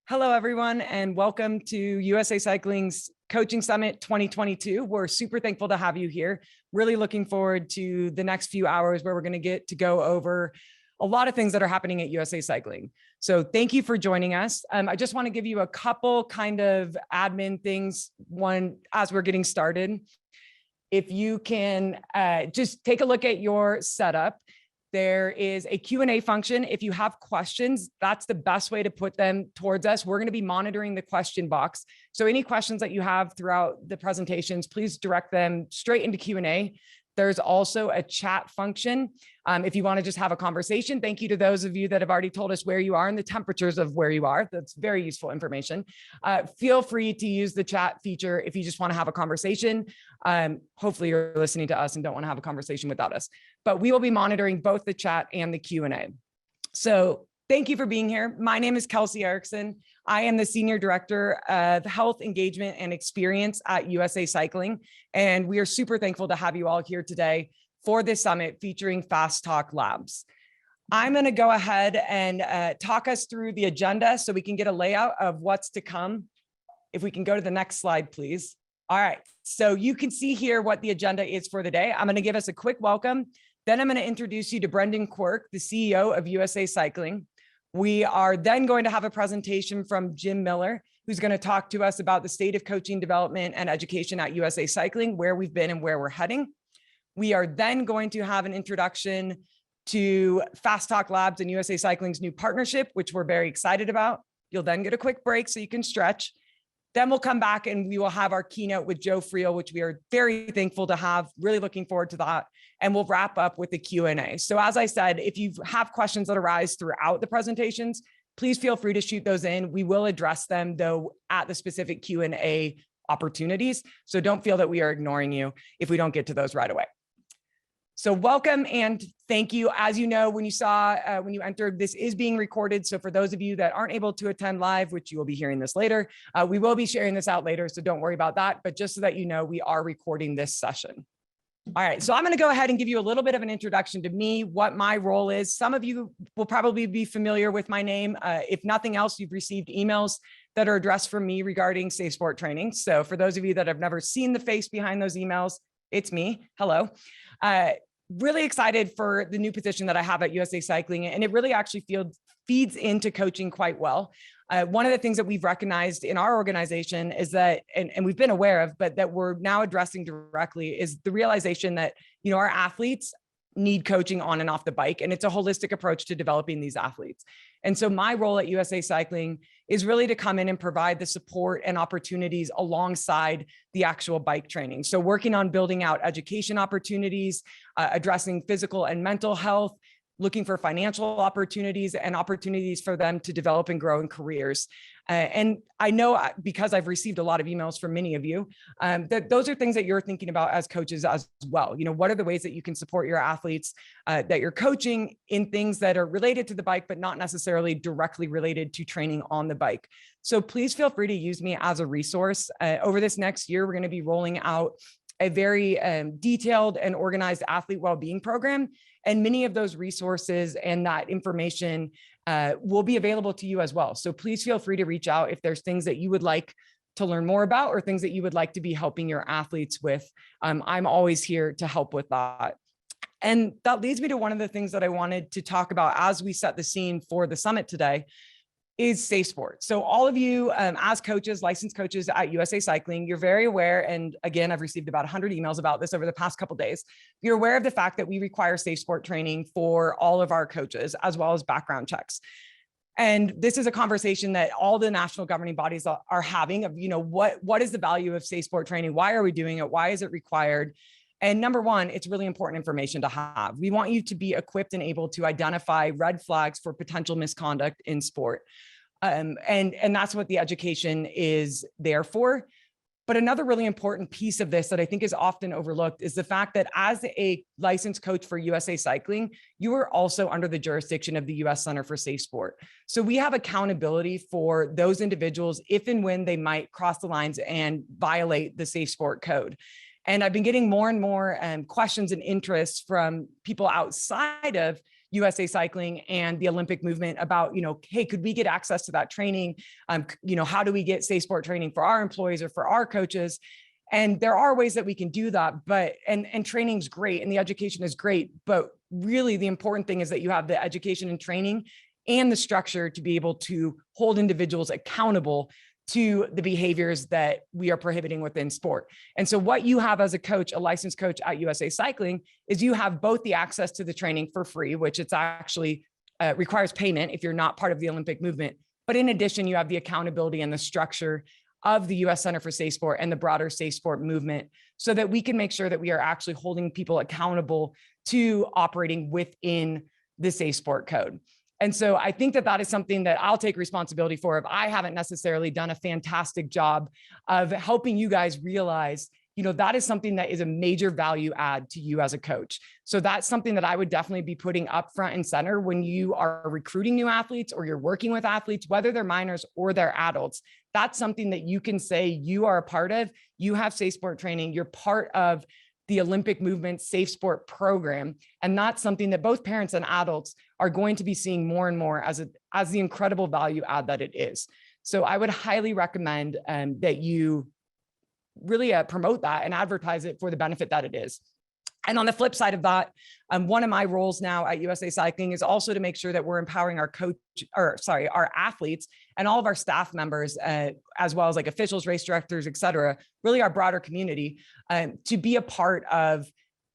Hello, everyone, and welcome to USA Cycling's Coaching Summit 2022. We're super thankful to have you here. Really looking forward to the next few hours where we're going to get to go over a lot of things that are happening at USA Cycling. So thank you for joining us. I just want to give you a couple kind of admin things. One, as we're getting started, if you can just take a look at your setup. There is a Q&A function. If you have questions, that's the best way to put them towards us. We're going to be monitoring the question box. So any questions that you have throughout the presentations, please direct them straight into Q&A. There's also a chat function. If you want to just have a conversation, thank you to those of you that have already told us where you are and the temperatures of where you are. That's very useful information. Feel free to use the chat feature if you just want to have a conversation. Hopefully you're listening to us and don't want to have a conversation without us, but we will be monitoring both the chat and the Q&A. So thank you for being here. My name is Kelsey Erickson. I am the Senior Director of Health, Engagement, and Experience at USA Cycling. And we are super thankful to have you all here today for this summit featuring Fast Talk Labs. I'm going to go ahead and talk us through the agenda so we can get a layout of what's to come. If we can go to the next slide, please. All right, so you can see here what the agenda is for the day. I'm going to give us a quick welcome. Then I'm going to introduce you to Brendan Quark, the CEO of USA Cycling. We are then going to have a presentation from Jim Miller, who's going to talk to us about the state of coaching development and education at USA Cycling, where we've been and where we're heading. We are then going to have an introduction to Fast Talk Labs and USA Cycling's new partnership, which we're very excited about. You'll then get a quick break so you can stretch. Then we'll come back and we will have our keynote with Joe Freel, which we are very thankful to have, really looking forward to that. And we'll wrap up with the Q&A. So as I said, if you have questions that arise throughout the presentations, please feel free to shoot those in. We will address them though at the specific Q&A opportunities. So don't feel that we are ignoring you if we don't get to those right away. So welcome and thank you. As you know, when you entered, this is being recorded. So for those of you that aren't able to attend live, which you will be hearing this later, we will be sharing this out later. So don't worry about that. But just so that you know, we are recording this session. All right, so I'm going to go ahead and give you a little bit of an introduction to me, what my role is. Some of you will probably be familiar with my name. If nothing else, you've received emails that are addressed from me regarding safe sport training. So for those of you that have never seen the face behind those emails, it's me. Hello. Really excited for the new position that I have at USA Cycling, and it really actually feeds into coaching quite well. One of the things that we've recognized in our organization is that, and we've been aware of, but that we're now addressing directly, is the realization that, our athletes need coaching on and off the bike, and it's a holistic approach to developing these athletes. And so my role at USA Cycling is really to come in and provide the support and opportunities alongside the actual bike training. So working on building out education opportunities, addressing physical and mental health, looking for financial opportunities and opportunities for them to develop and grow in careers. And I know, because I've received a lot of emails from many of you, that those are things that you're thinking about as coaches as well. What are the ways that you can support your athletes that you're coaching in things that are related to the bike, but not necessarily directly related to training on the bike. So please feel free to use me as a resource. Over this next year, we're going to be rolling out a very detailed and organized athlete well-being program. And many of those resources and that information will be available to you as well. So please feel free to reach out if there's things that you would like to learn more about or things that you would like to be helping your athletes with. I'm always here to help with that. And that leads me to one of the things that I wanted to talk about as we set the scene for the summit today is safe sport. So all of you as coaches, licensed coaches at USA Cycling, you're very aware, and again, I've received about 100 emails about this over the past couple of days. You're aware of the fact that we require safe sport training for all of our coaches, as well as background checks. And this is a conversation that all the national governing bodies are having of, what is the value of safe sport training? Why are we doing it? Why is it required? And number one, it's really important information to have. We want you to be equipped and able to identify red flags for potential misconduct in sport. And that's what the education is there for. But another really important piece of this that I think is often overlooked is the fact that as a licensed coach for USA Cycling, you are also under the jurisdiction of the US Center for Safe Sport. So we have accountability for those individuals if and when they might cross the lines and violate the Safe Sport Code. And I've been getting more and more questions and interests from people outside of USA Cycling and the Olympic movement about, hey, could we get access to that training? How do we get safe sport training for our employees or for our coaches? And there are ways that we can do that, but, and training's great and the education is great, but really the important thing is that you have the education and training and the structure to be able to hold individuals accountable to the behaviors that we are prohibiting within sport. And so what you have as a coach, a licensed coach at USA Cycling, is you have both the access to the training for free, which it's actually requires payment if you're not part of the Olympic movement. But in addition, you have the accountability and the structure of the US Center for Safe Sport and the broader safe sport movement so that we can make sure that we are actually holding people accountable to operating within the safe sport code. And so I think that that is something that I'll take responsibility for if I haven't necessarily done a fantastic job of helping you guys realize, that is something that is a major value add to you as a coach. So that's something that I would definitely be putting up front and center when you are recruiting new athletes or you're working with athletes, whether they're minors or they're adults. That's something that you can say you are a part of. You have safe sport training. You're part of the Olympic movement safe sport program. And that's something that both parents and adults are going to be seeing more and more as the incredible value add that it is. So I would highly recommend that you really promote that and advertise it for the benefit that it is. And on the flip side of that, one of my roles now at USA Cycling is also to make sure that we're empowering our athletes and all of our staff members, as well as like officials, race directors, et cetera, really our broader community, to be a part of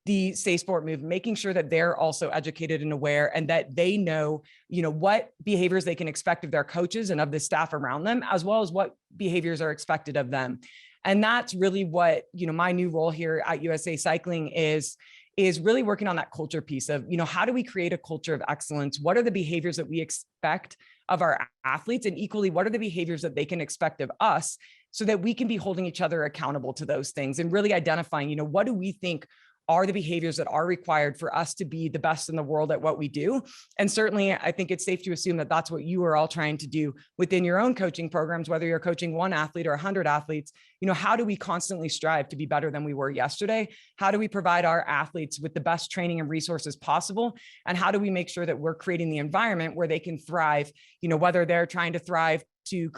the safe sport movement, making sure that they're also educated and aware and that they know, what behaviors they can expect of their coaches and of the staff around them, as well as what behaviors are expected of them. And that's really what, my new role here at USA Cycling is really working on that culture piece of, how do we create a culture of excellence? What are the behaviors that we expect of our athletes? And equally, what are the behaviors that they can expect of us so that we can be holding each other accountable to those things and really identifying, what do we think are the behaviors that are required for us to be the best in the world at what we do. And certainly, I think it's safe to assume that that's what you are all trying to do within your own coaching programs, whether you're coaching one athlete or 100 athletes. How do we constantly strive to be better than we were yesterday? How do we provide our athletes with the best training and resources possible? And how do we make sure that we're creating the environment where they can thrive, whether they're trying to thrive to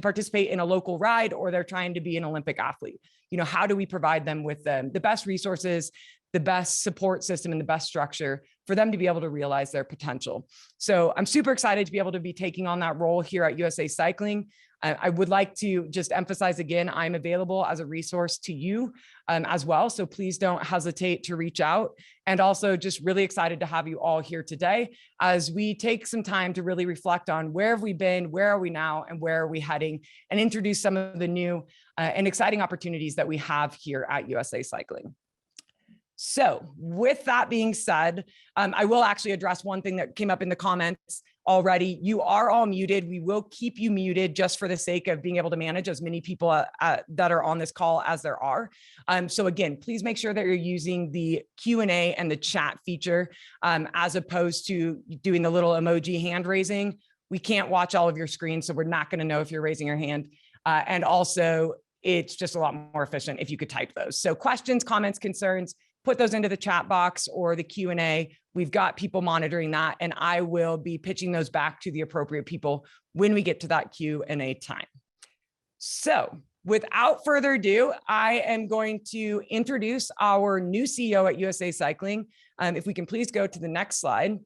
participate in a local ride or they're trying to be an Olympic athlete? How do we provide them with the best resources, the best support system, and the best structure for them to be able to realize their potential? So I'm super excited to be able to be taking on that role here at USA Cycling. I would like to just emphasize again, I'm available as a resource to you as well. So please don't hesitate to reach out. And also just really excited to have you all here today as we take some time to really reflect on where have we been, where are we now, and where are we heading, and introduce some of the new and exciting opportunities that we have here at USA Cycling. So with that being said, I will actually address one thing that came up in the comments already. You are all muted. We will keep you muted just for the sake of being able to manage as many people that are on this call as there are. So again, please make sure that you're using the Q&A and the chat feature as opposed to doing the little emoji hand raising. We can't watch all of your screens, so we're not going to know if you're raising your hand. And also, it's just a lot more efficient if you could type those. So questions, comments, concerns, put those into the chat box or the Q&A. We've got people monitoring that, and I will be pitching those back to the appropriate people when we get to that Q&A time. So without further ado, I am going to introduce our new CEO at USA Cycling. If we can please go to the next slide.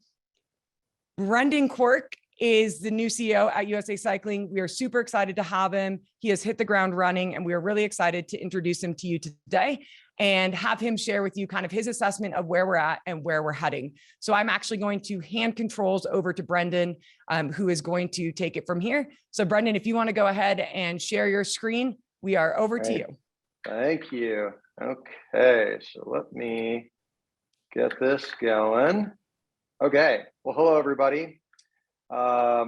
Brendan Quark is the new CEO at USA Cycling. We are super excited to have him. He has hit the ground running, and we are really excited to introduce him to you today and have him share with you kind of his assessment of where we're at and where we're heading. So I'm actually going to hand controls over to Brendan, who is going to take it from here. So Brendan, if you want to go ahead and share your screen, we are over to you. Thank you. Okay, so let me get this going. Okay, well, hello, everybody. My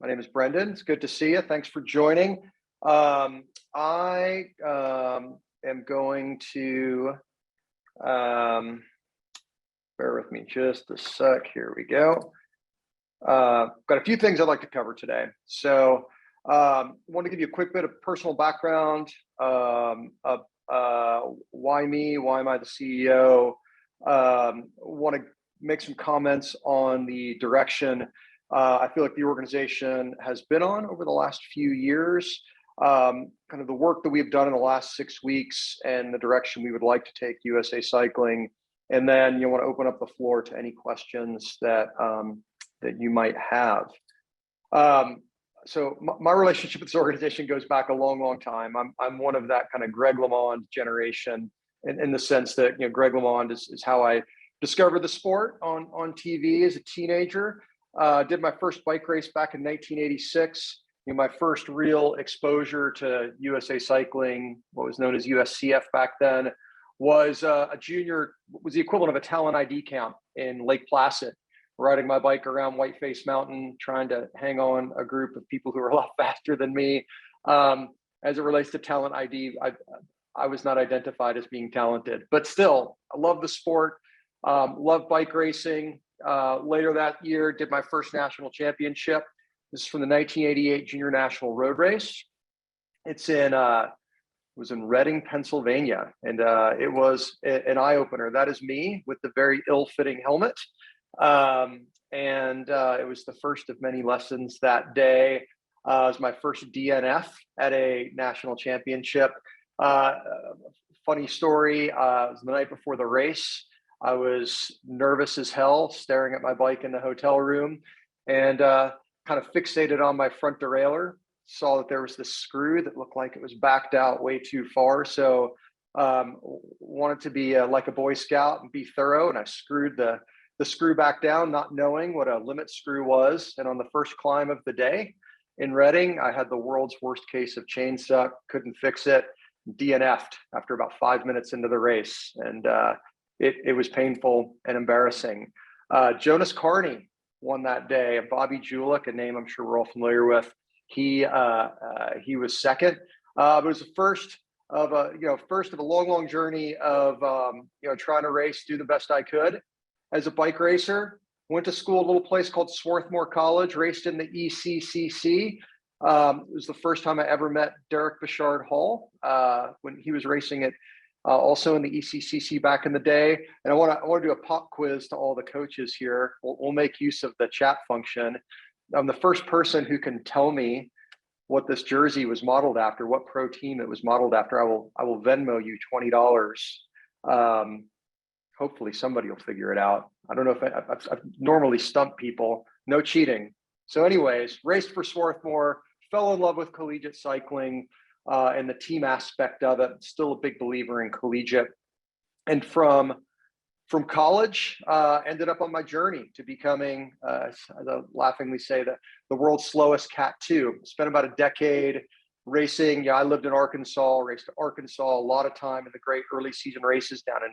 name is Brendan. It's good to see you. Thanks for joining. I am going to, bear with me just a sec. Here we go. Got a few things I'd like to cover today. So I want to give you a quick bit of personal background of why me, why am I the CEO? Want to make some comments on the direction I feel like the organization has been on over the last few years, kind of the work that we've done in the last 6 weeks and the direction we would like to take USA Cycling. And then you want to open up the floor to any questions that that you might have. So my relationship with this organization goes back a long, long time. I'm one of that kind of Greg LeMond generation in the sense that, Greg LeMond is how I discovered the sport on TV as a teenager. Did my first bike race back in 1986. My first real exposure to USA Cycling, what was known as USCF back then, was a junior, was the equivalent of a talent ID camp in Lake Placid, riding my bike around Whiteface Mountain, trying to hang on a group of people who were a lot faster than me. As it relates to talent ID, I was not identified as being talented, but still, I love the sport, love bike racing. Later that year, did my first national championship. This is from the 1988 Junior National Road Race. It's in, it was in Reading, Pennsylvania, and it was an eye-opener. That is me with the very ill-fitting helmet. It was the first of many lessons that day. It was my first DNF at a national championship. Funny story, it was the night before the race. I was nervous as hell, staring at my bike in the hotel room, and kind of fixated on my front derailleur. Saw that there was this screw that looked like it was backed out way too far. So wanted to be like a Boy Scout and be thorough, and I screwed the screw back down, not knowing what a limit screw was. And on the first climb of the day in Reading, I had the world's worst case of chain suck, couldn't fix it, DNF'd after about 5 minutes into the race. And it was painful and embarrassing. Jonas Carney won that day. Bobby Julich, a name I'm sure we're all familiar with, he was second. But it was the first of a long journey of trying to race, do the best I could as a bike racer. Went to school at a little place called Swarthmore College, raced in the ECCC. It was the first time I ever met Derek Bouchard Hall when he was racing it. Also in the ECCC back in the day. And I want to do a pop quiz to all the coaches here. We'll make use of the chat function. I'm the first person who can tell me what this jersey was modeled after, what pro team it was modeled after. I will Venmo you $20. Hopefully somebody will figure it out. I don't know if I've normally stumped people. No cheating. So anyways, raced for Swarthmore, fell in love with collegiate cycling, and the team aspect of it. Still a big believer in collegiate. And from college, ended up on my journey to becoming, as I laughingly say, the world's slowest Cat 2. Spent about a decade racing. Yeah, I lived in Arkansas, raced to Arkansas, a lot of time in the great early season races down in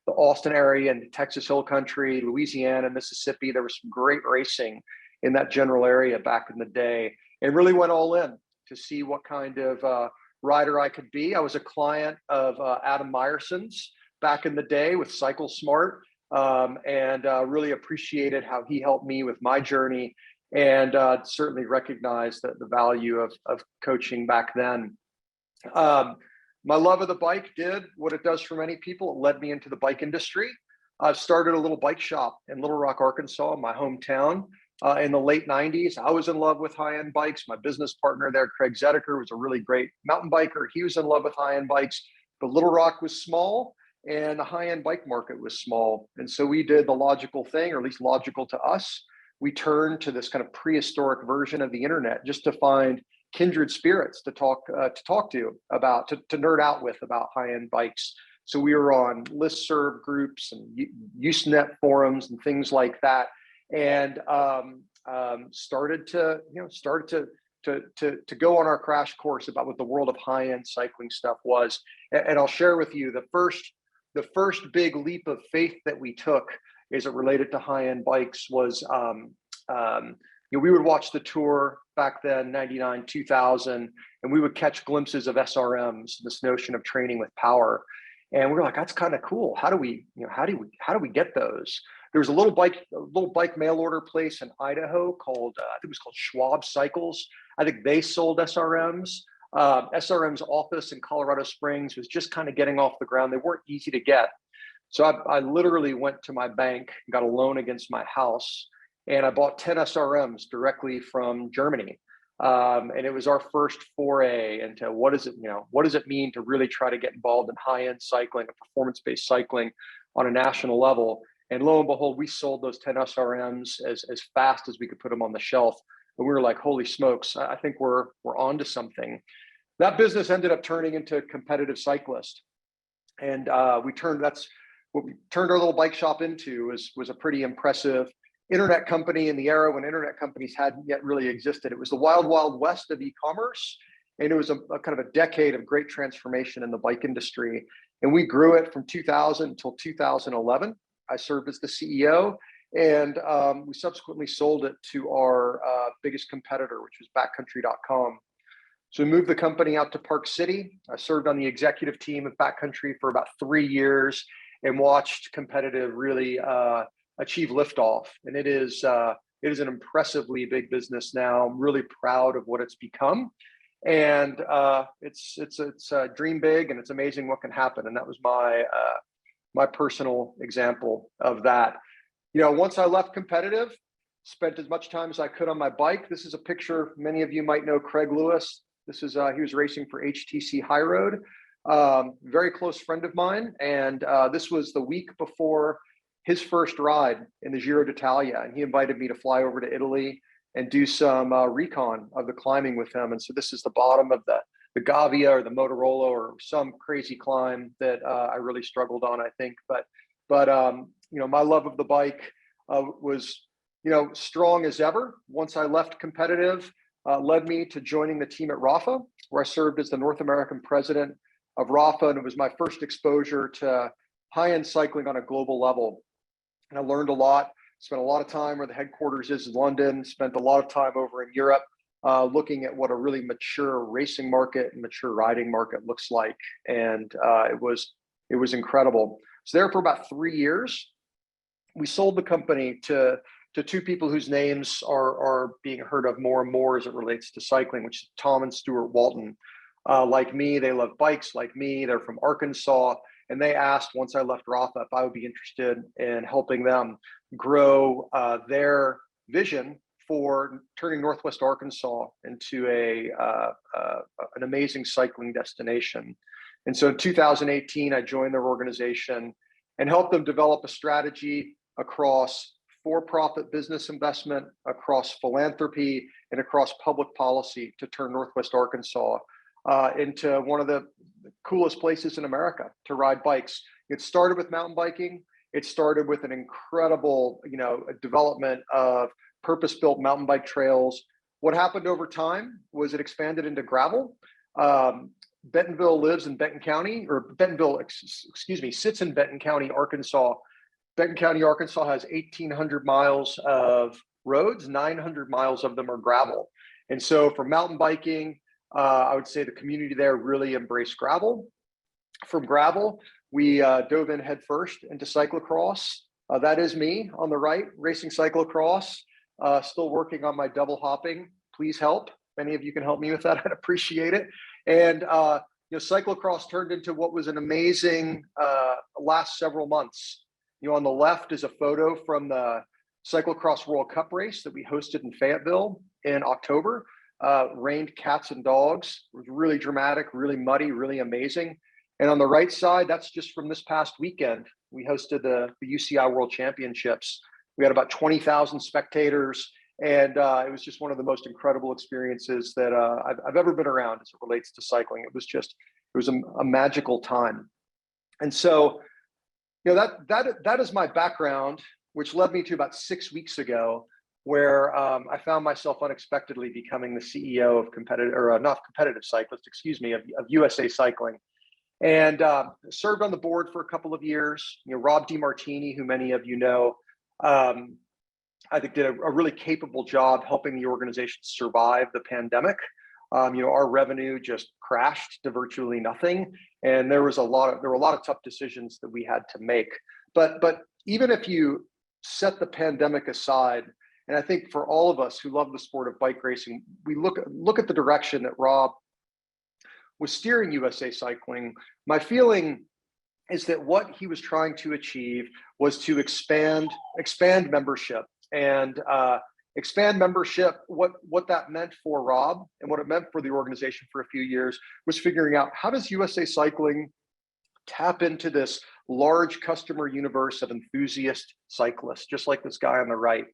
the Austin area and Texas Hill Country, Louisiana, Mississippi. There was some great racing in that general area back in the day, and really went all in to see what kind of rider I could be. I was a client of Adam Meyerson's back in the day with Cycle Smart, and really appreciated how he helped me with my journey, and certainly recognized the value of coaching back then. My love of the bike did what it does for many people. It led me into the bike industry. I started a little bike shop in Little Rock, Arkansas, my hometown. In the late 90s, I was in love with high-end bikes. My business partner there, Craig Zedeker, was a really great mountain biker. He was in love with high-end bikes, but Little Rock was small and the high-end bike market was small. And so we did the logical thing, or at least logical to us. We turned to this kind of prehistoric version of the internet just to find kindred spirits to talk to about, to nerd out with about high-end bikes. So we were on listserv groups and Usenet forums and things like that, and started to go on our crash course about what the world of high-end cycling stuff was. And I'll share with you the first big leap of faith that we took as it related to high-end bikes was we would watch the Tour back then, 99, 2000, and we would catch glimpses of SRMs, this notion of training with power. And we were like, that's kind of cool. How do we get those? There was a little bike mail order place in Idaho called, I think it was called Schwab Cycles. I think they sold SRMs. SRM's office in Colorado Springs was just kind of getting off the ground. They weren't easy to get. So I literally went to my bank, got a loan against my house, and I bought 10 SRMs directly from Germany. And it was our first foray into what does it mean to really try to get involved in high-end cycling and performance-based cycling on a national level. And lo and behold, we sold those 10 SRMs as fast as we could put them on the shelf. And we were like, holy smokes, I think we're onto something. That business ended up turning into Competitive Cyclist. And that's what we turned our little bike shop into, was a pretty impressive internet company in the era when internet companies hadn't yet really existed. It was the wild, wild west of e-commerce. And it was a kind of a decade of great transformation in the bike industry. And we grew it from 2000 until 2011. I served as the CEO, and we subsequently sold it to our biggest competitor, which was backcountry.com. So we moved the company out to Park City. I served on the executive team of Backcountry for about 3 years and watched Competitive really achieve liftoff. And it is an impressively big business now. I'm really proud of what it's become. And it's dream big, and it's amazing what can happen. And that was my personal example of that. Once I left Competitive, spent as much time as I could on my bike. This is a picture, many of you might know Craig Lewis. This is he was racing for HTC High Road, very close friend of mine. And this was the week before his first ride in the Giro d'Italia, and he invited me to fly over to Italy and do some recon of the climbing with him. And so this is the bottom of the Gavia or the Motorola or some crazy climb that I really struggled on, I think. But my love of the bike was strong as ever. Once I left Competitive, led me to joining the team at Rafa, where I served as the North American president of Rafa, and it was my first exposure to high-end cycling on a global level. And I learned a lot. Spent a lot of time where the headquarters is in London. Spent a lot of time over in Europe, looking at what a really mature racing market and mature riding market looks like, and it was incredible. So there for about 3 years, we sold the company to two people whose names are being heard of more and more as it relates to cycling, which is Tom and Stuart Walton. Like me, they love bikes. Like me, they're from Arkansas, and they asked once I left Rafa if I would be interested in helping them grow their vision for turning Northwest Arkansas into an amazing cycling destination. And so in 2018, I joined their organization and helped them develop a strategy across for-profit business investment, across philanthropy, and across public policy to turn Northwest Arkansas into one of the coolest places in America to ride bikes. It started with mountain biking. It started with an incredible, development of purpose-built mountain bike trails. What happened over time was it expanded into gravel. Bentonville lives in Benton County, or Bentonville, sits in Benton County, Arkansas. Benton County, Arkansas has 1,800 miles of roads, 900 miles of them are gravel. And so for mountain biking, I would say the community there really embraced gravel. From gravel, we dove in headfirst into cyclocross. That is me on the right, racing cyclocross, still working on my double hopping. Please help. If any of you can help me with that, I'd appreciate it. And cyclocross turned into what was an amazing last several months. On the left is a photo from the Cyclocross World Cup race that we hosted in Fayetteville in October. Rained cats and dogs. It was really dramatic, really muddy, really amazing. And on the right side, that's just from this past weekend. We hosted the UCI World Championships. We had about 20,000 spectators, and it was just one of the most incredible experiences that I've ever been around as it relates to cycling. It was a magical time. And so, that is my background, which led me to about 6 weeks ago, where I found myself unexpectedly becoming the CEO of USA Cycling, and served on the board for a couple of years. Rob DiMartini, who many of you know, I think did a really capable job helping the organization survive the pandemic. Our revenue just crashed to virtually nothing, and there were a lot of tough decisions that we had to make. But even if you set the pandemic aside, and I think for all of us who love the sport of bike racing, we look at the direction that Rob was steering USA Cycling. My feeling is that what he was trying to achieve was to expand membership and expand membership. What that meant for Rob and what it meant for the organization for a few years was figuring out, how does USA Cycling tap into this large customer universe of enthusiast cyclists, just like this guy on the right.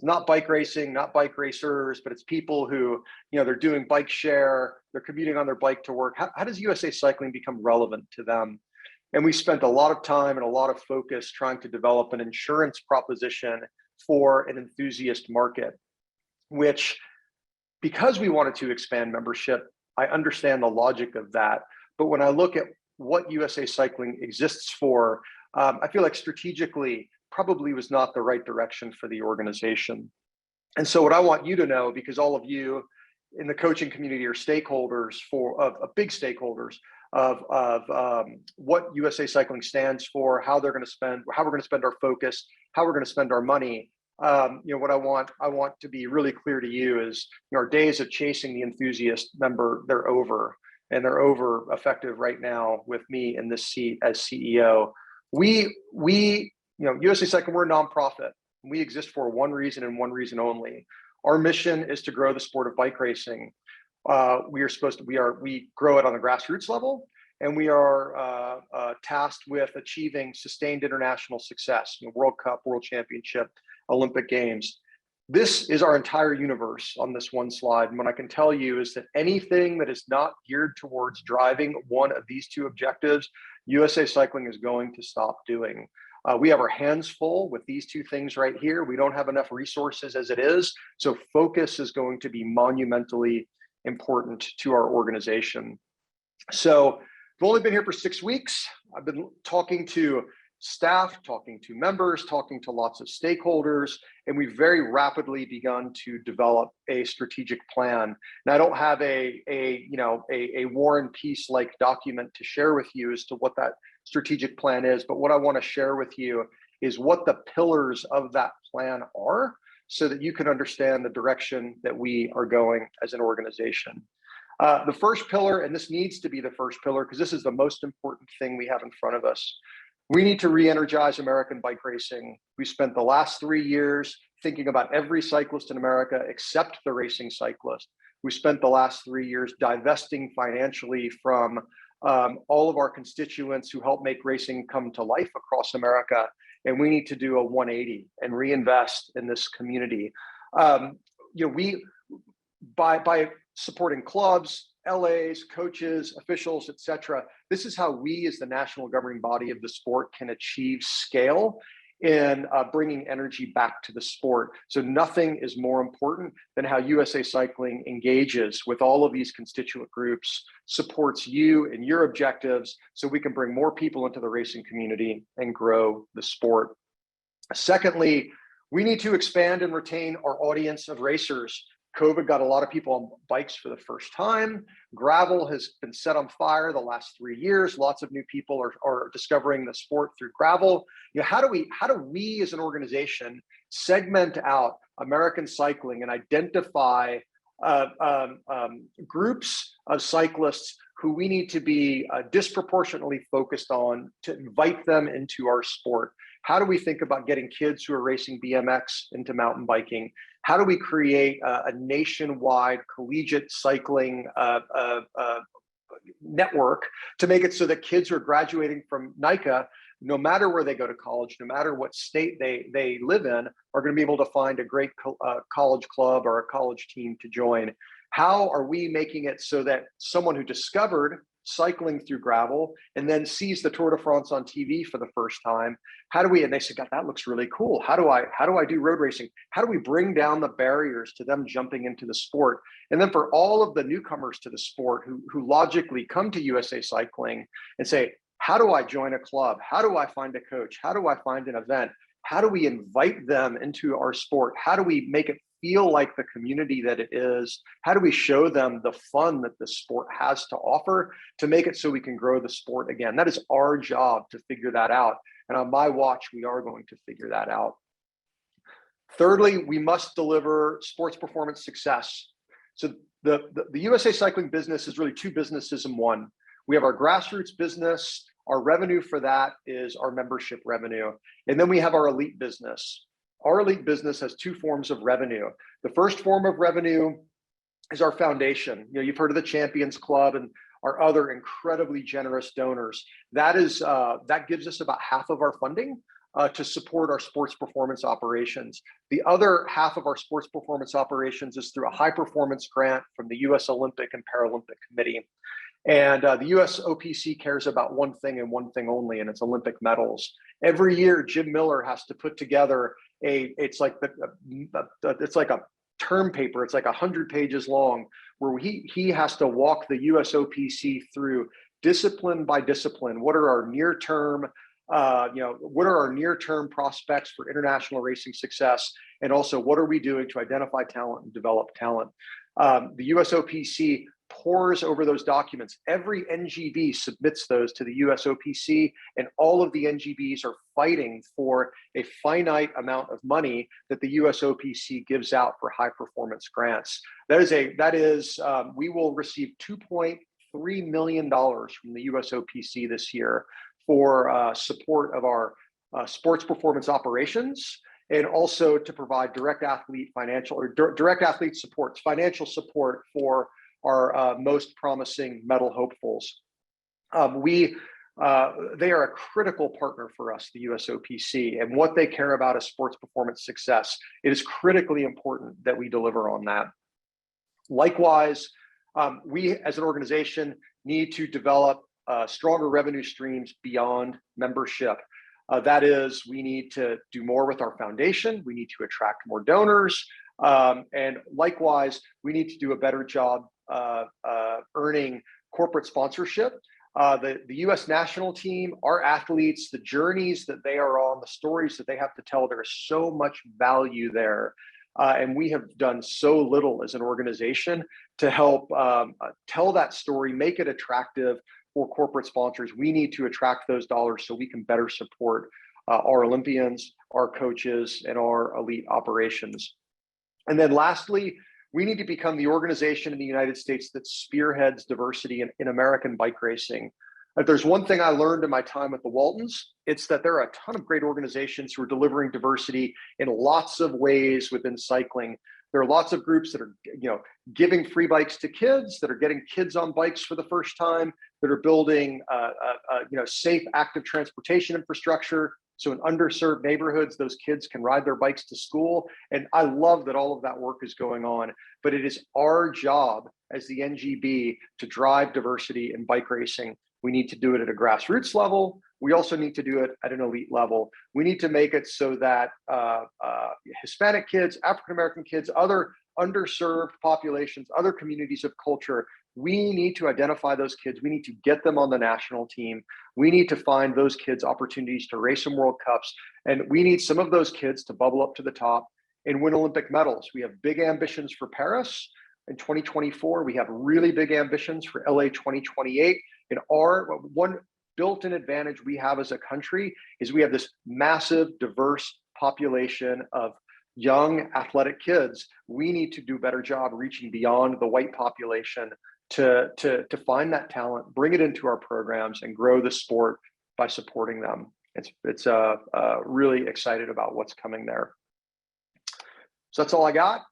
Not bike racing, not bike racers, but it's people who, they're doing bike share, they're commuting on their bike to work. How does USA Cycling become relevant to them? And we spent a lot of time and a lot of focus trying to develop an insurance proposition for an enthusiast market, which, because we wanted to expand membership, I understand the logic of that. But when I look at what USA Cycling exists for, I feel like strategically probably was not the right direction for the organization. And so what I want you to know, because all of you in the coaching community are stakeholders big stakeholders of what USA Cycling stands for, how we're going to spend our focus, how we're going to spend our money. What I want to be really clear to you is, our days of chasing the enthusiast member, they're over. And they're over effective right now with me in this seat as CEO. USA Cycling, we're a nonprofit. We exist for one reason and one reason only. Our mission is to grow the sport of bike racing. We grow it on the grassroots level, and we are tasked with achieving sustained international success, World Cup, World Championship, Olympic Games. This is our entire universe on this one slide. And what I can tell you is that anything that is not geared towards driving one of these two objectives, USA Cycling is going to stop doing. We have our hands full with these two things right here. We don't have enough resources as it is. So focus is going to be monumentally important to our organization. So I've only been here for 6 weeks. I've been talking to staff, talking to members, talking to lots of stakeholders, and we've very rapidly begun to develop a strategic plan. And I don't have a War and Peace like document to share with you as to what that strategic plan is, but what I want to share with you is what the pillars of that plan are, so that you can understand the direction that we are going as an organization. The first pillar, and this needs to be the first pillar because this is the most important thing we have in front of us. We need to re-energize American bike racing. We spent the last 3 years thinking about every cyclist in America except the racing cyclist. We spent the last 3 years divesting financially from all of our constituents who help make racing come to life across America. And we need to do a 180 and reinvest in this community. By supporting clubs, LAs, coaches, officials, etc. This is how we, as the national governing body of the sport, can achieve scale in bringing energy back to the sport. So nothing is more important than how USA Cycling engages with all of these constituent groups, supports you and your objectives, so we can bring more people into the racing community and grow the sport. Secondly, we need to expand and retain our audience of racers. COVID got a lot of people on bikes for the first time. Gravel has been set on fire the last 3 years. Lots of new people are discovering the sport through gravel. How do we as an organization segment out American cycling and identify groups of cyclists who we need to be disproportionately focused on to invite them into our sport? How do we think about getting kids who are racing BMX into mountain biking? How do we create a nationwide collegiate cycling network to make it so that kids who are graduating from NICA, no matter where they go to college, no matter what state they live in, are going to be able to find a great college club or a college team to join? How are we making it so that someone who discovered cycling through gravel and then sees the Tour de France on TV for the first time, and they say, God, that looks really cool. How do I do road racing? How do we bring down the barriers to them jumping into the sport? And then for all of the newcomers to the sport who logically come to USA Cycling and say, how do I join a club? How do I find a coach? How do I find an event? How do we invite them into our sport? How do we make it feel like the community that it is? How do we show them the fun that the sport has to offer to make it so we can grow the sport again? That is our job to figure that out. And on my watch, we are going to figure that out. Thirdly, we must deliver sports performance success. So the USA Cycling business is really two businesses in one. We have our grassroots business, Our revenue for that is our membership revenue. And then we have our elite business. Our elite business has two forms of revenue. The first form of revenue is our foundation. You've heard of the Champions Club and our other incredibly generous donors. That gives us about half of our funding to support our sports performance operations. The other half of our sports performance operations is through a high performance grant from the U.S. Olympic and Paralympic Committee. And the US OPC cares about one thing and one thing only, and it's Olympic medals. Every year, Jim Miller has to put together it's like a term paper. It's like 100 pages long, where he has to walk the US OPC through discipline by discipline. What are our near-term what are our near-term prospects for international racing success? And also, what are we doing to identify talent and develop talent? The US OPC pores over those documents. Every NGB submits those to the US OPC, and all of the NGBs are fighting for a finite amount of money that the US OPC gives out for high performance grants. We will receive $2.3 million from the US OPC this year for support of our sports performance operations, and also to provide direct athlete support, financial support for our most promising medal hopefuls. They are a critical partner for us, the USOPC, and what they care about is sports performance success. It is critically important that we deliver on that. Likewise, we as an organization need to develop stronger revenue streams beyond membership. That is, we need to do more with our foundation. We need to attract more donors. And likewise, we need to do a better job earning corporate sponsorship. The US national team, our athletes, the journeys that they are on, the stories that they have to tell, there is so much value there. And we have done so little as an organization to help tell that story, make it attractive for corporate sponsors. We need to attract those dollars so we can better support our Olympians, our coaches, and our elite operations. And then lastly, we need to become the organization in the United States that spearheads diversity in American bike racing. If there's one thing I learned in my time at the Waltons, it's that there are a ton of great organizations who are delivering diversity in lots of ways within cycling. There are lots of groups that are, giving free bikes to kids, that are getting kids on bikes for the first time, that are building, safe, active transportation infrastructure. So in underserved neighborhoods, those kids can ride their bikes to school. And I love that all of that work is going on, but it is our job as the NGB to drive diversity in bike racing. We need to do it at a grassroots level. We also need to do it at an elite level. We need to make it so that Hispanic kids, African-American kids, other underserved populations, other communities of culture, we need to identify those kids. We need to get them on the national team. We need to find those kids opportunities to race in World Cups. And we need some of those kids to bubble up to the top and win Olympic medals. We have big ambitions for Paris in 2024. We have really big ambitions for LA 2028. And our one built-in advantage we have as a country is we have this massive, diverse population of young athletic kids. We need to do a better job reaching beyond the white population to find that talent, bring it into our programs, and grow the sport by supporting them. It's really excited about what's coming there. So that's all I got.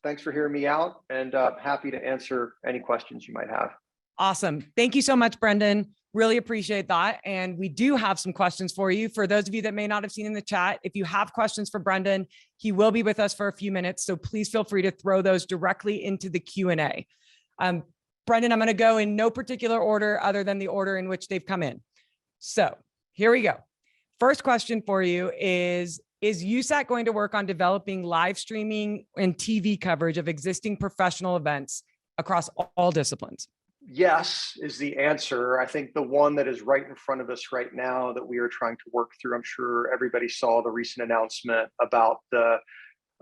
Thanks for hearing me out, and happy to answer any questions you might have. Awesome. Thank you so much, Brendan. Really appreciate that. And we do have some questions for you. For those of you that may not have seen in the chat, if you have questions for Brendan, he will be with us for a few minutes. So please feel free to throw those directly into the Q&A. Brendan, I'm going to go in no particular order other than the order in which they've come in. So here we go. First question for you is USAC going to work on developing live streaming and TV coverage of existing professional events across all disciplines? Yes is the answer. I think the one that is right in front of us right now that we are trying to work through, I'm sure everybody saw the recent announcement about the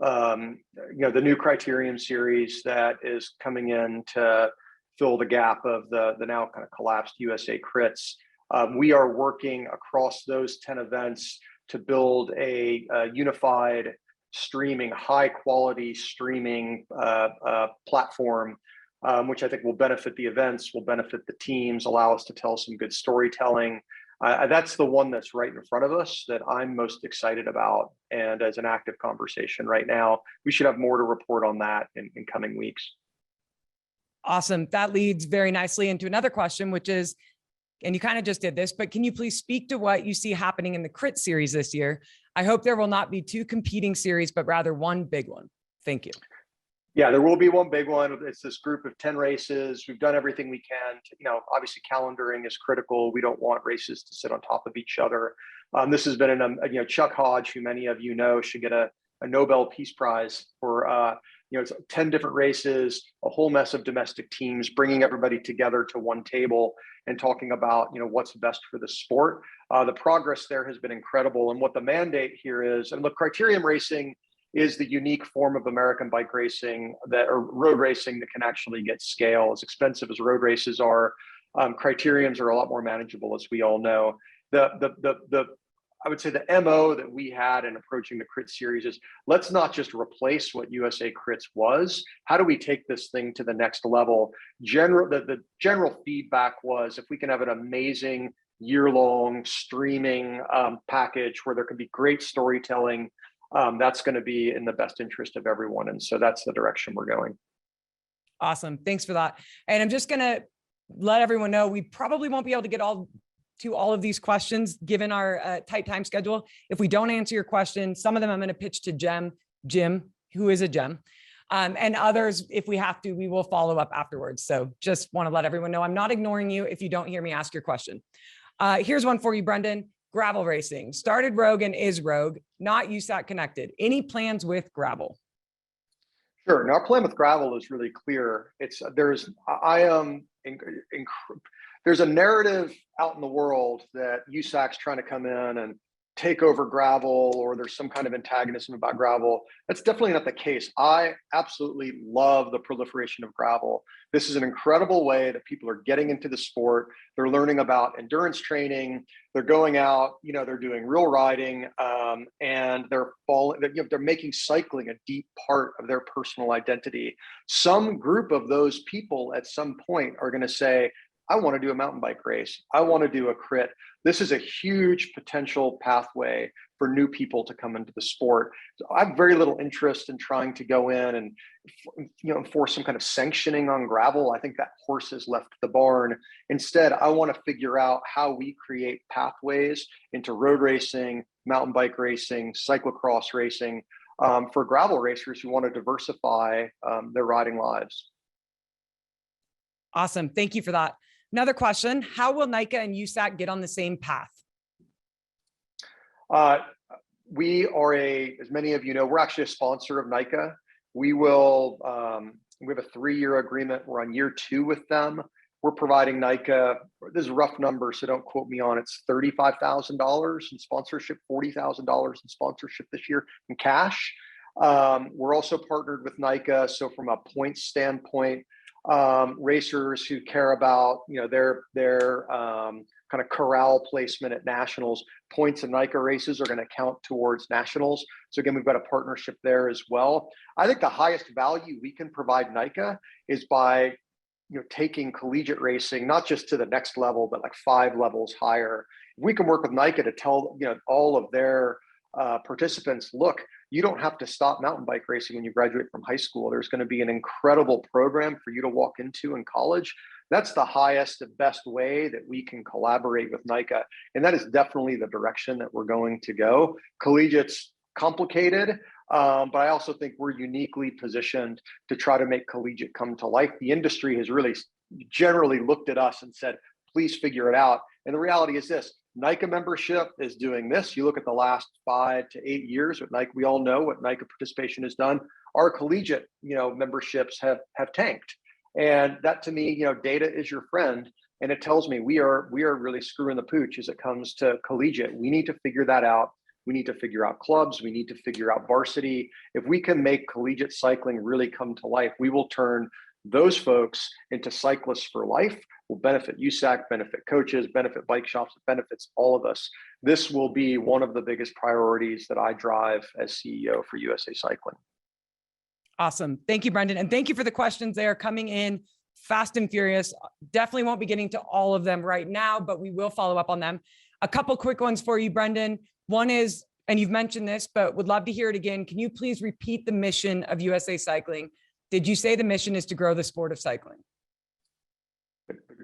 new criterium series that is coming in to fill the gap of the now kind of collapsed USA Crits. We are working across those 10 events to build a unified streaming, high quality streaming platform which I think will benefit the events, will benefit the teams, allow us to tell some good storytelling. That's the one that's right in front of us that I'm most excited about. And as an active conversation right now, we should have more to report on that in coming weeks. Awesome. That leads very nicely into another question, which is, and you kind of just did this, but can you please speak to what you see happening in the crit series this year? I hope there will not be two competing series, but rather one big one. Thank you. Yeah, there will be one big one. It's this group of 10 races. We've done everything we can to, obviously calendaring is critical. We don't want races to sit on top of each other. This has been Chuck Hodge, who many of you know, should get a Nobel Peace Prize for, it's 10 different races, a whole mess of domestic teams, bringing everybody together to one table and talking about, what's best for the sport. The progress there has been incredible. And what the mandate here is, and look, criterium racing is the unique form of American bike racing or road racing that can actually get scale. As expensive as road races are, criteriums are a lot more manageable, as we all know. I would say the MO that we had in approaching the crit series is, let's not just replace what USA Crits was. How do we take this thing to the next level? The general feedback was, if we can have an amazing year-long streaming package where there can be great storytelling, that's going to be in the best interest of everyone. And so that's the direction we're going. Awesome. Thanks for that. And I'm just going to let everyone know, we probably won't be able to get to all of these questions given our tight time schedule. If we don't answer your question, some of them I'm going to pitch to Jim, who is a gem. And others, if we have to, we will follow up afterwards. So just want to let everyone know I'm not ignoring you if you don't hear me ask your question. Here's one for you, Brendan. Gravel racing started rogue and is rogue, not Usak connected. Any plans with gravel? Sure. Now, our plan with gravel is really clear. There's a narrative out in the world that Usak's trying to come in and take over gravel, or there's some kind of antagonism about gravel. That's definitely not the case. I absolutely love the proliferation of gravel. This is an incredible way that people are getting into the sport. They're learning about endurance training. They're going out, they're doing real riding, and they're making cycling a deep part of their personal identity. Some group of those people at some point are going to say, I want to do a mountain bike race. I want to do a crit. This is a huge potential pathway for new people to come into the sport. So I have very little interest in trying to go in and enforce some kind of sanctioning on gravel. I think that horse has left the barn. Instead, I want to figure out how we create pathways into road racing, mountain bike racing, cyclocross racing for gravel racers who want to diversify their riding lives. Awesome. Thank you for that. Another question, how will NICA and USAC get on the same path? We are as many of you know, we're actually a sponsor of NICA. We have a 3-year agreement. We're on year 2 with them. We're providing NICA, this is a rough number, so don't quote me on it. It's $35,000 in sponsorship, $40,000 in sponsorship this year in cash. We're also partnered with NICA. So from a points standpoint, racers who care about their kind of corral placement at nationals, points in NICA races are going to count towards nationals. So again, we've got a partnership there as well. I think the highest value we can provide NICA is by taking collegiate racing not just to the next level, but like 5 levels higher. If we can work with NICA to tell all of their participants, look, you don't have to stop mountain bike racing when you graduate from high school. There's going to be an incredible program for you to walk into in college. That's the highest and best way that we can collaborate with NICA. And that is definitely the direction that we're going to go. Collegiate's complicated, but I also think we're uniquely positioned to try to make collegiate come to life. The industry has really generally looked at us and said, please figure it out. And the reality is this, NICA membership is doing this. You look at the last 5 to 8 years with NICA, we all know what NICA participation has done. Our collegiate, memberships have tanked. And that to me, data is your friend. And it tells me we are really screwing the pooch as it comes to collegiate. We need to figure that out. We need to figure out clubs. We need to figure out varsity. If we can make collegiate cycling really come to life, we will turn those folks into cyclists for life. Will benefit USAC, benefit coaches, benefit bike shops, it benefits all of us. This will be one of the biggest priorities that I drive as CEO for USA Cycling. Awesome. Thank you, Brendan. And thank you for the questions. They are coming in fast and furious. Definitely won't be getting to all of them right now, but we will follow up on them. A couple quick ones for you, Brendan. One is, and you've mentioned this, but would love to hear it again. Can you please repeat the mission of USA Cycling? Did you say the mission is to grow the sport of cycling?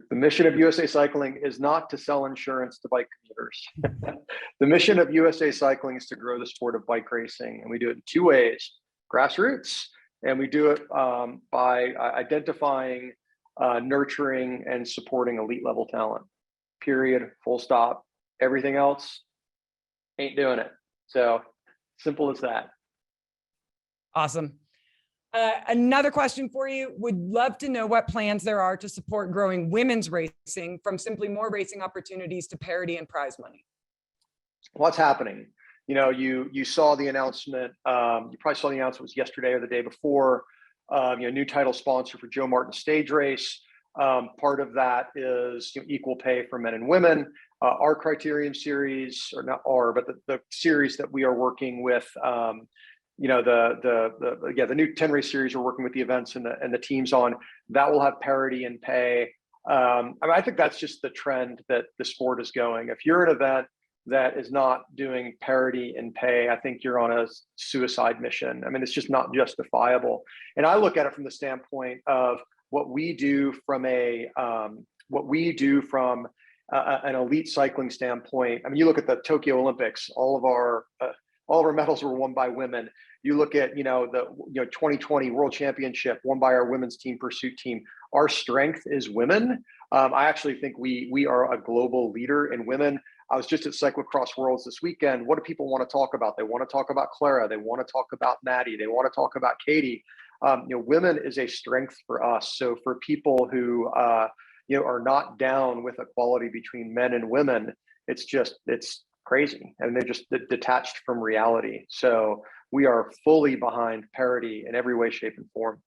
The mission of USA Cycling is not to sell insurance to bike commuters. The mission of USA Cycling is to grow the sport of bike racing. And we do it in two ways: grassroots, and we do it by identifying, nurturing, and supporting elite level talent. Period, full stop. Everything else ain't doing it. So simple as that. Awesome. Another question for you. Would love to know what plans there are to support growing women's racing, from simply more racing opportunities to parity and prize money. What's happening? You know, you saw the announcement. You probably saw the announcement was yesterday or the day before. New title sponsor for Joe Martin stage race. Part of that is equal pay for men and women. Our criterium series, or not our, but the series that we are working with. The new 10 race series we're working with the events and the teams on, that will have parity in pay. I think that's just the trend that the sport is going. If you're an event that is not doing parity in pay, I think you're on a suicide mission. I mean, it's just not justifiable. And I look at it from the standpoint of what we do from an elite cycling standpoint. I mean, you look at the Tokyo Olympics, all of our medals were won by women. You look at, the 2020 World Championship won by our women's team pursuit team. Our strength is women. I actually think we are a global leader in women. I was just at Cyclocross Worlds this weekend. What do people want to talk about? They want to talk about Clara. They want to talk about Maddie. They want to talk about Katie. Women is a strength for us. So for people who are not down with equality between men and women, it's crazy, and they're just detached from reality. So we are fully behind parity in every way, shape, and form.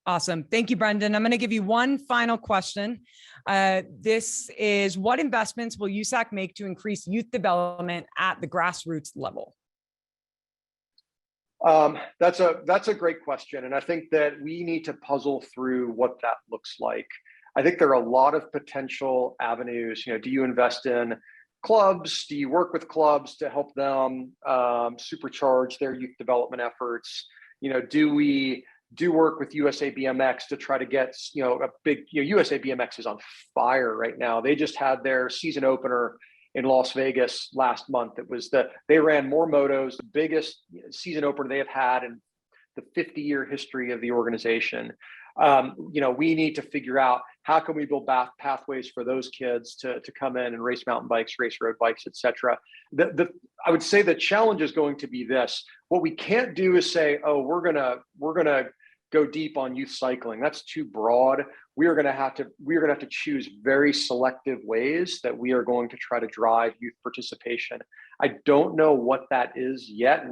Awesome. Thank you, Brendan. I'm going to give you one final question. This is, what investments will Usak make to increase youth development at the grassroots level? That's a great question. And I think that we need to puzzle through what that looks like. I think there are a lot of potential avenues. Do you invest in clubs? Do you work with clubs to help them supercharge their youth development efforts? Do we work with USA BMX to try to get a big, USA BMX is on fire right now. They just had their season opener in Las Vegas last month. They ran more motos, the biggest season opener they have had in the 50-year history of the organization. We need to figure out how can we build pathways for those kids to come in and race mountain bikes, race road bikes, et cetera. I would say the challenge is going to be this. What we can't do is say, oh, we're gonna go deep on youth cycling. That's too broad. We are gonna have to choose very selective ways that we are going to try to drive youth participation. I don't know what that is yet.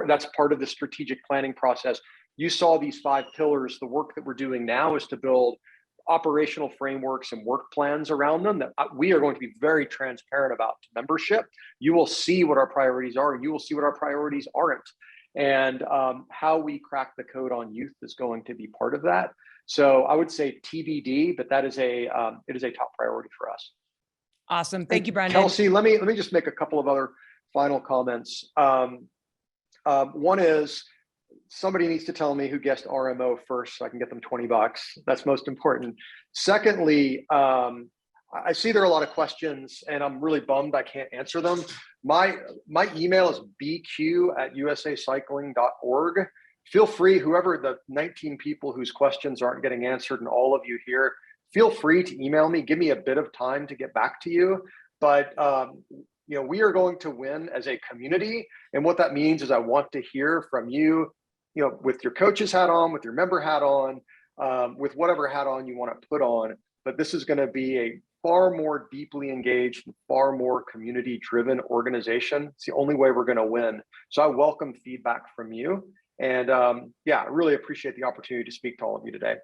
That's part of the strategic planning process. You saw these 5 pillars. The work that we're doing now is to build operational frameworks and work plans around them that we are going to be very transparent about to membership. You will see what our priorities are, and you will see what our priorities aren't. And how we crack the code on youth is going to be part of that. So I would say TBD, but it is a top priority for us. Awesome. Thank you, Brendan. Kelsey, let me just make a couple of other final comments. One is, somebody needs to tell me who guessed RMO first so I can get them $20. That's most important. Secondly, I see there are a lot of questions and I'm really bummed I can't answer them. My email is bq@usacycling.org. Feel free, whoever the 19 people whose questions aren't getting answered and all of you here, feel free to email me. Give me a bit of time to get back to you. But we are going to win as a community. And what that means is I want to hear from you, with your coach's hat on, with your member hat on, with whatever hat on you want to put on. But this is going to be a far more deeply engaged and far more community-driven organization. It's the only way we're going to win. So I welcome feedback from you. And I really appreciate the opportunity to speak to all of you today.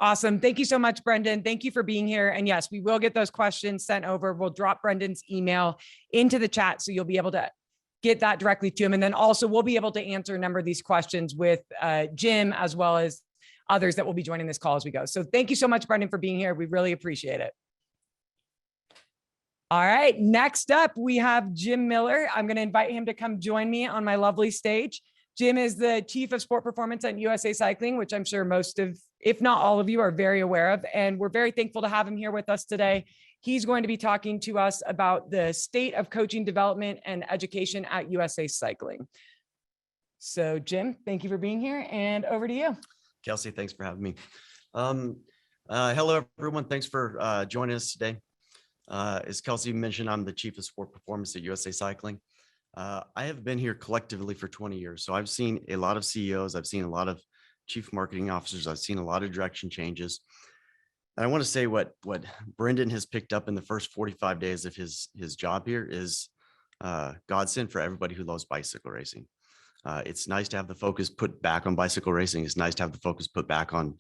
Awesome. Thank you so much, Brendan. Thank you for being here. And yes, we will get those questions sent over. We'll drop Brendan's email into the chat so you'll be able to get that directly to him. And then also we'll be able to answer a number of these questions with Jim, as well as others that will be joining this call as we go. So thank you so much, Brendan, for being here. We really appreciate it. All right, next up, we have Jim Miller. I'm going to invite him to come join me on my lovely stage. Jim is the Chief of Sport Performance at USA Cycling, which I'm sure most of, if not all of you, are very aware of. And we're very thankful to have him here with us today. He's going to be talking to us about the state of coaching development and education at USA Cycling. So Jim, thank you for being here, and over to you. Kelsey, thanks for having me. Hello, everyone. Thanks for joining us today. As Kelsey mentioned, I'm the Chief of Sport Performance at USA Cycling. I have been here collectively for 20 years. So I've seen a lot of CEOs. I've seen a lot of chief marketing officers. I've seen a lot of direction changes. And I want to say what Brendan has picked up in the first 45 days of his job here is godsend for everybody who loves bicycle racing. It's nice to have the focus put back on bicycle racing. It's nice to have the focus put back on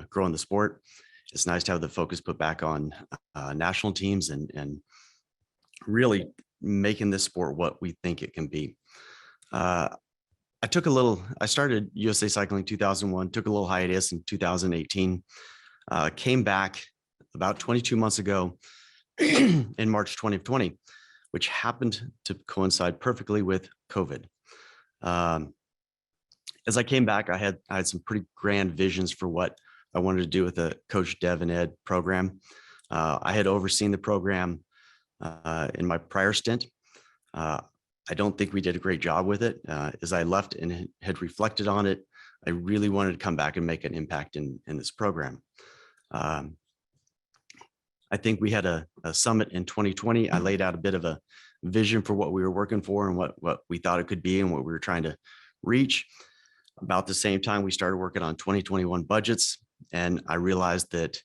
growing the sport. It's nice to have the focus put back on national teams and really making this sport what we think it can be. I started USA Cycling 2001, took a little hiatus in 2018, came back about 22 months ago in March 2020, which happened to coincide perfectly with COVID. As I came back, I had some pretty grand visions for what I wanted to do with the Coach Dev and Ed program. I had overseen the program in my prior stint. I don't think we did a great job with it. As I left and had reflected on it, I really wanted to come back and make an impact in this program. I think we had a summit in 2020. I laid out a bit of a vision for what we were working for and what we thought it could be and what we were trying to reach. About the same time, we started working on 2021 budgets, and I realized that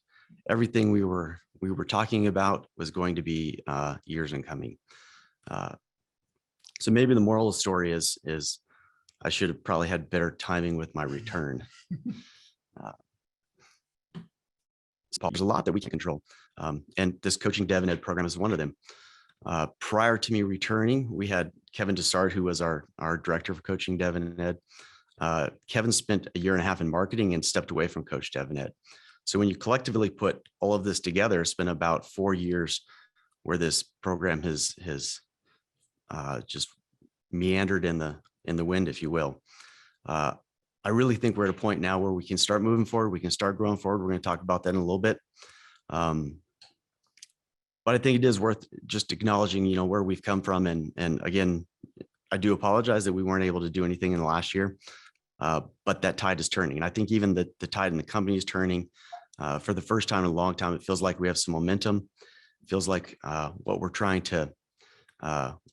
everything we were talking about was going to be years in coming. So maybe the moral of the story is I should have probably had better timing with my return. There's a lot that we can control, and this coaching dev and ed program is one of them. Prior to me returning, we had Kevin Dessart, who was our director for coaching dev and ed. Kevin spent a year and a half in marketing and stepped away from Coach Dev and Ed. So when you collectively put all of this together, it's been about 4 years where this program has just meandered in the wind, if you will. I really think we're at a point now where we can start moving forward. We can start growing forward. We're going to talk about that in a little bit. But I think it is worth just acknowledging, where we've come from. And again, I do apologize that we weren't able to do anything in the last year. But that tide is turning. And I think even the tide in the company is turning. For the first time in a long time, it feels like we have some momentum. It feels like what we're trying to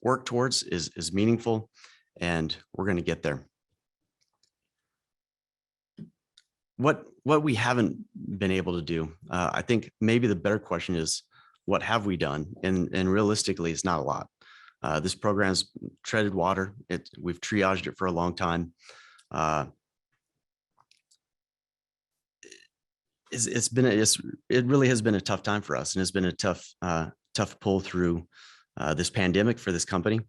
work towards is meaningful, and we're going to get there. What we haven't been able to do, I think maybe the better question is, what have we done? And realistically, it's not a lot. This program's treaded water. We've triaged it for a long time. It really has been a tough time for us, and it's been a tough pull through this pandemic for this company.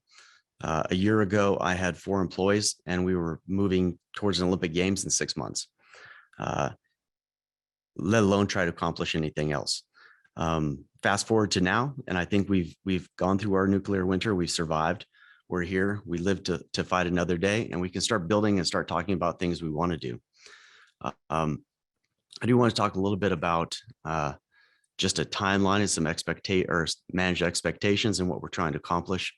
A year ago, I had 4 employees, and we were moving towards an Olympic Games in 6 months, let alone try to accomplish anything else. Fast forward to now, and I think we've gone through our nuclear winter. We've survived. We're here. We live to fight another day, and we can start building and start talking about things we want to do. I do want to talk a little bit about just a timeline and some managed expectations and what we're trying to accomplish.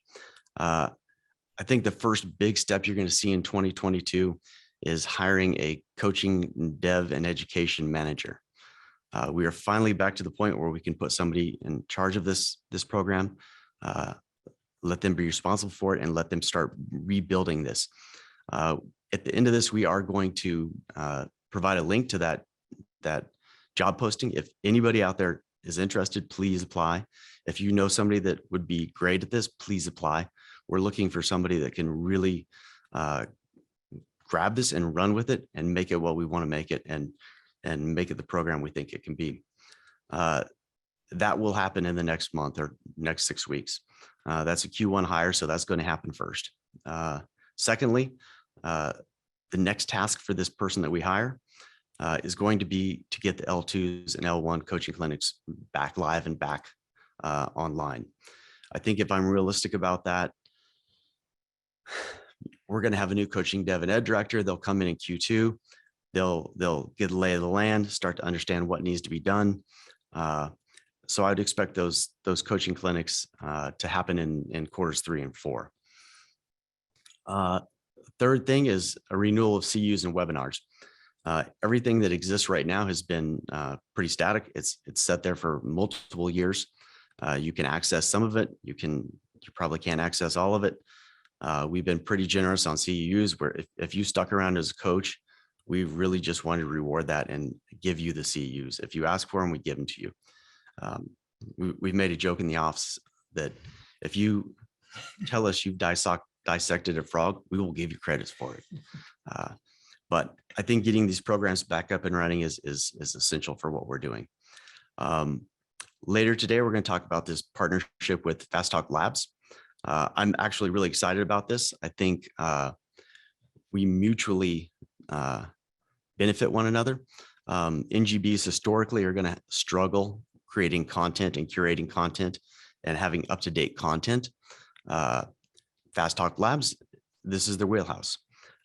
I think the first big step you're going to see in 2022 is hiring a coaching, dev, and education manager. We are finally back to the point where we can put somebody in charge of this program, let them be responsible for it, and let them start rebuilding this. At the end of this, we are going to provide a link to that job posting. If anybody out there is interested, please apply. If you know somebody that would be great at this, please apply. We're looking for somebody that can really grab this and run with it and make it what we want to make it, and make it the program we think it can be. That will happen in the next month or next 6 weeks. That's a Q1 hire, so that's going to happen first. Secondly, the next task for this person that we hire, is going to be to get the L2s and L1 coaching clinics back live and back online. I think if I'm realistic about that, we're going to have a new coaching dev and ed director. They'll come in Q2. They'll get a lay of the land, start to understand what needs to be done. So I'd expect those coaching clinics to happen in quarters 3 and 4. Third thing is a renewal of CUs and webinars. Everything that exists right now has been pretty static. It's set there for multiple years. You can access some of it. You probably can't access all of it. We've been pretty generous on CEUs where if you stuck around as a coach, we really just want to reward that and give you the CEUs. If you ask for them, we give them to you. We've made a joke in the office that if you tell us you've dissected a frog, we will give you credits for it. But I think getting these programs back up and running is essential for what we're doing. Later today, we're going to talk about this partnership with Fast Talk Labs. I'm actually really excited about this. I think we mutually benefit one another. NGBs historically are going to struggle creating content and curating content and having up-to-date content. Fast Talk Labs, this is their wheelhouse.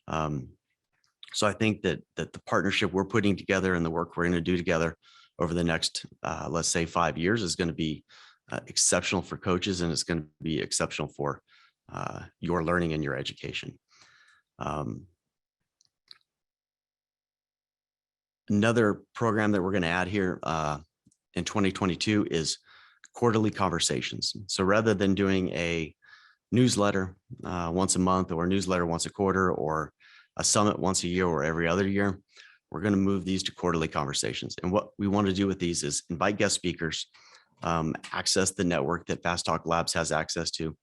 So I think that the partnership we're putting together and the work we're going to do together over the next, let's say 5 years is going to be exceptional for coaches, and it's going to be exceptional for your learning and your education. Another program that we're going to add here in 2022 is quarterly conversations. So rather than doing a newsletter once a month or a newsletter once a quarter or a summit once a year or every other year, we're going to move these to quarterly conversations. And what we want to do with these is invite guest speakers, access the network that Fast Talk Labs has access to,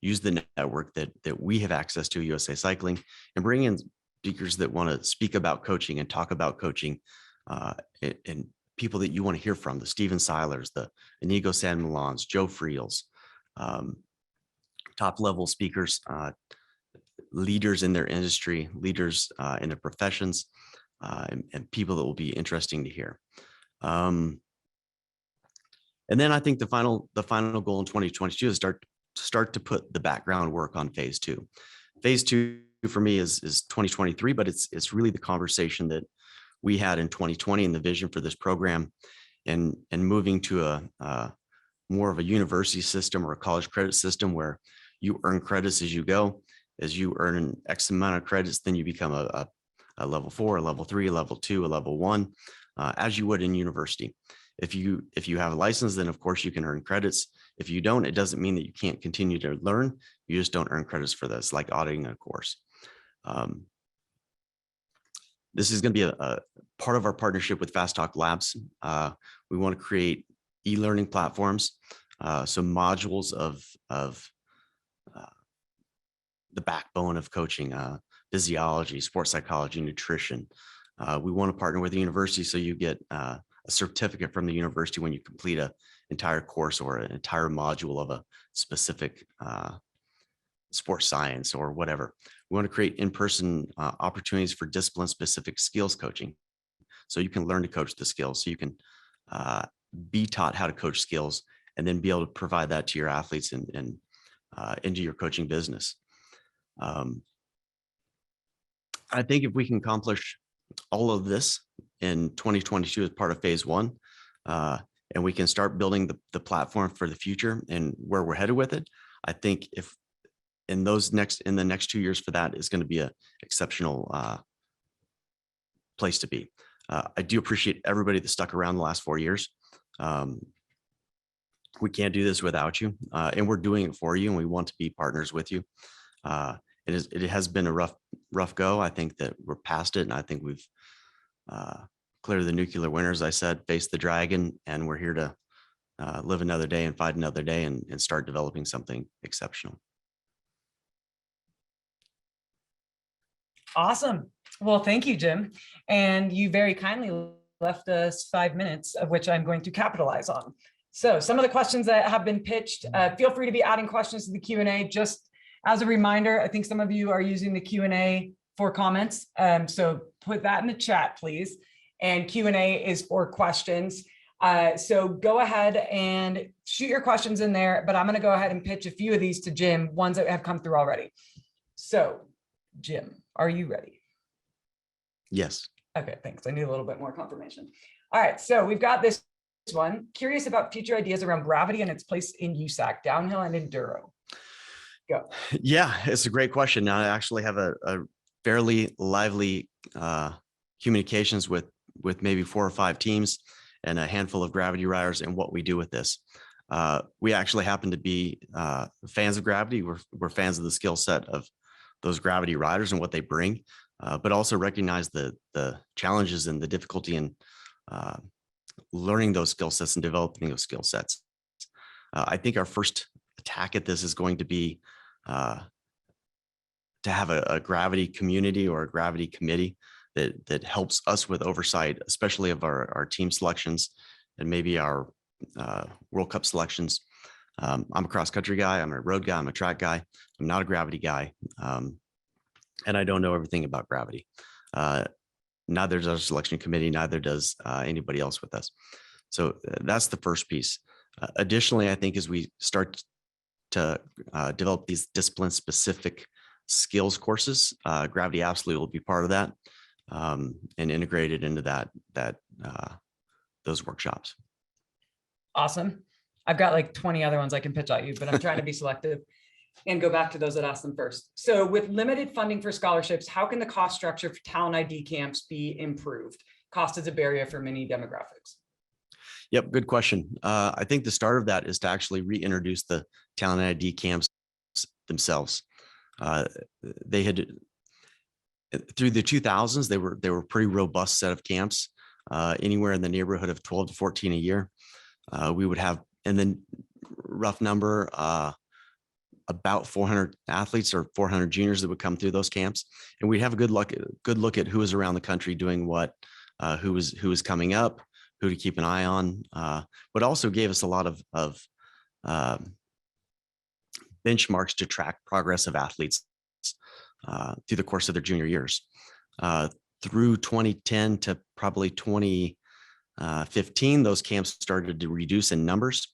use the network that we have access to, USA Cycling, and bring in speakers that want to speak about coaching and talk about coaching, and people that you want to hear from, the Steven Seilers, the Inigo San Milans, Joe Friels, top level speakers, leaders in their industry, leaders in their professions, and people that will be interesting to hear. And then I think the final goal in 2022 is start to put the background work on phase 2. Phase 2 for me is 2023, but it's really the conversation that we had in 2020 and the vision for this program, and moving to a more of a university system or a college credit system where you earn credits as you go. As you earn an X amount of credits, then you become a level 4, a level 3, a level 2, a level 1, as you would in university. If you have a license, then of course you can earn credits. If you don't, it doesn't mean that you can't continue to learn. You just don't earn credits for this, like auditing a course. This is going to be a part of our partnership with Fast Talk Labs. We want to create e-learning platforms, so modules of the backbone of coaching, physiology, sports psychology, nutrition. We want to partner with the university so you get a certificate from the university when you complete an entire course or an entire module of a specific sports science or whatever. We want to create in-person opportunities for discipline-specific skills coaching, so you can learn to coach the skills, so you can be taught how to coach skills and then be able to provide that to your athletes and into your coaching business. I think if we can accomplish all of this in 2022 as part of phase 1, and we can start building the platform for the future and where we're headed with it, I think if in the next 2 years for that is going to be an exceptional place to be. I do appreciate everybody that stuck around the last 4 years. We can't do this without you, and we're doing it for you, and we want to be partners with you. It has been a rough go. I think that we're past it, and I think we've cleared the nuclear winter, as I said, faced the dragon, and we're here to live another day and fight another day and start developing something exceptional. Awesome. Well, thank you, Jim. And you very kindly left us 5 minutes, of which I'm going to capitalize on. So some of the questions that have been pitched, feel free to be adding questions to the Q&A. Just as a reminder, I think some of you are using the Q&A for comments. So put that in the chat, please. And Q&A is for questions. So go ahead and shoot your questions in there, but I'm going to go ahead and pitch a few of these to Jim, ones that have come through already. So Jim, are you ready? Yes. Okay, thanks. I need a little bit more confirmation. All right, so we've got this one. Curious about future ideas around gravity and its place in Usak, downhill and enduro. Go. Yeah, it's a great question. Now I actually have a fairly lively communications with maybe 4 or 5 teams and a handful of gravity riders and what we do with this. We actually happen to be fans of gravity. We're fans of the skill set of those gravity riders and what they bring, but also recognize the challenges and the difficulty in learning those skill sets and developing those skill sets. I think our first attack at this is going to be to have a gravity community or a gravity committee that helps us with oversight, especially of our team selections and maybe our World Cup selections. I'm a cross country guy. I'm a road guy. I'm a track guy. I'm not a gravity guy. And I don't know everything about gravity. Neither does our selection committee, neither does anybody else with us. So that's the first piece. Additionally, I think as we start to develop these discipline-specific skills courses, gravity absolutely will be part of that and integrated into those workshops. Awesome. I've got like 20 other ones I can pitch at you, but I'm trying to be selective and go back to those that asked them first. So with limited funding for scholarships, how can the cost structure for talent ID camps be improved? Cost is a barrier for many demographics. Yep, good question. I think the start of that is to actually reintroduce the talent ID camps themselves. They had, through the 2000s, they were a pretty robust set of camps, anywhere in the neighborhood of 12 to 14 a year. We would have, and then rough number, about 400 athletes or 400 juniors that would come through those camps, and we'd have a good look at who was around the country doing what, who was coming up, who to keep an eye on, but also gave us a lot of benchmarks to track progress of athletes through the course of their junior years. Through 2010 to probably 2015, those camps started to reduce in numbers.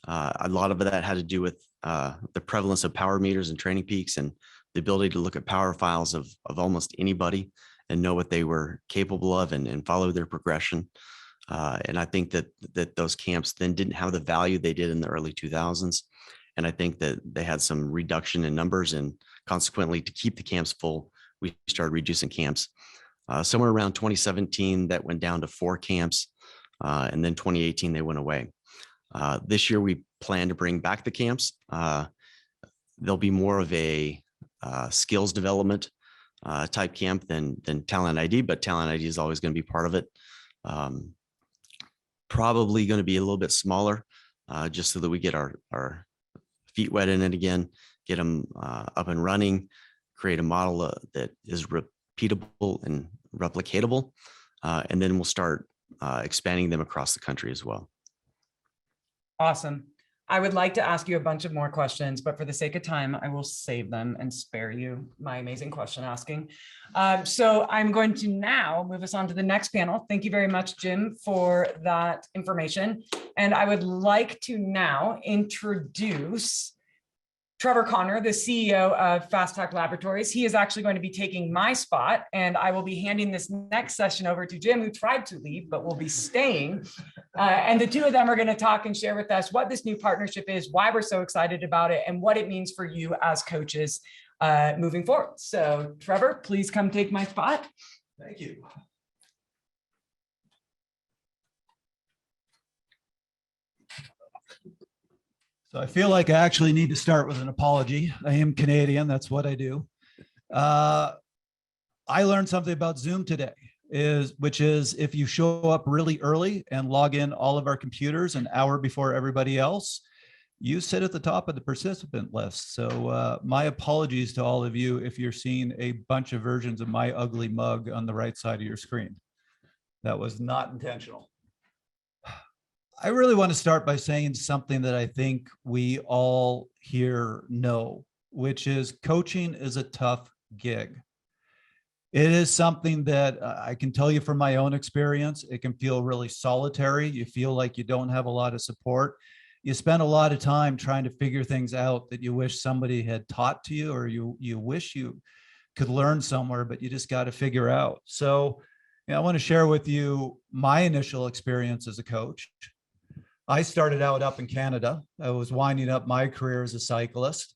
A lot of that had to do with the prevalence of power meters and training peaks and the ability to look at power files of almost anybody and know what they were capable of and follow their progression. And I think that those camps then didn't have the value they did in the early 2000s. And I think that they had some reduction in numbers, and consequently, to keep the camps full, we started reducing camps. Somewhere around 2017, that went down to 4 camps. And then 2018, they went away. This year, we plan to bring back the camps. There'll be more of a skills development type camp than Talent ID, but Talent ID is always going to be part of it. Probably going to be a little bit smaller, just so that we get our feet wet in it again, get them up and running, create a model that is repeatable and replicatable, and then we'll start expanding them across the country as well. Awesome. I would like to ask you a bunch of more questions, but for the sake of time, I will save them and spare you my amazing question asking. So I'm going to now move us on to the next panel. Thank you very much, Jim, for that information. And I would like to now introduce Trevor Connor, the CEO of Fastpack Laboratories. He is actually going to be taking my spot, and I will be handing this next session over to Jim, who tried to leave, but will be staying. And the two of them are going to talk and share with us what this new partnership is, why we're so excited about it, and what it means for you as coaches moving forward. So Trevor, please come take my spot. Thank you. So I feel like I actually need to start with an apology. I am Canadian. That's what I do. I learned something about Zoom today, which is if you show up really early and log in all of our computers an hour before everybody else, you sit at the top of the participant list. So my apologies to all of you if you're seeing a bunch of versions of my ugly mug on the right side of your screen. That was not intentional. I really want to start by saying something that I think we all here know, which is coaching is a tough gig. It is something that I can tell you from my own experience, it can feel really solitary. You feel like you don't have a lot of support. You spend a lot of time trying to figure things out that you wish somebody had taught to you, or you wish you could learn somewhere, but you just got to figure out. So, I want to share with you my initial experience as a coach. I started out up in Canada. I was winding up my career as a cyclist.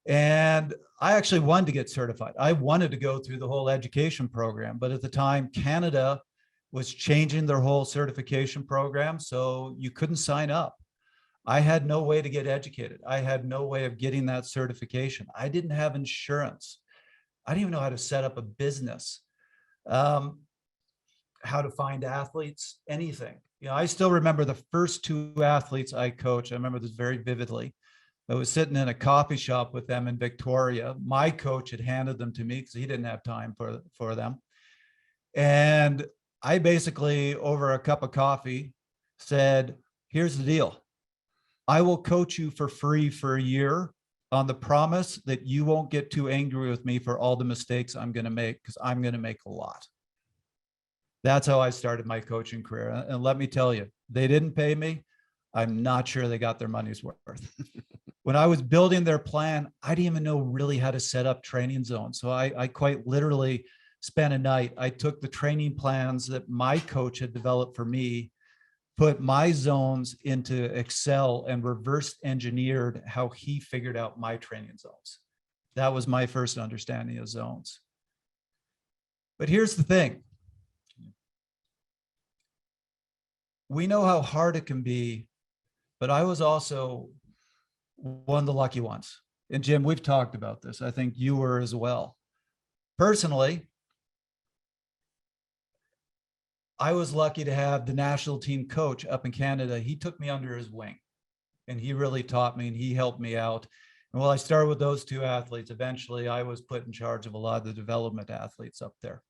And I actually wanted to get certified. I wanted to go through the whole education program, but at the time, Canada was changing their whole certification program, so you couldn't sign up. I had no way to get educated. I had no way of getting that certification. I didn't have insurance. I didn't even know how to set up a business, how to find athletes, anything. I still remember the first two athletes I coached. I remember this very vividly. I was sitting in a coffee shop with them in Victoria. My coach had handed them to me because he didn't have time for them. And I basically, over a cup of coffee, said, here's the deal. I will coach you for free for a year on the promise that you won't get too angry with me for all the mistakes I'm going to make, because I'm going to make a lot. That's how I started my coaching career. And let me tell you, they didn't pay me. I'm not sure they got their money's worth. When I was building their plan, I didn't even know really how to set up training zones. So I quite literally spent a night. I took the training plans that my coach had developed for me, put my zones into Excel, and reverse engineered how he figured out my training zones. That was my first understanding of zones. But here's the thing. We know how hard it can be, but I was also one of the lucky ones. And Jim, we've talked about this. I think you were as well. Personally, I was lucky to have the national team coach up in Canada. He took me under his wing, and he really taught me, and he helped me out. And while I started with those two athletes, eventually I was put in charge of a lot of the development athletes up there.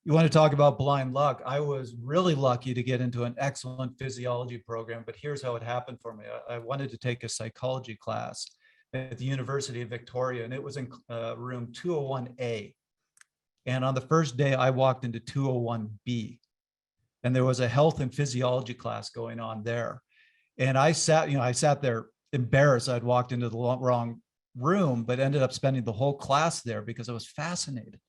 You want to talk about blind luck. I was really lucky to get into an excellent physiology program, but here's how it happened for me. I wanted to take a psychology class at the University of Victoria, and it was in room 201A. And on the first day, I walked into 201B, and there was a health and physiology class going on there. And I sat there embarrassed. I'd walked into the wrong room, but ended up spending the whole class there because I was fascinated.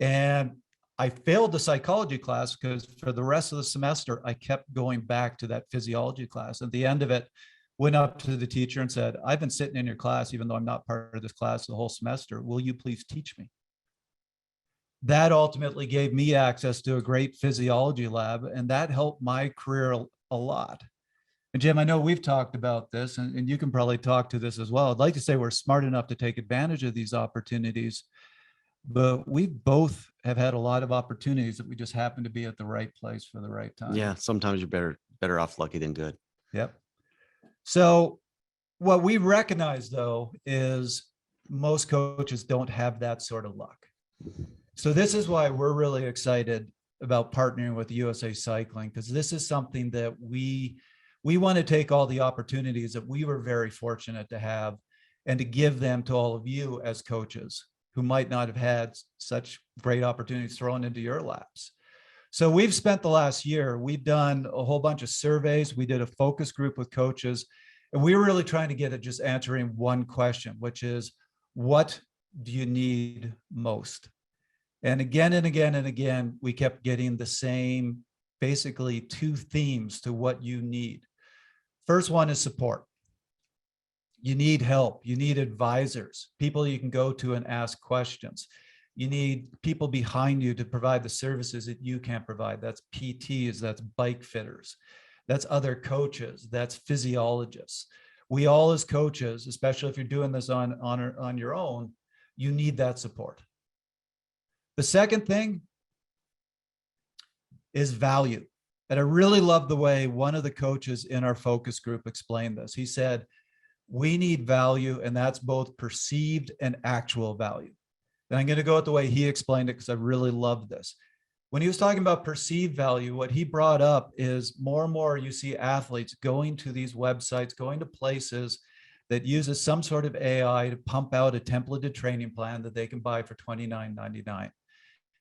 And I failed the psychology class because for the rest of the semester, I kept going back to that physiology class. At the end of it, went up to the teacher and said, I've been sitting in your class, even though I'm not part of this class the whole semester. Will you please teach me? That ultimately gave me access to a great physiology lab, and that helped my career a lot. And Jim, I know we've talked about this, and you can probably talk to this as well. I'd like to say we're smart enough to take advantage of these opportunities, but we both have had a lot of opportunities that we just happen to be at the right place for the right time. Yeah, sometimes you're better off lucky than good. Yep. So what we recognize, though, is most coaches don't have that sort of luck. So this is why we're really excited about partnering with USA Cycling, because this is something that we want to take all the opportunities that we were very fortunate to have and to give them to all of you as coaches who might not have had such great opportunities thrown into your laps. So we've spent the last year, we've done a whole bunch of surveys. We did a focus group with coaches, and we were really trying to get at just answering one question, which is, what do you need most? And again and again and again, we kept getting the same, basically two themes to what you need. First one is support. You need help. You need advisors, people you can go to and ask questions. You need people behind you to provide the services that you can't provide. That's PTs, that's bike fitters, that's other coaches, that's physiologists. We all as coaches, especially if you're doing this on your own, you need that support. The second thing is value. And I really love the way one of the coaches in our focus group explained this. He said, we need value, and that's both perceived and actual value. And I'm going to go with the way he explained it because I really love this. When he was talking about perceived value, what he brought up is more and more you see athletes going to these websites, going to places that uses some sort of AI to pump out a templated training plan that they can buy for $29.99.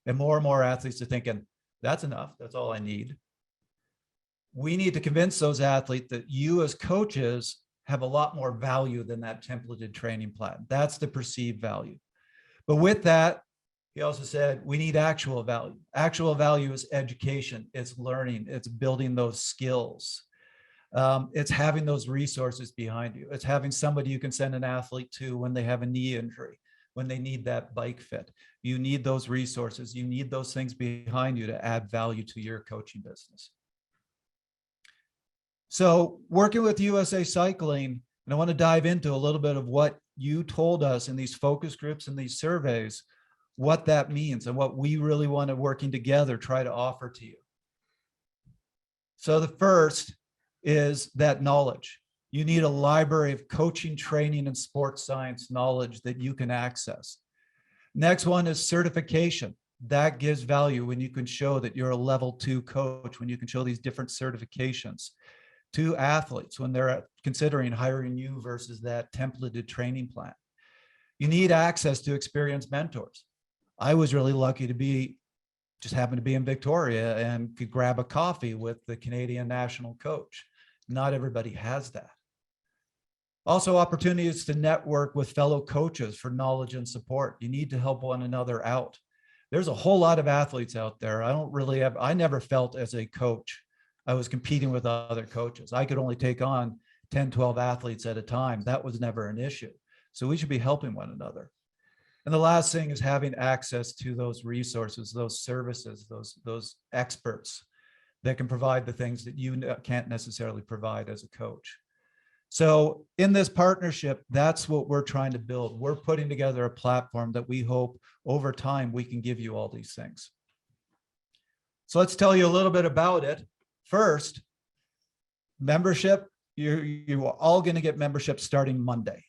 And more athletes are thinking, that's enough. That's all I need. We need to convince those athletes that you as coaches have a lot more value than that templated training plan. That's the perceived value. But with that, he also said, we need actual value. Actual value is education, it's learning, it's building those skills. It's having those resources behind you. It's having somebody you can send an athlete to when they have a knee injury, when they need that bike fit. You need those resources. You need those things behind you to add value to your coaching business. So working with USA Cycling, and I want to dive into a little bit of what you told us in these focus groups and these surveys, what that means and what we really want to, working together, try to offer to you. So the first is that knowledge. You need a library of coaching, training, and sports science knowledge that you can access. Next one is certification. That gives value when you can show that you're a level 2 coach, when you can show these different certifications to athletes when they're considering hiring you versus that templated training plan. You need access to experienced mentors. I was really lucky to just happened to be in Victoria and could grab a coffee with the Canadian national coach. Not everybody has that. Also, opportunities to network with fellow coaches for knowledge and support. You need to help one another out. There's a whole lot of athletes out there. I never felt as a coach I was competing with other coaches. I could only take on 10, 12 athletes at a time. That was never an issue. So we should be helping one another. And the last thing is having access to those resources, those services, those experts that can provide the things that you can't necessarily provide as a coach. So in this partnership, that's what we're trying to build. We're putting together a platform that we hope over time we can give you all these things. So let's tell you a little bit about it. First, membership, you are all going to get membership starting Monday.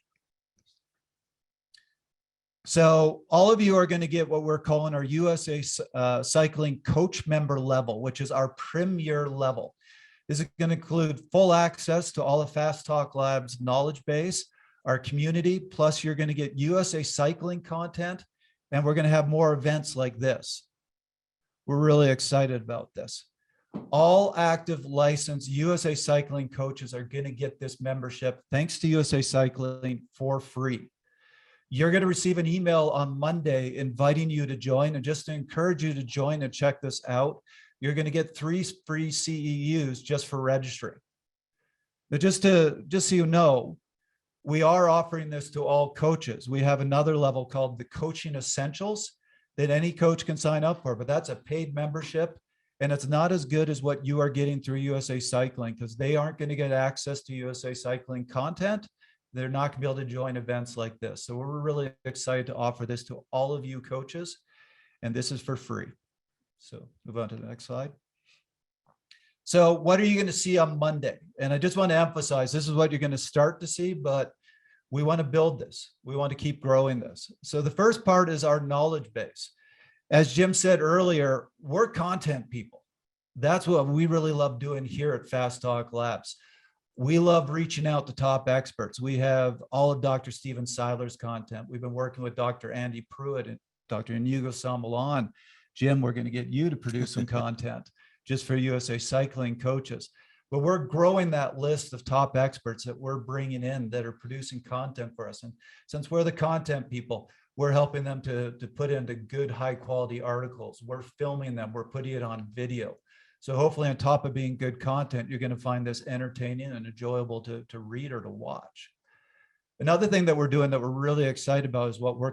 So all of you are going to get what we're calling our USA Cycling Coach Member level, which is our premier level. This is going to include full access to all of Fast Talk Lab's knowledge base, our community, plus you're going to get USA Cycling content, and we're going to have more events like this. We're really excited about this. All active licensed USA Cycling coaches are going to get this membership, thanks to USA Cycling, for free. You're going to receive an email on Monday inviting you to join, and just to encourage you to join and check this out, you're going to get 3 free CEUs just for registering. But just so you know, we are offering this to all coaches. We have another level called the Coaching Essentials that any coach can sign up for, but that's a paid membership. And it's not as good as what you are getting through USA Cycling, because they aren't going to get access to USA Cycling content. They're not going to be able to join events like this. So we're really excited to offer this to all of you coaches, and this is for free. So move on to the next slide. So what are you going to see on Monday? And I just want to emphasize, this is what you're going to start to see, but we want to build this. We want to keep growing this. So the first part is our knowledge base. As Jim said earlier, we're content people. That's what we really love doing here at Fast Talk Labs. We love reaching out to top experts. We have all of Dr. Steven Seiler's content. We've been working with Dr. Andy Pruitt and Dr. Inigo Samalan. Jim, we're going to get you to produce some content just for USA Cycling coaches. But we're growing that list of top experts that we're bringing in that are producing content for us. And since we're the content people, we're helping them to put into good, high quality articles. We're filming them. We're putting it on video. So hopefully on top of being good content, you're going to find this entertaining and enjoyable to read or to watch. Another thing that we're doing that we're really excited about is what we're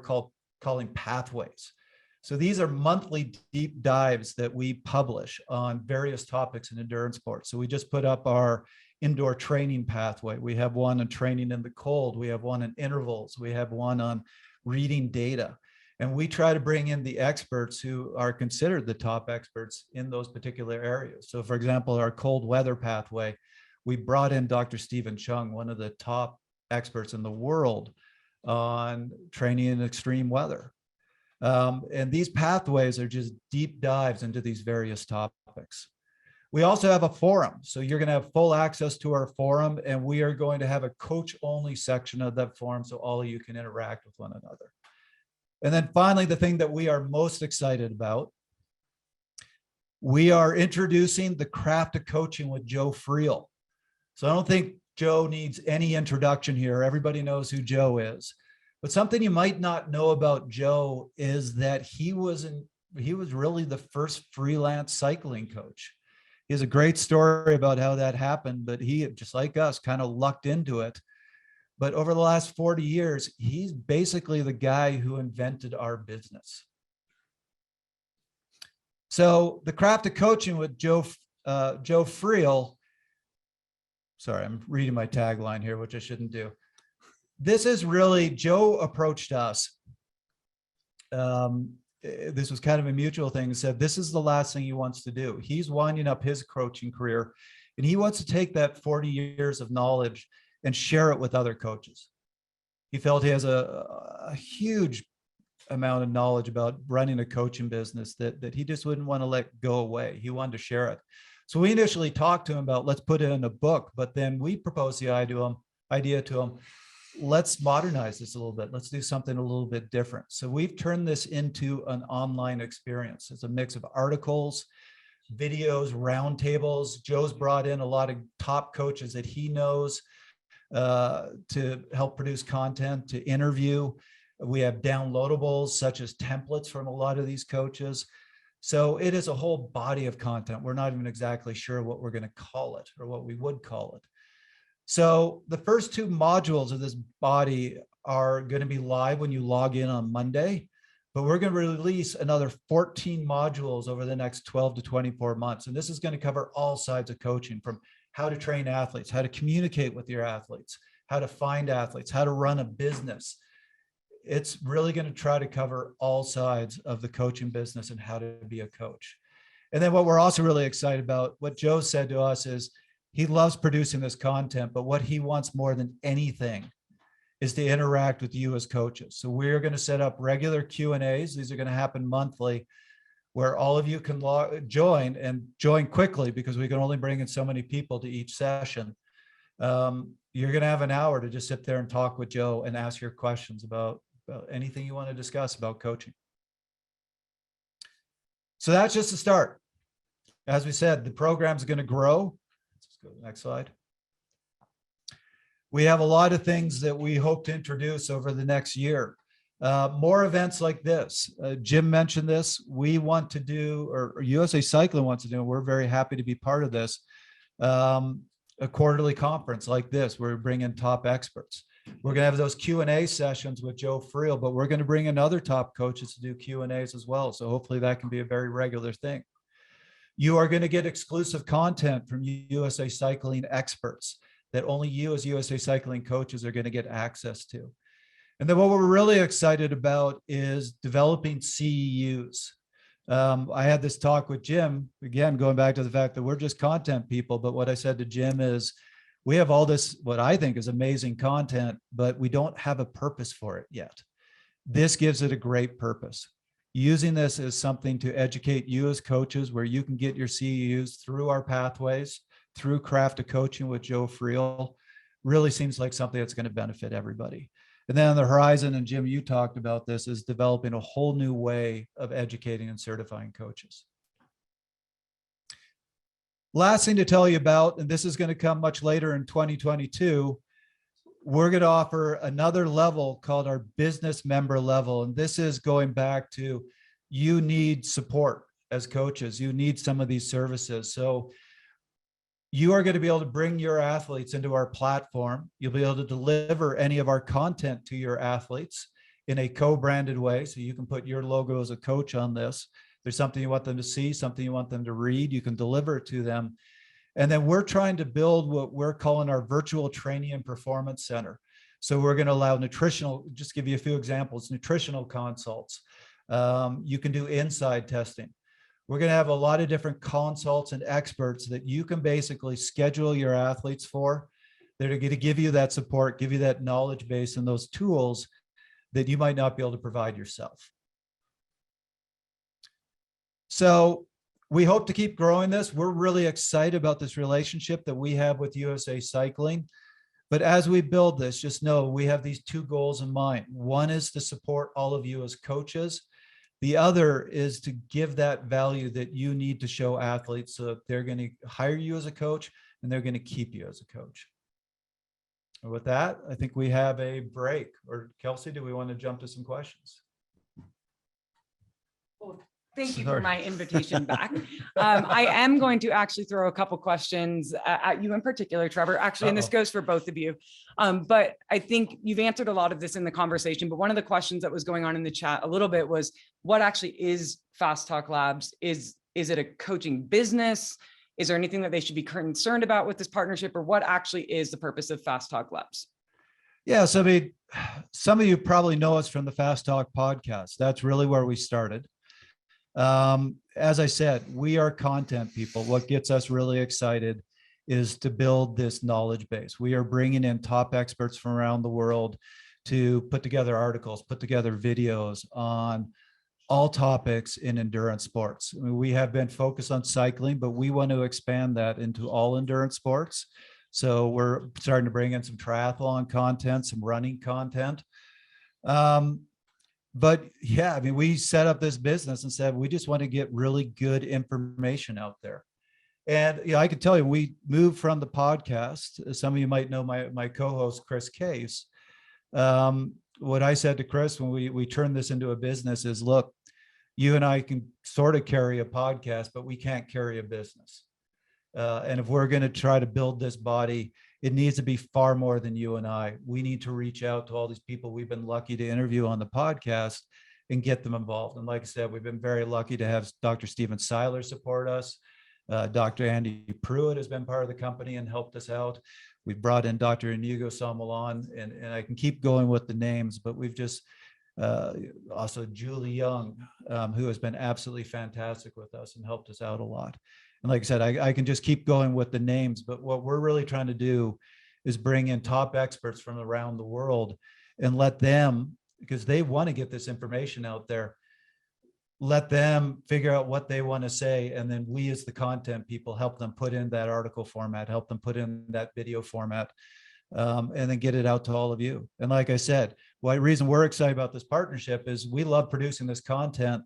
calling pathways. So these are monthly deep dives that we publish on various topics in endurance sports. So we just put up our indoor training pathway. We have one on training in the cold. We have one on intervals. We have one on reading data. And we try to bring in the experts who are considered the top experts in those particular areas. So for example, our cold weather pathway, we brought in Dr. Stephen Chung, one of the top experts in the world on training in extreme weather. And these pathways are just deep dives into these various topics. We also have a forum. So you're going to have full access to our forum, and we are going to have a coach only section of that forum so all of you can interact with one another. And then finally, the thing that we are most excited about, we are introducing the craft of coaching with Joe Freel. So I don't think Joe needs any introduction here. Everybody knows who Joe is. But something you might not know about Joe is that he was really the first freelance cycling coach. He has a great story about how that happened, but he, just like us, kind of lucked into it. But over the last 40 years, he's basically the guy who invented our business. So the craft of coaching with Joe Freel, sorry, I'm reading my tagline here, which I shouldn't do. This is really, Joe approached us. This was kind of a mutual thing, and said, this is the last thing he wants to do. He's winding up his coaching career, and he wants to take that 40 years of knowledge and share it with other coaches. He felt he has a huge amount of knowledge about running a coaching business that he just wouldn't want to let go away. He wanted to share it. So we initially talked to him about, let's put it in a book, but then we proposed the idea to him, let's modernize this a little bit. Let's do something a little bit different. So we've turned this into an online experience. It's a mix of articles, videos, roundtables. Joe's brought in a lot of top coaches that he knows to help produce content, to interview. We have downloadables such as templates from a lot of these coaches. So it is a whole body of content. We're not even exactly sure what we're going to call it or what we would call it. So the first two modules of this body are going to be live when you log in on Monday, but we're going to release another 14 modules over the next 12 to 24 months. And this is going to cover all sides of coaching, from how to train athletes, how to communicate with your athletes, how to find athletes, how to run a business. It's really going to try to cover all sides of the coaching business and how to be a coach. And then what we're also really excited about, what Joe said to us, is he loves producing this content, but what he wants more than anything is to interact with you as coaches. So we're going to set up regular Q&As. These are going to happen monthly, where all of you can join quickly, because we can only bring in so many people to each session. You're going to have an hour to just sit there and talk with Joe and ask your questions about anything you want to discuss about coaching. So that's just the start. As we said, the program's going to grow. Let's go to the next slide. We have a lot of things that we hope to introduce over the next year. More events like this. Jim mentioned this. We want to do, or USA Cycling wants to do, and we're very happy to be part of this, a quarterly conference like this, where we bring in top experts. We're going to have those Q&A sessions with Joe Freel, but we're going to bring in other top coaches to do Q&As as well. So hopefully that can be a very regular thing. You are going to get exclusive content from USA Cycling experts that only you as USA Cycling coaches are going to get access to. And then what we're really excited about is developing CEUs. I had this talk with Jim, again, going back to the fact that we're just content people. But what I said to Jim is, we have all this, what I think is amazing content, but we don't have a purpose for it yet. This gives it a great purpose. Using this as something to educate you as coaches, where you can get your CEUs through our pathways, through Craft of Coaching with Joe Freel, really seems like something that's going to benefit everybody. And then on the horizon, and Jim, you talked about this, is developing a whole new way of educating and certifying coaches. Last thing to tell you about, and this is going to come much later in 2022, we're going to offer another level called our business member level. And this is going back to, you need support as coaches. You need some of these services. So you are going to be able to bring your athletes into our platform. You'll be able to deliver any of our content to your athletes in a co-branded way. So you can put your logo as a coach on this. There's something you want them to see, something you want them to read, you can deliver it to them. And then we're trying to build what we're calling our virtual training and performance center. So we're going to allow nutritional, just give you a few examples, nutritional consults. You can do inside testing. We're going to have a lot of different consults and experts that you can basically schedule your athletes for. They're going to give you that support, give you that knowledge base and those tools that you might not be able to provide yourself. So we hope to keep growing this. We're really excited about this relationship that we have with USA Cycling. But as we build this, just know we have these two goals in mind. One is to support all of you as coaches. The other is to give that value that you need to show athletes so that they're going to hire you as a coach and they're going to keep you as a coach. And with that, I think we have a break. Or Kelsey, do we want to jump to some questions? Well, thank you for Sorry. my invitation back. I am going to actually throw a couple questions at you in particular, Trevor, actually, and this goes for both of you. But I think you've answered a lot of this in the conversation, but one of the questions that was going on in the chat a little bit was, what actually is Fast Talk Labs? Is it a coaching business? Is there anything that they should be concerned about with this partnership, or what actually is the purpose of Fast Talk Labs? Yeah, so I mean, some of you probably know us from the Fast Talk podcast. That's really where we started. As I said, we are content people. What gets us really excited is to build this knowledge base. We are bringing in top experts from around the world to put together articles, put together videos on all topics in endurance sports. I mean, we have been focused on cycling, but we want to expand that into all endurance sports. So we're starting to bring in some triathlon content, some running content. But yeah, I mean, we set up this business and said, we just want to get really good information out there. And yeah, I can tell you, we moved from the podcast. Some of you might know my co-host, Chris Case. What I said to Chris when we turned this into a business is, look, you and I can sort of carry a podcast, but we can't carry a business. And if we're going to try to build this body, it needs to be far more than you and I. We need to reach out to all these people we've been lucky to interview on the podcast and get them involved. And like I said, we've been very lucky to have Dr. Stephen Seiler support us. Dr. Andy Pruitt has been part of the company and helped us out. We've brought in Dr. Inigo Samalan, and I can keep going with the names, but we've just also Julie Young, who has been absolutely fantastic with us and helped us out a lot. And like I said, I can just keep going with the names, but what we're really trying to do is bring in top experts from around the world and let them, because they want to get this information out there, let them figure out what they want to say. And then we as the content people help them put in that article format, help them put in that video format, and then get it out to all of you. And like I said, the reason we're excited about this partnership is we love producing this content,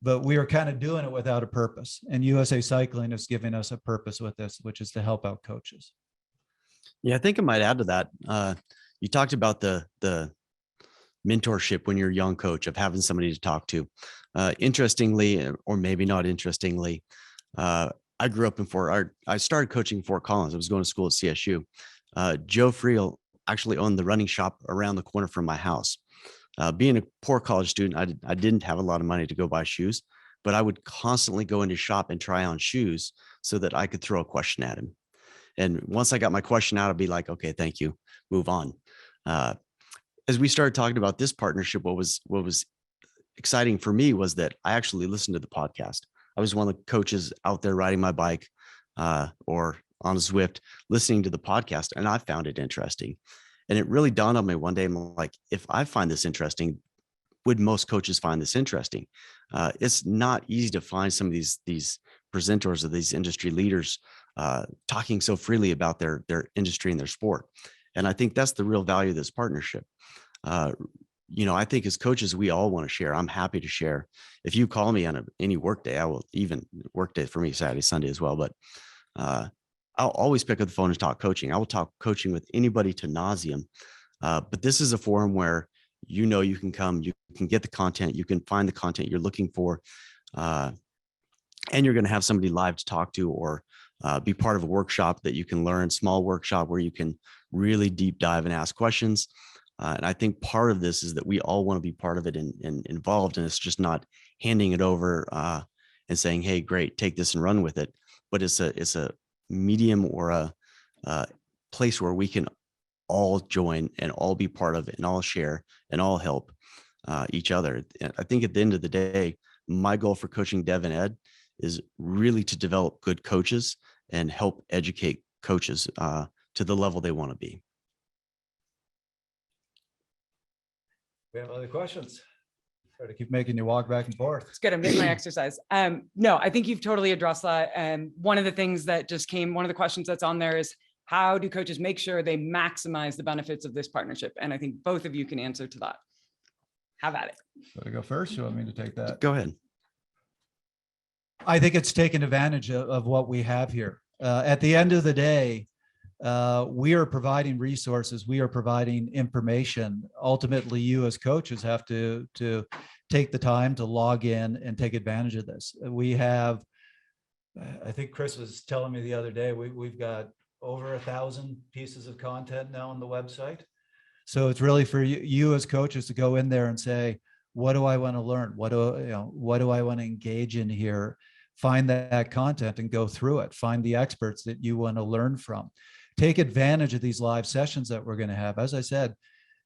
but we are kind of doing it without a purpose. And USA Cycling is giving us a purpose with this, which is to help out coaches. Yeah, I think I might add to that. You talked about the mentorship when you're a young coach, of having somebody to talk to. Interestingly, or maybe not interestingly, I grew up in I started coaching in Fort Collins. I was going to school at CSU. Joe Freel actually owned the running shop around the corner from my house. Being a poor college student, I didn't have a lot of money to go buy shoes, but I would constantly go into shop and try on shoes so that I could throw a question at him. And once I got my question out, I'd be like, okay, thank you, move on. As we started talking about this partnership, what was exciting for me was that I actually listened to the podcast. I was one of the coaches out there riding my bike or on a Zwift, listening to the podcast, and I found it interesting. And it really dawned on me one day, I'm like, if I find this interesting, would most coaches find this interesting? It's not easy to find some of these presenters or these industry leaders talking so freely about their industry and their sport. And I think that's the real value of this partnership. I think as coaches, we all want to share. I'm happy to share. If you call me on any work day, I will, even work day for me, Saturday, Sunday as well. But I'll always pick up the phone and talk coaching. I will talk coaching with anybody to nauseam. But this is a forum where, you can come, you can get the content, you can find the content you're looking for, and you're going to have somebody live to talk to, or be part of a workshop that you can learn, small workshop where you can really deep dive and ask questions. And I think part of this is that we all want to be part of it and involved. And it's just not handing it over and saying, hey, great, take this and run with it. But it's a medium or a place where we can all join and all be part of it and all share and all help each other. And I think at the end of the day, my goal for coaching Dev and Ed is really to develop good coaches and help educate coaches to the level they want to be. We have other questions? Try to keep making you walk back and forth. It's good. I'm getting my exercise. No, I think you've totally addressed that. And one of the things that just came, one of the questions that's on there is, how do coaches make sure they maximize the benefits of this partnership? And I think both of you can answer to that. Have at it. Want to go first? You want me to take that? Go ahead. I think it's taken advantage of what we have here. At the end of the day, we are providing resources. We are providing information. Ultimately, you as coaches have to take the time to log in and take advantage of this. We have, I think Chris was telling me the other day, we've got over 1,000 pieces of content now on the website. So it's really for you as coaches to go in there and say, what do I want to learn? What do I want to engage in here? Find that content and go through it. Find the experts that you want to learn from. Take advantage of these live sessions that we're going to have. As I said,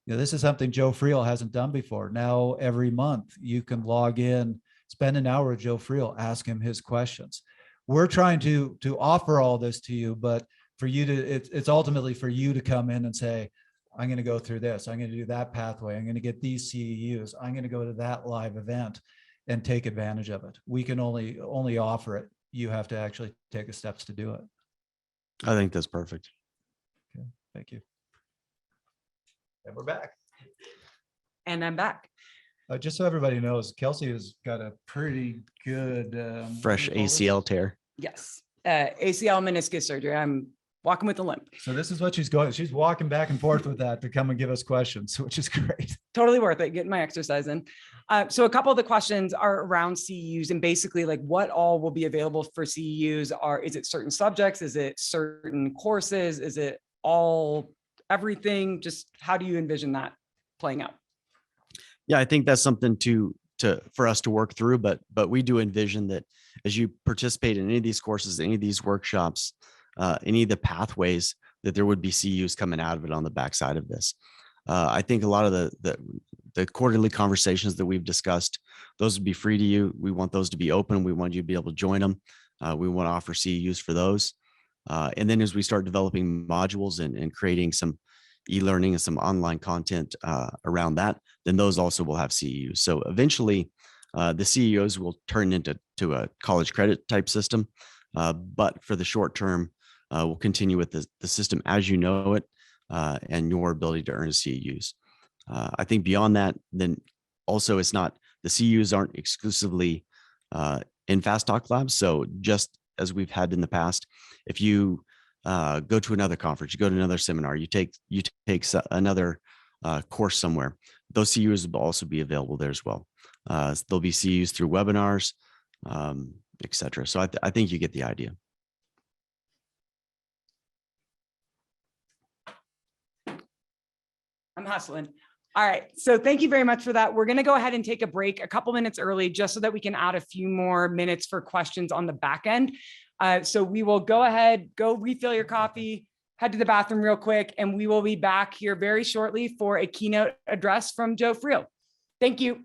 this is something Joe Freel hasn't done before. Now, every month you can log in, spend an hour with Joe Freel, ask him his questions. We're trying to offer all this to you, but for you to, it's ultimately for you to come in and say, I'm going to go through this. I'm going to do that pathway. I'm going to get these CEUs. I'm going to go to that live event and take advantage of it. We can only offer it. You have to actually take the steps to do it. I think that's perfect. Okay, thank you. And we're back. And I'm back. Just so everybody knows, Kelsey has got a pretty good Fresh ACL tear. Yes. ACL meniscus surgery. I'm walking with a limp. So this is what she's going. She's walking back and forth with that to come and give us questions, which is great. Totally worth it. Getting my exercise in. So a couple of the questions are around CEUs and basically like what all will be available for CEUs is it certain subjects? Is it certain courses? Is it all everything? Just how do you envision that playing out? Yeah, I think that's something for us to work through, but we do envision that as you participate in any of these courses, any of these workshops, any of the pathways, that there would be CEUs coming out of it on the backside of this. I think a lot of the quarterly conversations that we've discussed, those would be free to you. We want those to be open. We want you to be able to join them. We want to offer CEUs for those. And then as we start developing modules and creating some e-learning and some online content around that, then those also will have CEUs. So eventually the CEUs will turn into a college credit type system. But for the short term, we'll continue with the system as you know it and your ability to earn CEUs. I think beyond that, then also it's not, the CEUs aren't exclusively in Fast Talk Labs. So just as we've had in the past, if you go to another conference, you go to another seminar, you take another course somewhere, those CEUs will also be available there as well. There'll be CEUs through webinars, et cetera. So I think you get the idea. I'm hustling. All right. So thank you very much for that. We're going to go ahead and take a break a couple minutes early just so that we can add a few more minutes for questions on the back end. So we will go ahead, go refill your coffee, head to the bathroom real quick, and we will be back here very shortly for a keynote address from Joe Freel. Thank you.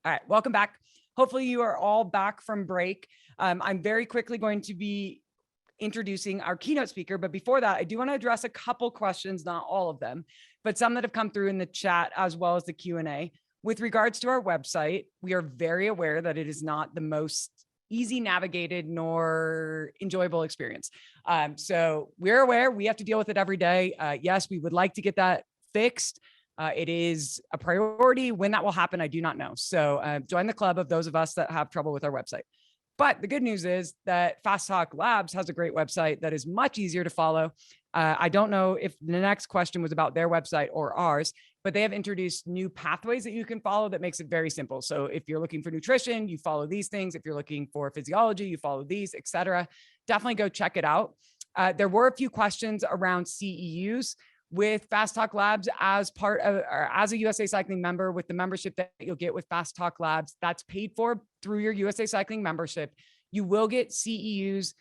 All right, welcome back. Hopefully you are all back from break. I'm very quickly going to be introducing our keynote speaker, but before that, I do want to address a couple questions, not all of them, but some that have come through in the chat as well as the Q&A. With regards to our website, we are very aware that it is not the most easy navigated nor enjoyable experience. So we're aware we have to deal with it every day. Yes, we would like to get that fixed. It is a priority. When that will happen, I do not know. So join the club of those of us that have trouble with our website. But the good news is that Fast Talk Labs has a great website that is much easier to follow. I don't know if the next question was about their website or ours, but they have introduced new pathways that you can follow that makes it very simple. So if you're looking for nutrition, you follow these things. If you're looking for physiology, you follow these, et cetera. Definitely go check it out. There were a few questions around CEUs. With Fast Talk Labs as part of, or as a USA Cycling member, with the membership that you'll get with Fast Talk Labs, that's paid for through your USA Cycling membership. You will get CEUs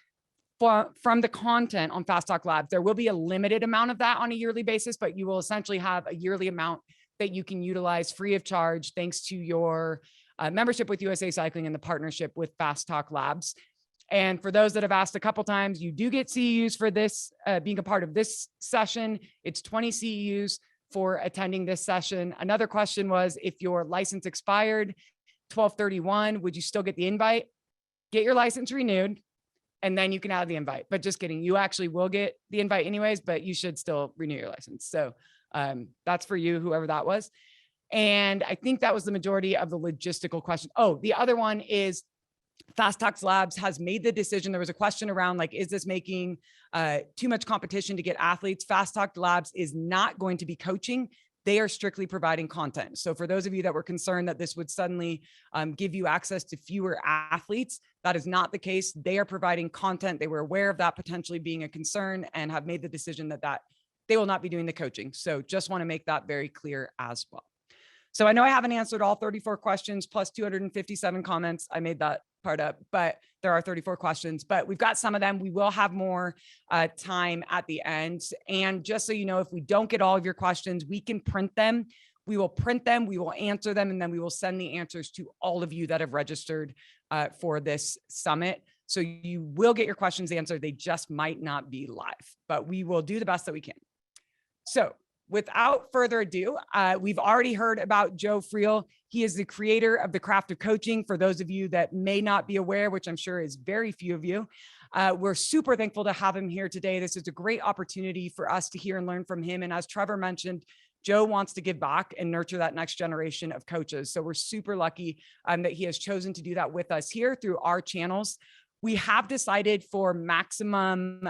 from the content on Fast Talk Labs. There will be a limited amount of that on a yearly basis, but you will essentially have a yearly amount that you can utilize free of charge thanks to your membership with USA Cycling and the partnership with Fast Talk Labs. And for those that have asked a couple times, you do get CEUs for this, being a part of this session. It's 20 CEUs for attending this session. Another question was, if your license expired 12/31, would you still get the invite? Get your license renewed, and then you can add the invite. But just kidding, you actually will get the invite anyways, but you should still renew your license. So that's for you, whoever that was. And I think that was the majority of the logistical question. Oh, the other one is Fastpack Labs has made the decision. There was a question around like, is this making too much competition to get athletes? Fastpack Labs is not going to be coaching. They are strictly providing content. So for those of you that were concerned that this would suddenly give you access to fewer athletes, that is not the case. They are providing content. They were aware of that potentially being a concern and have made the decision that they will not be doing the coaching. So just want to make that very clear as well. So I know I haven't answered all 34 questions plus 257 comments. I made that part up, but there are 34 questions, but we've got some of them. We will have more time at the end. And just so you know, if we don't get all of your questions, we can print them. We will print them, we will answer them, and then we will send the answers to all of you that have registered for this summit. So you will get your questions answered. They just might not be live, but we will do the best that we can. So without further ado, we've already heard about Joe Freel. He is the creator of the Craft of Coaching. For those of you that may not be aware, which I'm sure is very few of you, we're super thankful to have him here today. This is a great opportunity for us to hear and learn from him. And as Trevor mentioned, Joe wants to give back and nurture that next generation of coaches. So we're super lucky that he has chosen to do that with us here through our channels. We have decided for maximum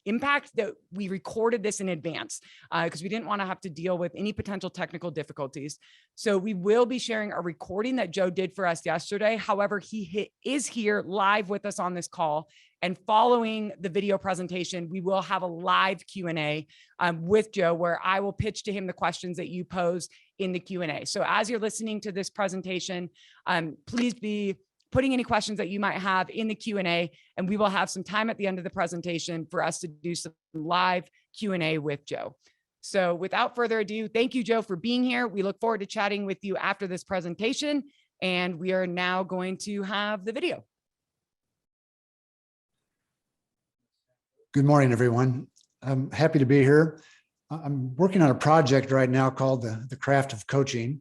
impact that we recorded this in advance because we didn't want to have to deal with any potential technical difficulties. So we will be sharing a recording that Joe did for us yesterday. However, he is here live with us on this call. And following the video presentation, we will have a live Q&A with Joe where I will pitch to him the questions that you pose in the Q&A. So as you're listening to this presentation, please be putting any questions that you might have in the Q&A, and we will have some time at the end of the presentation for us to do some live Q&A with Joe. So without further ado, thank you, Joe, for being here. We look forward to chatting with you after this presentation, and we are now going to have the video. Good morning, everyone. I'm happy to be here. I'm working on a project right now called the Craft of Coaching.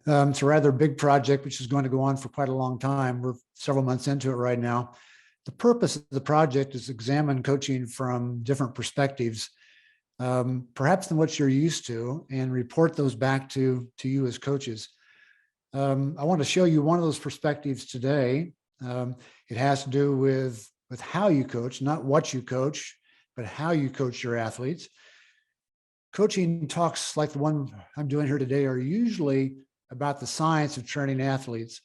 It's a rather big project, which is going to go on for quite a long time. We're several months into it right now. The purpose of the project is to examine coaching from different perspectives, perhaps than what you're used to, and report those back to you as coaches. I want to show you one of those perspectives today. It has to do with how you coach, not what you coach, but how you coach your athletes. Coaching talks like the one I'm doing here today are usually about the science of training athletes.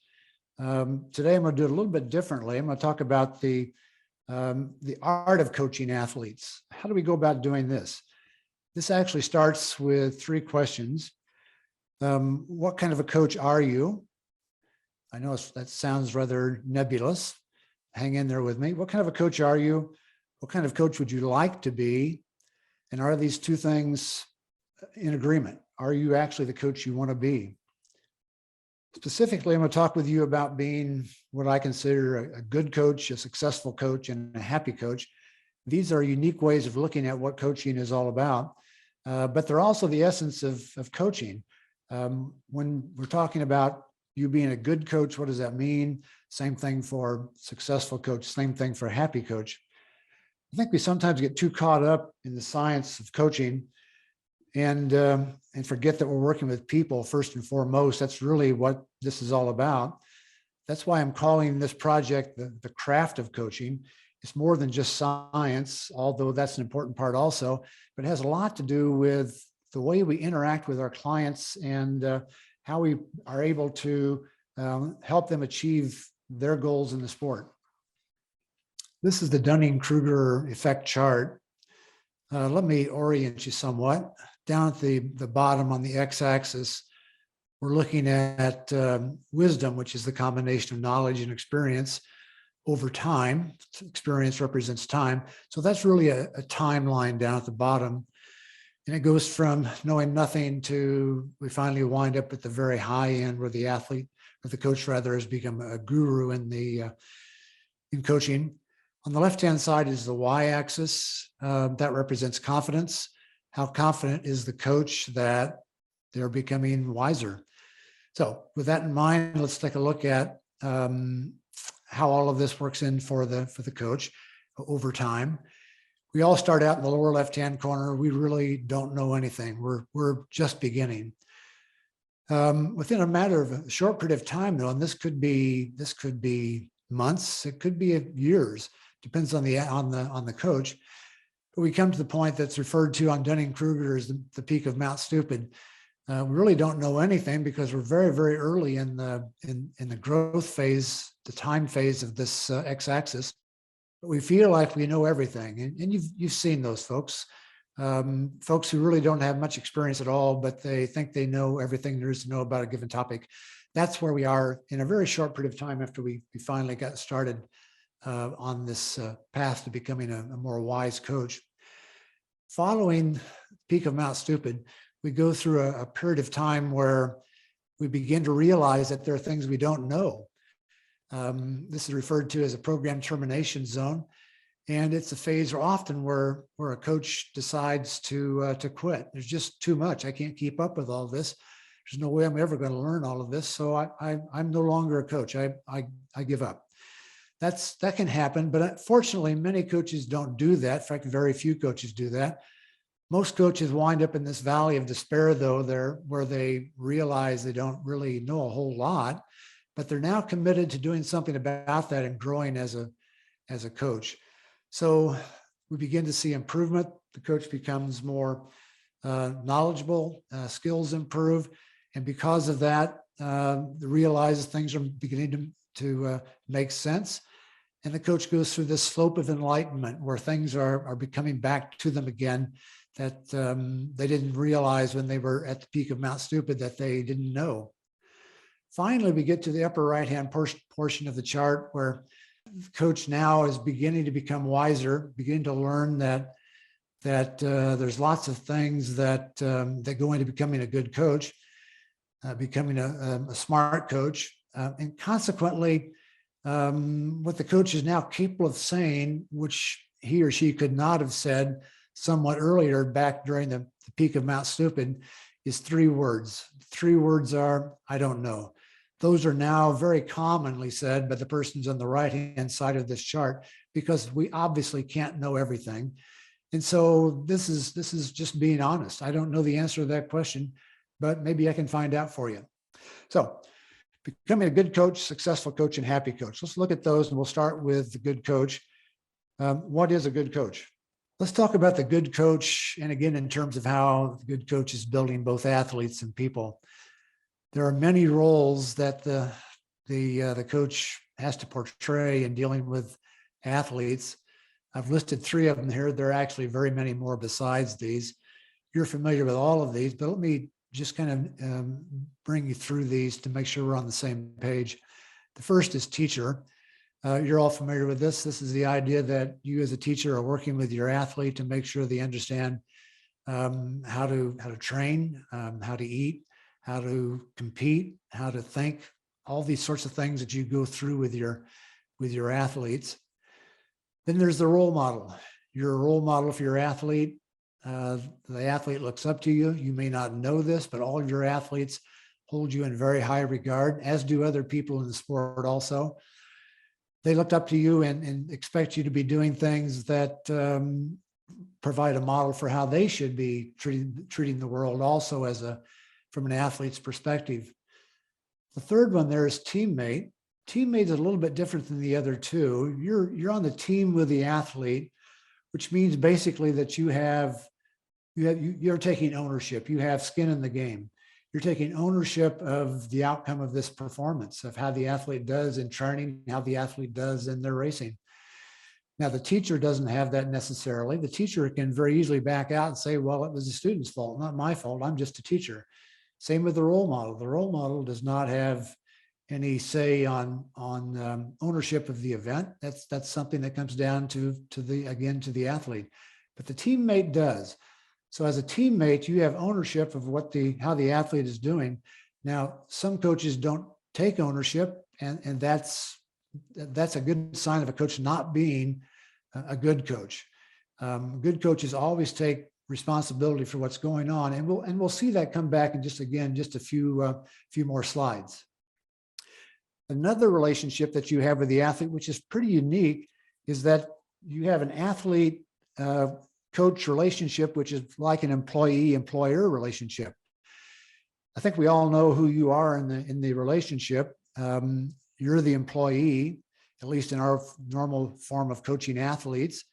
Today, I'm going to do it a little bit differently. I'm going to talk about the art of coaching athletes. How do we go about doing this? This actually starts with 3 questions. What kind of a coach are you? I know that sounds rather nebulous. Hang in there with me. What kind of a coach are you? What kind of coach would you like to be? And are these 2 things in agreement? Are you actually the coach you want to be? Specifically, I'm going to talk with you about being what I consider a good coach, a successful coach, and a happy coach. These are unique ways of looking at what coaching is all about, but they're also the essence of coaching. When we're talking about you being a good coach, what does that mean? Same thing for successful coach, same thing for a happy coach. I think we sometimes get too caught up in the science of coaching and forget that we're working with people first and foremost. That's really what this is all about. That's why I'm calling this project the Craft of Coaching. It's more than just science, although that's an important part also, but it has a lot to do with the way we interact with our clients and how we are able to help them achieve their goals in the sport. This is the Dunning-Kruger effect chart. Let me orient you somewhat. Down at the bottom on the x-axis, we're looking at wisdom, which is the combination of knowledge and experience over time. Experience represents time. So that's really a timeline down at the bottom. And it goes from knowing nothing to we finally wind up at the very high end where the athlete, or the coach rather, has become a guru in the in coaching. On the left-hand side is the y-axis. That represents confidence. How confident is the coach that they're becoming wiser? So with that in mind, let's take a look at how all of this works in for the coach over time. We all start out in the lower left-hand corner. We really don't know anything. We're just beginning. Within a matter of a short period of time, though, and this could be months, it could be years, depends on the coach. But we come to the point that's referred to on Dunning-Kruger as the peak of Mount Stupid. We really don't know anything because we're very, very early in the growth phase, the time phase of this x-axis. But we feel like we know everything, and you've seen those folks. Folks who really don't have much experience at all, but they think they know everything there is to know about a given topic. That's where we are in a very short period of time after we finally got started on this path to becoming a more wise coach. Following peak of Mount Stupid, we go through a period of time where we begin to realize that there are things we don't know. This is referred to as a program termination zone. And it's a phase often where a coach decides to quit. There's just too much. I can't keep up with all this. There's no way I'm ever going to learn all of this. So I'm no longer a coach. I give up. That can happen, but fortunately, many coaches don't do that. In fact, very few coaches do that. Most coaches wind up in this valley of despair, though, where they realize they don't really know a whole lot, but they're now committed to doing something about that and growing as a coach. So we begin to see improvement. The coach becomes more knowledgeable, skills improve, and because of that, realizes things are beginning to make sense. And the coach goes through this slope of enlightenment where things are becoming back to them again that they didn't realize when they were at the peak of Mount Stupid that they didn't know. Finally, we get to the upper right-hand portion of the chart where the coach now is beginning to become wiser, beginning to learn that there's lots of things that go into becoming a good coach, becoming a smart coach, and consequently, what the coach is now capable of saying, which he or she could not have said somewhat earlier back during the peak of Mount Stupid, is 3 words. 3 words are, I don't know. Those are now very commonly said by the persons on the right-hand side of this chart, because we obviously can't know everything. And so this is just being honest. I don't know the answer to that question, but maybe I can find out for you. So becoming a good coach, successful coach, and happy coach. Let's look at those, and we'll start with the good coach. What is a good coach? Let's talk about the good coach, and again, in terms of how the good coach is building both athletes and people. There are many roles that the coach has to portray in dealing with athletes. I've listed 3 of them here. There are actually very many more besides these. You're familiar with all of these, but let me just kind of bring you through these to make sure we're on the same page. The first is teacher. You're all familiar with this. This is the idea that you as a teacher are working with your athlete to make sure they understand how to train, how to eat, how to compete, how to think, all these sorts of things that you go through with your athletes. Then there's the role model. You're a role model for your athlete. The athlete looks up to you. You may not know this, but all of your athletes hold you in very high regard, as do other people in the sport also. They look up to you and expect you to be doing things that provide a model for how they should be treating the world also from an athlete's perspective. The third one there is teammate. Teammate is a little bit different than the other 2. You're on the team with the athlete, which means basically that you're taking ownership. You have skin in the game. You're taking ownership of the outcome of this performance, of how the athlete does in training, how the athlete does in their racing. Now, the teacher doesn't have that necessarily. The teacher can very easily back out and say, well, it was the student's fault, not my fault. I'm just a teacher. Same with the role model. The role model does not have any say on ownership of the event. That's something that comes down to the athlete. But the teammate does. So as a teammate, you have ownership of how the athlete is doing. Now, some coaches don't take ownership, and that's that's a good sign of a coach not being a good coach. Good coaches always take responsibility for what's going on, and we'll see that come back in just a few more slides. Another relationship that you have with the athlete, which is pretty unique, is that you have an athlete coach relationship, which is like an employee-employer relationship. I think we all know who you are in the relationship. You're the employee, at least in our normal form of coaching athletes,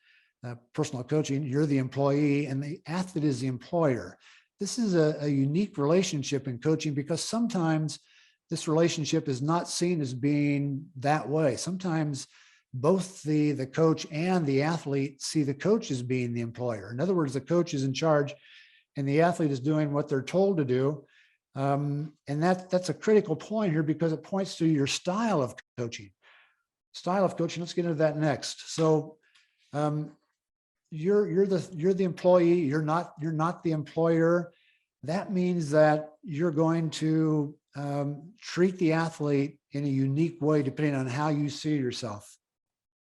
personal coaching. You're the employee, and the athlete is the employer. This is a unique relationship in coaching because sometimes this relationship is not seen as being that way. Sometimes both the coach and the athlete see the coach as being the employer. In other words, the coach is in charge and the athlete is doing what they're told to do. And that's a critical point here because it points to your style of coaching. Style of coaching, let's get into that next. So you're the employee, you're not the employer. That means that you're going to treat the athlete in a unique way depending on how you see yourself.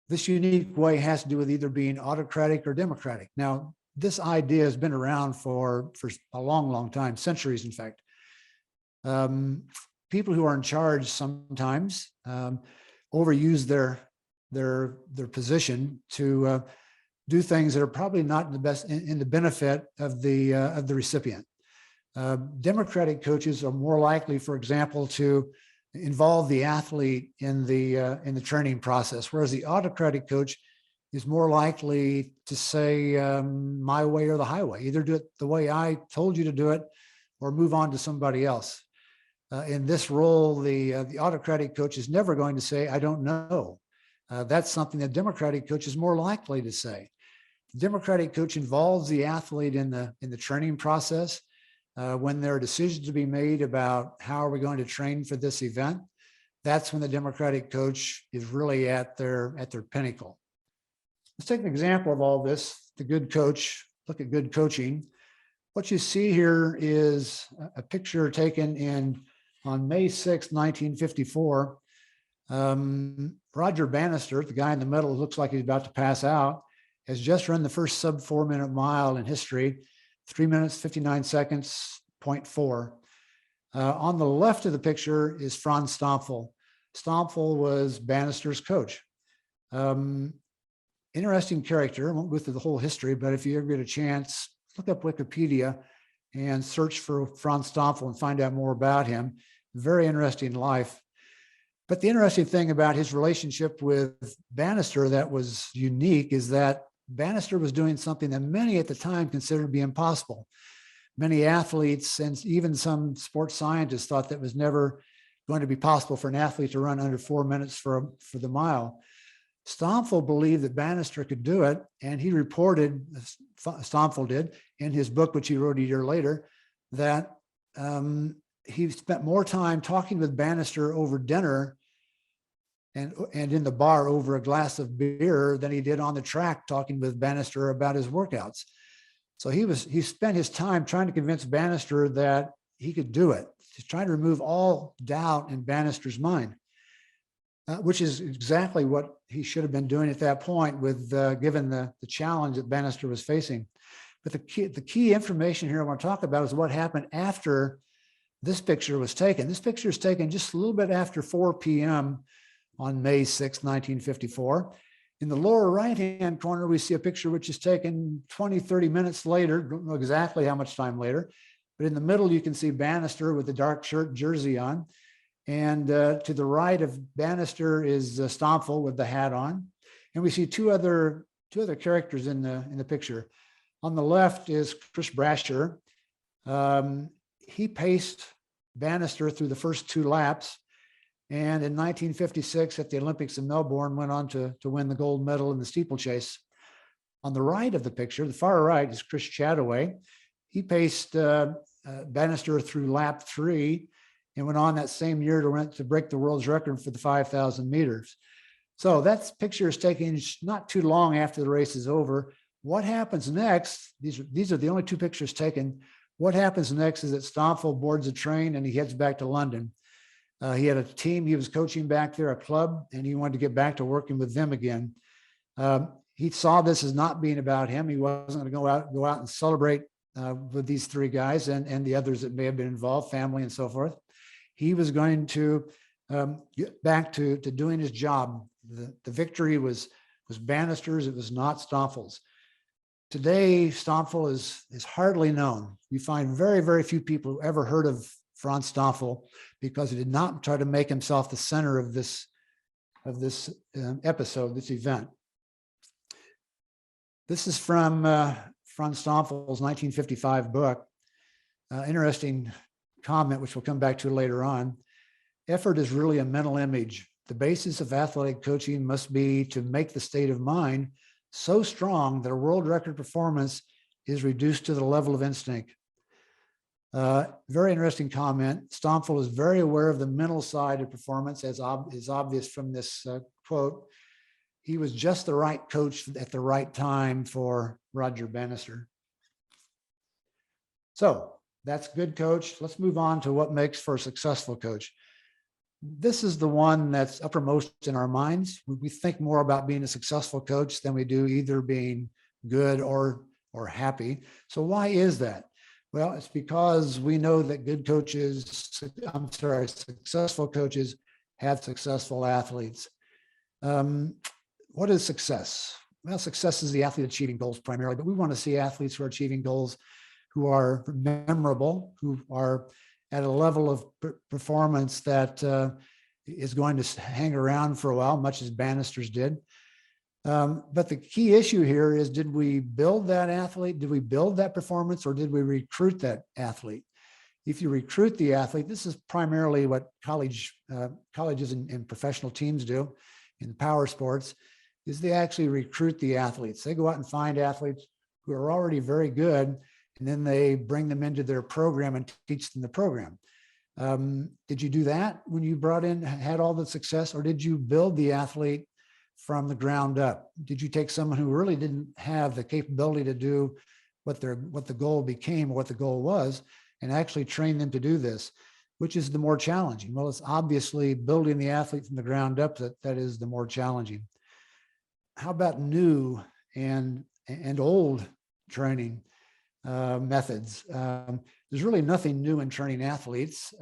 This unique way has to do with either being autocratic or democratic. Now, this idea has been around for a long, long time, centuries, in fact. People who are in charge sometimes overuse their position to do things that are probably not in the benefit of the recipient. Democratic coaches are more likely, for example, to involve the athlete in the training process, whereas the autocratic coach is more likely to say my way or the highway. Either do it the way I told you to do it, or move on to somebody else. In this role, the autocratic coach is never going to say, I don't know. That's something that Democratic coach is more likely to say. The Democratic coach involves the athlete in the training process. When there are decisions to be made about how are we going to train for this event, that's when the Democratic coach is really at their pinnacle. Let's take an example of all this. The good coach, look at good coaching. What you see here is a picture taken on May 6, 1954. Roger Bannister, the guy in the middle who looks like he's about to pass out, has just run the first sub 4-minute mile in history, 3 minutes, 59 seconds, 0.4. On the left of the picture is Fran Stompel. Stompel was Bannister's coach. Interesting character. I won't go through the whole history, but if you ever get a chance, look up Wikipedia and search for Fran Stompel and find out more about him. Very interesting life. But the interesting thing about his relationship with Bannister that was unique is that Bannister was doing something that many at the time considered to be impossible. Many athletes and even some sports scientists thought that was never going to be possible for an athlete to run under 4 minutes for the mile. Stompel believed that Bannister could do it, and he reported, Stompel did, in his book, which he wrote a year later, that he spent more time talking with Bannister over dinner and in the bar over a glass of beer than he did on the track talking with Bannister about his workouts. So he spent his time trying to convince Bannister that he could do it. He's trying to remove all doubt in Bannister's mind, which is exactly what he should have been doing at that point with given the challenge that Bannister was facing. But the key information here I want to talk about is what happened after this picture was taken. This picture is taken just a little bit after 4 p.m. on May 6, 1954. In the lower right-hand corner, we see a picture which is taken 20, 30 minutes later. Don't know exactly how much time later, but in the middle, you can see Bannister with the dark shirt jersey on. And to the right of Bannister is Stompel with the hat on. And we see two other characters in the picture. On the left is Chris Brasher. He paced Bannister through the first 2 laps. And in 1956 at the Olympics in Melbourne, went on to win the gold medal in the steeplechase. On the right of the picture, the far right, is Chris Chataway. He paced Bannister through lap 3 and went on that same year to break the world's record for the 5,000 meters. So that picture is taken not too long after the race is over. What happens next? These are the only 2 pictures taken. What happens next is that Stompel boards a train and he heads back to London. He had a team he was coaching back there, a club, and he wanted to get back to working with them again. He saw this as not being about him. He wasn't going to go out and celebrate with these three guys and the others that may have been involved, family and so forth. He was going to get back to doing his job. The victory was Bannister's. It was not Stompel's. Today, Stompel is hardly known. You find very, very few people who ever heard of Fran Stompel because he did not try to make himself the center of this episode, this event. This is from Fran Stompel's 1955 book. Interesting comment, which we'll come back to later on. Effort is really a mental image. The basis of athletic coaching must be to make the state of mind so strong that a world record performance is reduced to the level of instinct. Very interesting comment. Stompel is very aware of the mental side of performance, as is obvious from this quote. He was just the right coach at the right time for Roger Bannister. So that's good coach. Let's move on to what makes for a successful coach. This is the one that's uppermost in our minds. We think more about being a successful coach than we do either being good or happy. So why is that? Well, it's because we know that successful coaches have successful athletes. What is success? Well, success is the athlete achieving goals primarily, but we want to see athletes who are achieving goals who are memorable, who are at a level of performance that is going to hang around for a while, much as Bannister's did. But the key issue here is, did we build that athlete? Did we build that performance, or did we recruit that athlete? If you recruit the athlete, this is primarily what colleges and professional teams do in power sports, is they actually recruit the athletes. They go out and find athletes who are already very good, and then they bring them into their program and teach them the program. Did you do that when you had all the success, or did you build the athlete from the ground up? Did you take someone who really didn't have the capability to do what the goal became, or what the goal was, and actually train them to do this? Which is the more challenging? Well, it's obviously building the athlete from the ground up that is the more challenging. How about new and old training methods? There's really nothing new in training athletes.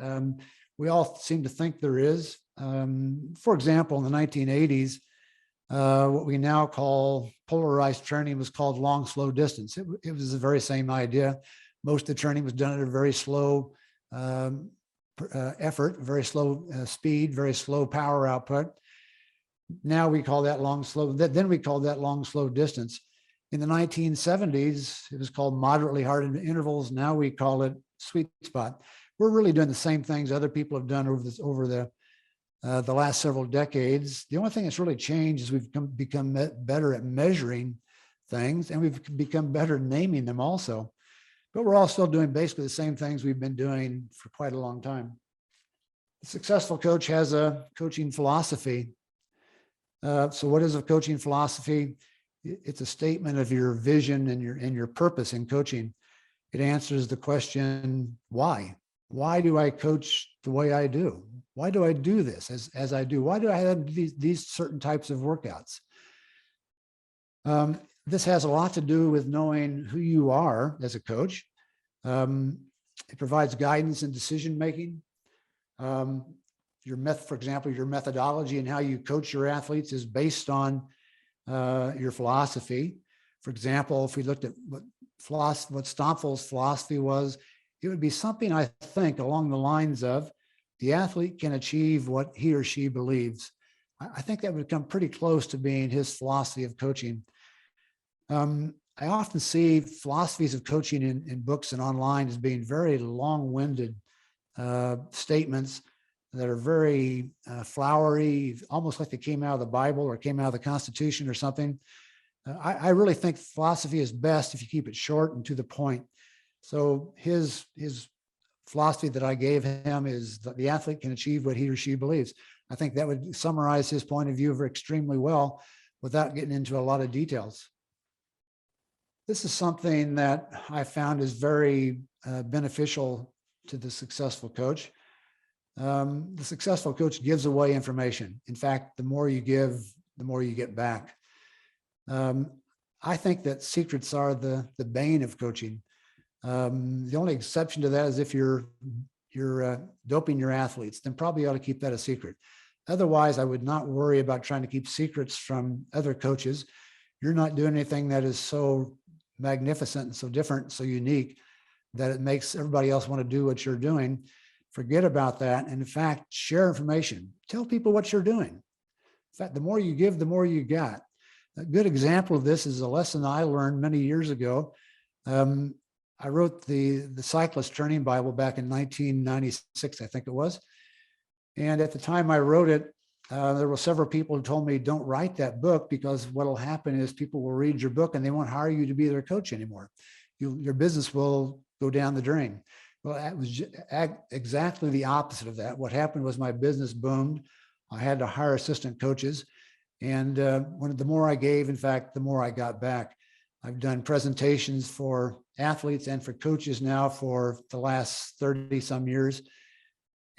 We all seem to think there is. For example, in the 1980s, what we now call polarized training was called long, slow distance. It was the very same idea. Most of the training was done at a very slow effort, very slow speed, very slow power output. Now we call that long, slow. Then we called that long, slow distance. In the 1970s, it was called moderately hard intervals. Now we call it sweet spot. We're really doing the same things other people have done over the last several decades. The only thing that's really changed is we've become better at measuring things, and we've become better at naming them also. But we're all still doing basically the same things we've been doing for quite a long time. A successful coach has a coaching philosophy. So what is a coaching philosophy? It's a statement of your vision and your purpose in coaching. It answers the question, why? Why do I coach the way I do? Why do I do this as I do? Why do I have these certain types of workouts? This has a lot to do with knowing who you are as a coach. It provides guidance and decision making. For example, your methodology and how you coach your athletes is based on your philosophy. For example, if we looked at what Stompel's philosophy was, it would be something, I think, along the lines of, the athlete can achieve what he or she believes. I think that would come pretty close to being his philosophy of coaching. I often see philosophies of coaching in books and online as being very long-winded statements that are very flowery, almost like they came out of the Bible or came out of the Constitution or something. I really think philosophy is best if you keep it short and to the point. So his philosophy that I gave him is that the athlete can achieve what he or she believes. I think that would summarize his point of view extremely well without getting into a lot of details. This is something that I found is very beneficial to the successful coach. The successful coach gives away information. In fact, the more you give, the more you get back. I think that secrets are the bane of coaching. The only exception to that is if you're doping your athletes, then probably ought to keep that a secret. Otherwise, I would not worry about trying to keep secrets from other coaches. You're not doing anything that is so magnificent and so different, so unique that it makes everybody else want to do what you're doing. Forget about that. And in fact, share information. Tell people what you're doing. In fact, the more you give, the more you got. A good example of this is a lesson I learned many years ago. I wrote the Cyclist Training Bible back in 1996, I think it was. And at the time I wrote it, there were several people who told me, don't write that book, because what will happen is people will read your book and they won't hire you to be their coach anymore. Your business will go down the drain. Well, that was exactly the opposite of that. What happened was my business boomed. I had to hire assistant coaches. And the more I gave, in fact, the more I got back. I've done presentations for athletes and for coaches now for the last 30 some years.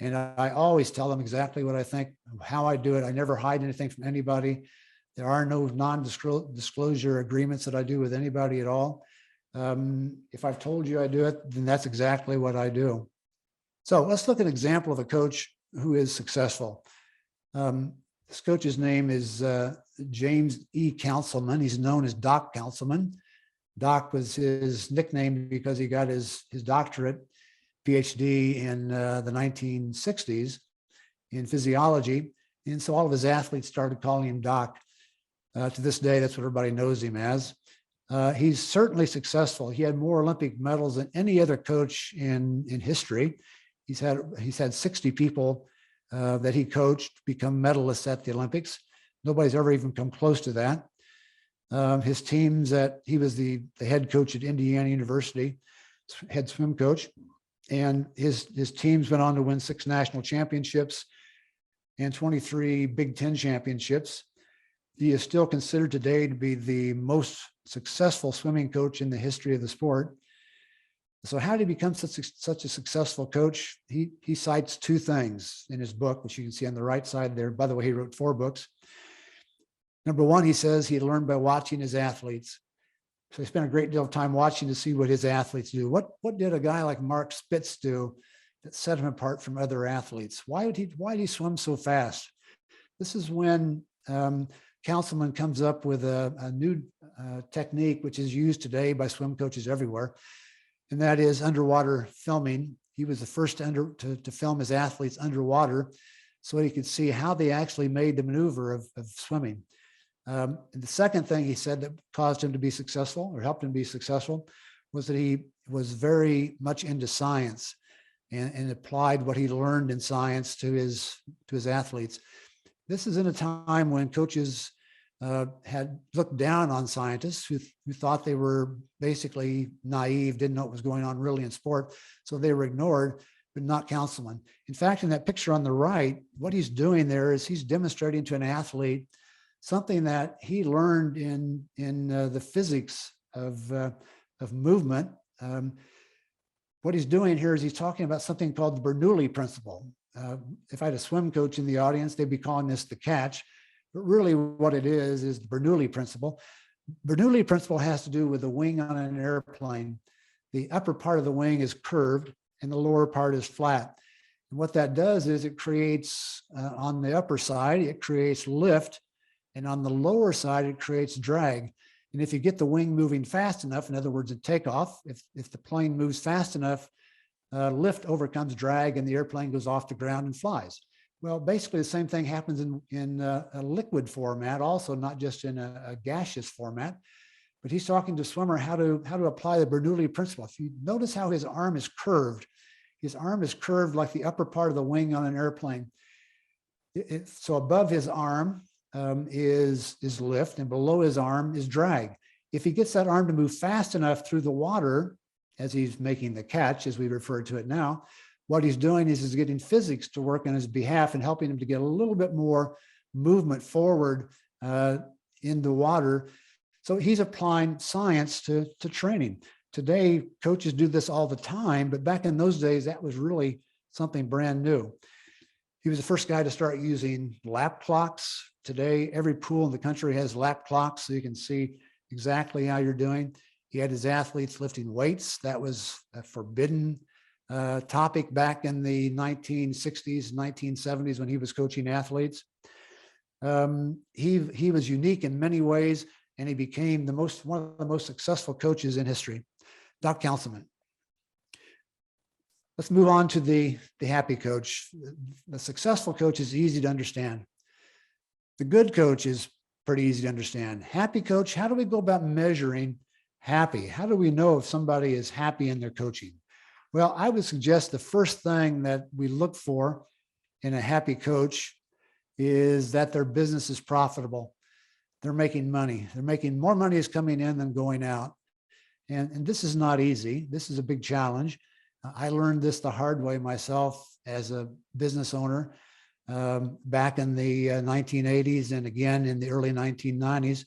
And I always tell them exactly what I think, how I do it. I never hide anything from anybody. There are no non-disclosure agreements that I do with anybody at all. If I've told you I do it, then that's exactly what I do. So let's look at an example of a coach who is successful. This coach's name is James E Councilman. He's known as Doc Councilman. Doc was his nickname because he got his doctorate, PhD in the 1960s in physiology. And so all of his athletes started calling him Doc. To this day, that's what everybody knows him as. He's certainly successful. He had more Olympic medals than any other coach in history. He's had 60 people that he coached become medalists at the Olympics. Nobody's ever even come close to that. His teams he was the head coach at Indiana University, head swim coach, and his teams went on to win 6 national championships and 23 Big Ten championships. He is still considered today to be the most successful swimming coach in the history of the sport. So how did he become such a successful coach? He cites 2 things in his book, which you can see on the right side there. By the way, he wrote 4 books. Number 1, he says he learned by watching his athletes. So he spent a great deal of time watching to see what his athletes do. What did a guy like Mark Spitz do that set him apart from other athletes? Why did he swim so fast? This is when Councilman comes up with a new technique, which is used today by swim coaches everywhere, and that is underwater filming. He was the first to film his athletes underwater so he could see how they actually made the maneuver of swimming. And the second thing he said that caused him to be successful or helped him be successful was that he was very much into science and applied what he learned in science to his athletes. This is in a time when coaches had looked down on scientists who thought they were basically naive, didn't know what was going on really in sport. So they were ignored, but not Councilman. In fact, in that picture on the right, what he's doing there is he's demonstrating to an athlete something that he learned in the physics of movement. What he's doing here is he's talking about something called the Bernoulli Principle. If I had a swim coach in the audience, they'd be calling this the catch. But really what it is the Bernoulli Principle. Bernoulli Principle has to do with the wing on an airplane. The upper part of the wing is curved and the lower part is flat. And what that does is it creates, on the upper side, it creates lift. And on the lower side, it creates drag. And if you get the wing moving fast enough, in other words, at takeoff, if the plane moves fast enough, lift overcomes drag and the airplane goes off the ground and flies. Well, basically the same thing happens in a liquid format, also not just in a gaseous format. But he's talking to a swimmer how to apply the Bernoulli Principle. If you notice how his arm is curved like the upper part of the wing on an airplane. So above his arm is lift, and below his arm is drag. If he gets that arm to move fast enough through the water, as he's making the catch, as we refer to it now, what he's doing is he's getting physics to work on his behalf and helping him to get a little bit more movement forward in the water. So he's applying science to training. Today, coaches do this all the time, but back in those days, that was really something brand new. He was the first guy to start using lap clocks. Today, every pool in the country has lap clocks, so you can see exactly how you're doing. He had his athletes lifting weights. That was a forbidden topic back in the 1960s, 1970s when he was coaching athletes. He was unique in many ways, and he became one of the most successful coaches in history. Doc Councilman. Let's move on to the happy coach. The successful coach is easy to understand. The good coach is pretty easy to understand. Happy coach, how do we go about measuring happy? How do we know if somebody is happy in their coaching? Well, I would suggest the first thing that we look for in a happy coach is that their business is profitable. They're making money. They're making more money is coming in than going out. And this is not easy. This is a big challenge. I learned this the hard way myself as a business owner back in the 1980s and again in the early 1990s.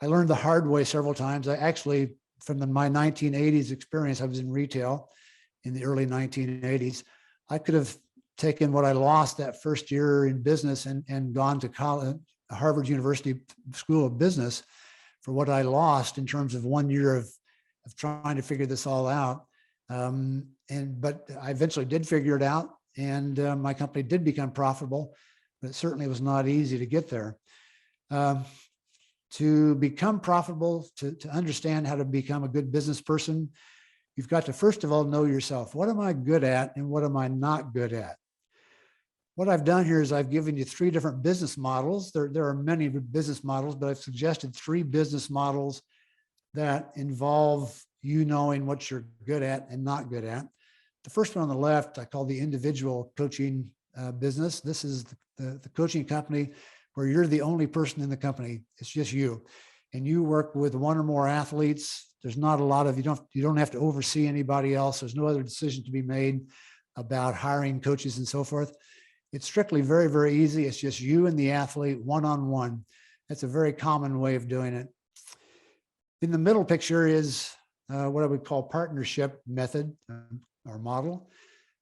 I learned the hard way several times. I actually, from my 1980s experience, I was in retail in the early 1980s. I could have taken what I lost that first year in business and gone to college, Harvard University School of Business for what I lost in terms of 1 year of trying to figure this all out. But I eventually did figure it out, and my company did become profitable, but it certainly was not easy to get there. To become profitable, to understand how to become a good business person, you've got to first of all know yourself. What am I good at and what am I not good at? What I've done here is I've given you 3 different business models. There are many business models, but I've suggested 3 business models that involve you knowing what you're good at and not good at. The first one on the left, I call the individual coaching business. This is the coaching company where you're the only person in the company. It's just you. And you work with 1 or more athletes. There's not a lot of, you don't have to oversee anybody else. There's no other decision to be made about hiring coaches and so forth. It's strictly very, very easy. It's just you and the athlete one-on-one. That's a very common way of doing it. In the middle picture is what I would call partnership method or model.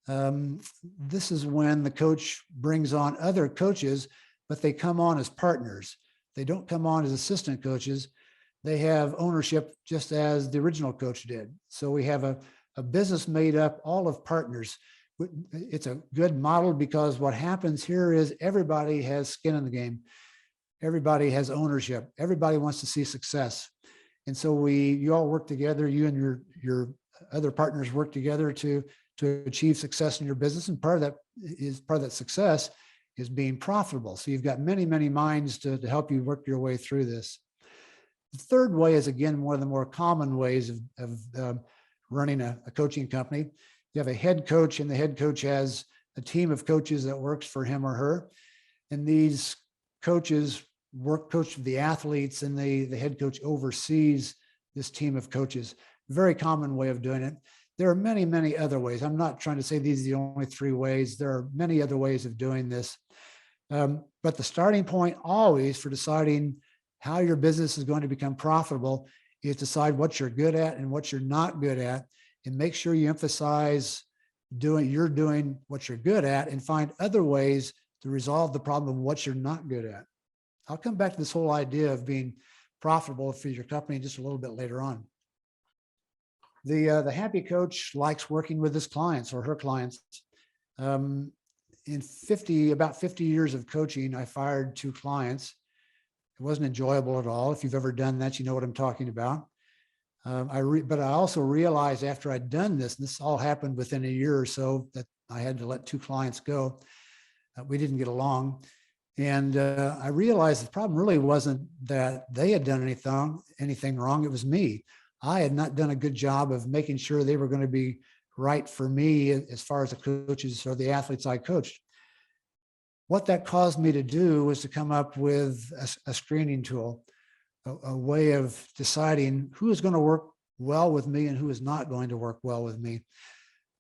This is when the coach brings on other coaches, but they come on as partners. They don't come on as assistant coaches. They have ownership just as the original coach did. So we have a business made up all of partners. It's a good model because what happens here is everybody has skin in the game. Everybody has ownership. Everybody wants to see success. And so you all work together, you and your other partners work together to achieve success in your business. And part of that success is being profitable. So you've got many, many minds to help you work your way through this. The third way is, again, one of the more common ways of running a coaching company. You have a head coach, and the head coach has a team of coaches that works for him or her. And these coaches coach the athletes, and the head coach oversees this team of coaches. Very common way of doing it. There are many, many other ways. I'm not trying to say these are the only 3 ways. There are many other ways of doing this. But the starting point always for deciding how your business is going to become profitable is decide what you're good at and what you're not good at, and make sure you emphasize you're doing what you're good at and find other ways to resolve the problem of what you're not good at. I'll come back to this whole idea of being profitable for your company just a little bit later on. The happy coach likes working with his clients or her clients. In about 50 years of coaching, I fired 2 clients. It wasn't enjoyable at all. If you've ever done that, you know what I'm talking about. But I also realized after I'd done this, and this all happened within a year or so, that I had to let 2 clients go. We didn't get along. And I realized the problem really wasn't that they had done anything wrong. It was me. I had not done a good job of making sure they were going to be right for me as far as the coaches or the athletes I coached. What that caused me to do was to come up with a screening tool, a way of deciding who is going to work well with me and who is not going to work well with me.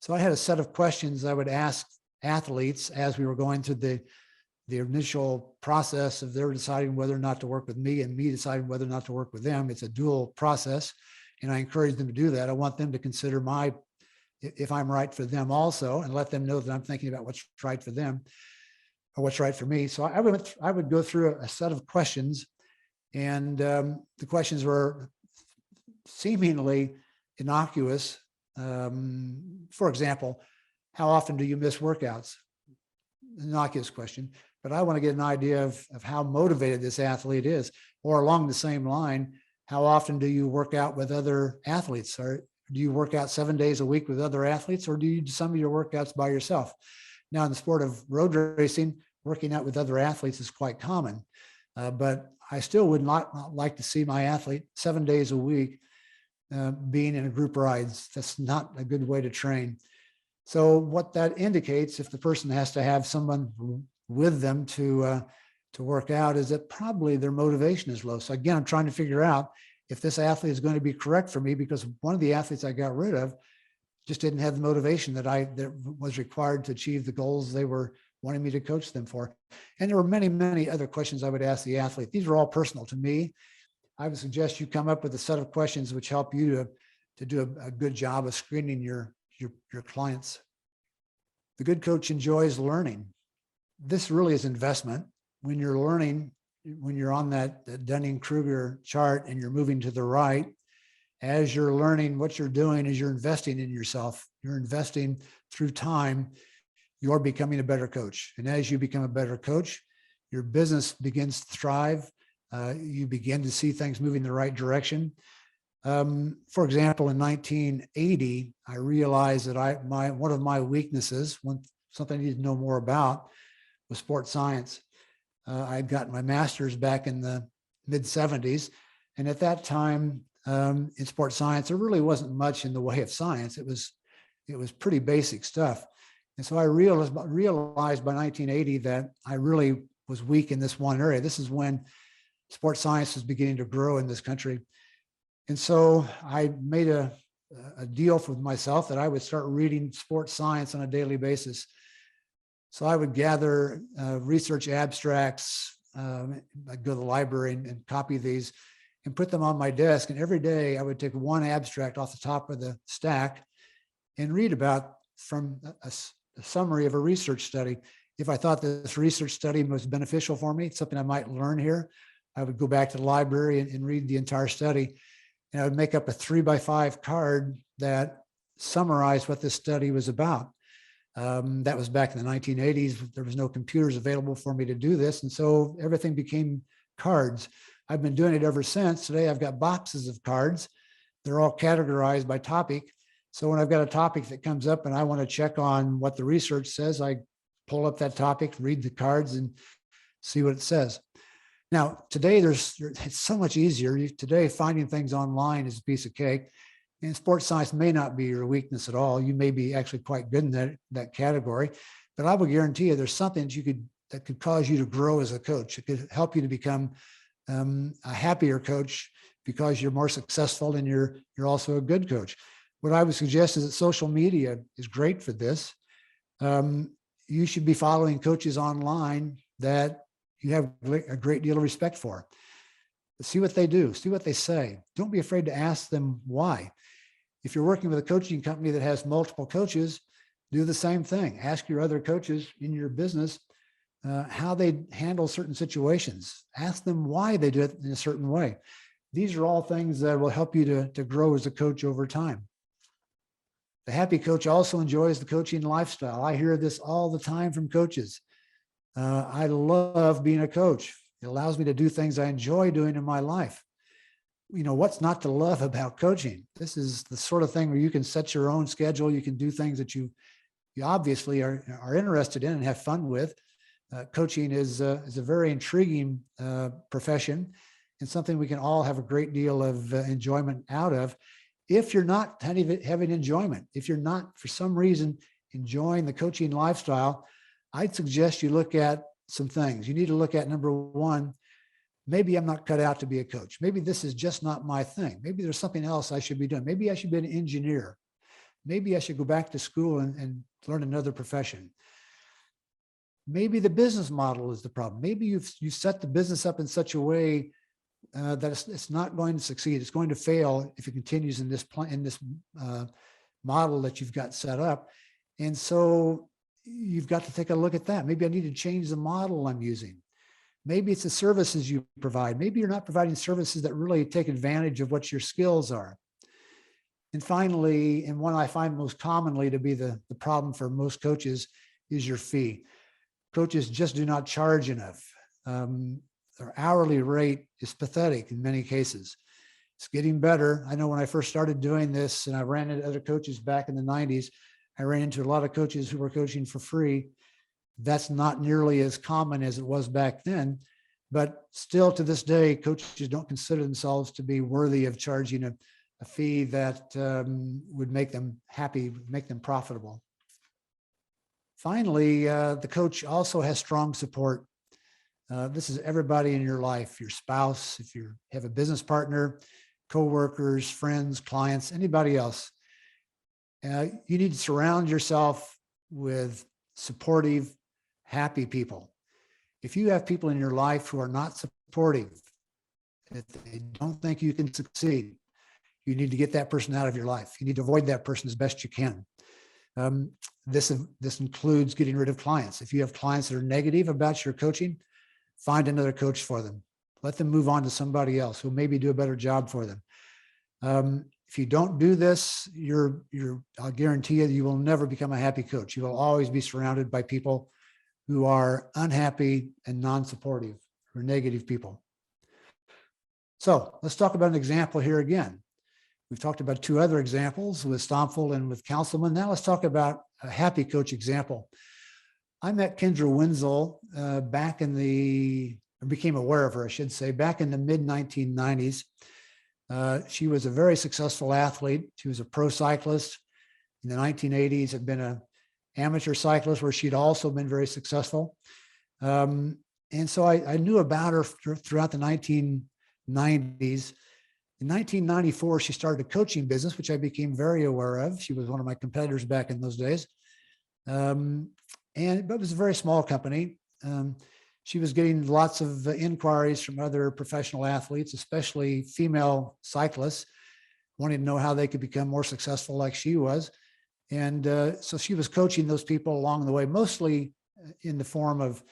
So I had a set of questions I would ask athletes as we were going through the initial process of their deciding whether or not to work with me and me deciding whether or not to work with them. It's a dual process, and I encourage them to do that. I want them to consider if I'm right for them also, and let them know that I'm thinking about what's right for them. what's right for me. So I would go through a set of questions, and the questions were seemingly innocuous. For example, how often do you miss workouts? Innocuous question, but I want to get an idea of how motivated this athlete is. Or along the same line, how often do you work out with other athletes? Or do you work out 7 days a week with other athletes, or do you do some of your workouts by yourself? Now, in the sport of road racing, working out with other athletes is quite common, but I still would not like to see my athlete 7 days a week being in a group rides. That's not a good way to train. So what that indicates, if the person has to have someone with them to work out, is that probably their motivation is low. So again, I'm trying to figure out if this athlete is going to be correct for me, because one of the athletes I got rid of just didn't have the motivation that was required to achieve the goals they were wanting me to coach them for. And there were many, many other questions I would ask the athlete. These are all personal to me. I would suggest you come up with a set of questions which help you to do a good job of screening your clients. The good coach enjoys learning. This really is investment. When you're learning, when you're on that Dunning-Kruger chart and you're moving to the right, as you're learning, what you're doing is you're investing in yourself. You're investing through time. You're becoming a better coach. And as you become a better coach, your business begins to thrive. You begin to see things moving in the right direction. For example, in 1980, I realized that one of my weaknesses, something I needed to know more about, was sports science. I had gotten my master's back in the mid 70s. And at that time, in sports science, there really wasn't much in the way of science. It was pretty basic stuff. And so I realized by 1980 that I really was weak in this one area. This is when sports science was beginning to grow in this country. And so I made a deal with myself that I would start reading sports science on a daily basis. So I would gather research abstracts, I'd go to the library and copy these and put them on my desk. And every day I would take one abstract off the top of the stack and read about from a summary of a research study. If I thought this research study was beneficial for me, something I might learn here, I would go back to the library and read the entire study. And I would make up a 3x5 card that summarized what this study was about. That was back in the 1980s. There was no computers available for me to do this. And so everything became cards. I've been doing it ever since. Today, I've got boxes of cards. They're all categorized by topic. So when I've got a topic that comes up and I want to check on what the research says, I pull up that topic, read the cards, and see what it says. Now, today, it's so much easier. Today, finding things online is a piece of cake. And sports science may not be your weakness at all. You may be actually quite good in that category. But I will guarantee you there's something that could cause you to grow as a coach. It could help you to become a happier coach because you're more successful and you're also a good coach. What I would suggest is that social media is great for this. You should be following coaches online that you have a great deal of respect for. See what they do, see what they say. Don't be afraid to ask them why. If you're working with a coaching company that has multiple coaches, do the same thing. Ask your other coaches in your business how they handle certain situations. Ask them why they do it in a certain way. These are all things that will help you to grow as a coach over time. The happy coach also enjoys the coaching lifestyle. I hear this all the time from coaches. I love being a coach. It allows me to do things I enjoy doing in my life. You know, what's not to love about coaching? This is the sort of thing where you can set your own schedule. You can do things that you obviously are interested in and have fun with. Coaching is a very intriguing profession and something we can all have a great deal of enjoyment out of. If you're not having enjoyment, if you're not for some reason enjoying the coaching lifestyle, I'd suggest you look at some things. You need to look at, number one, maybe I'm not cut out to be a coach. Maybe this is just not my thing. Maybe there's something else I should be doing. Maybe I should be an engineer. Maybe I should go back to school and learn another profession. Maybe the business model is the problem. Maybe you've set the business up in such a way that it's not going to succeed. It's going to fail if it continues in this model that you've got set up. And so you've got to take a look at that. Maybe I need to change the model I'm using. Maybe it's the services you provide. Maybe you're not providing services that really take advantage of what your skills are. And finally, and one I find most commonly to be the problem for most coaches is your fee. Coaches just do not charge enough. Their hourly rate is pathetic in many cases. It's getting better. I know when I first started doing this and I ran into other coaches back in the 90s, I ran into a lot of coaches who were coaching for free. That's not nearly as common as it was back then, but still to this day, coaches don't consider themselves to be worthy of charging a fee that would make them happy, make them profitable. Finally, the coach also has strong support. This is everybody in your life, your spouse, if you have a business partner, coworkers, friends, clients, anybody else. You need to surround yourself with supportive, happy people. If you have people in your life who are not supportive, if they don't think you can succeed, you need to get that person out of your life. You need to avoid that person as best you can. This includes getting rid of clients. If you have clients that are negative about your coaching, find another coach for them. Let them move on to somebody else who maybe do a better job for them. If you don't do this, I'll guarantee you will never become a happy coach. You will always be surrounded by people who are unhappy and non-supportive or negative people. So let's talk about an example here again. We've talked about two other examples with Stompel and with Councilman. Now let's talk about a happy coach example. I met Kendra Wenzel became aware of her, I should say, back in the mid-1990s. She was a very successful athlete. She was a pro cyclist. In the 1980s, had been an amateur cyclist where she'd also been very successful. And so I knew about her throughout the 1990s. In 1994, she started a coaching business, which I became very aware of. She was one of my competitors back in those days. But it was a very small company. She was getting lots of inquiries from other professional athletes, especially female cyclists, wanting to know how they could become more successful like she was. And so she was coaching those people along the way, mostly in the form of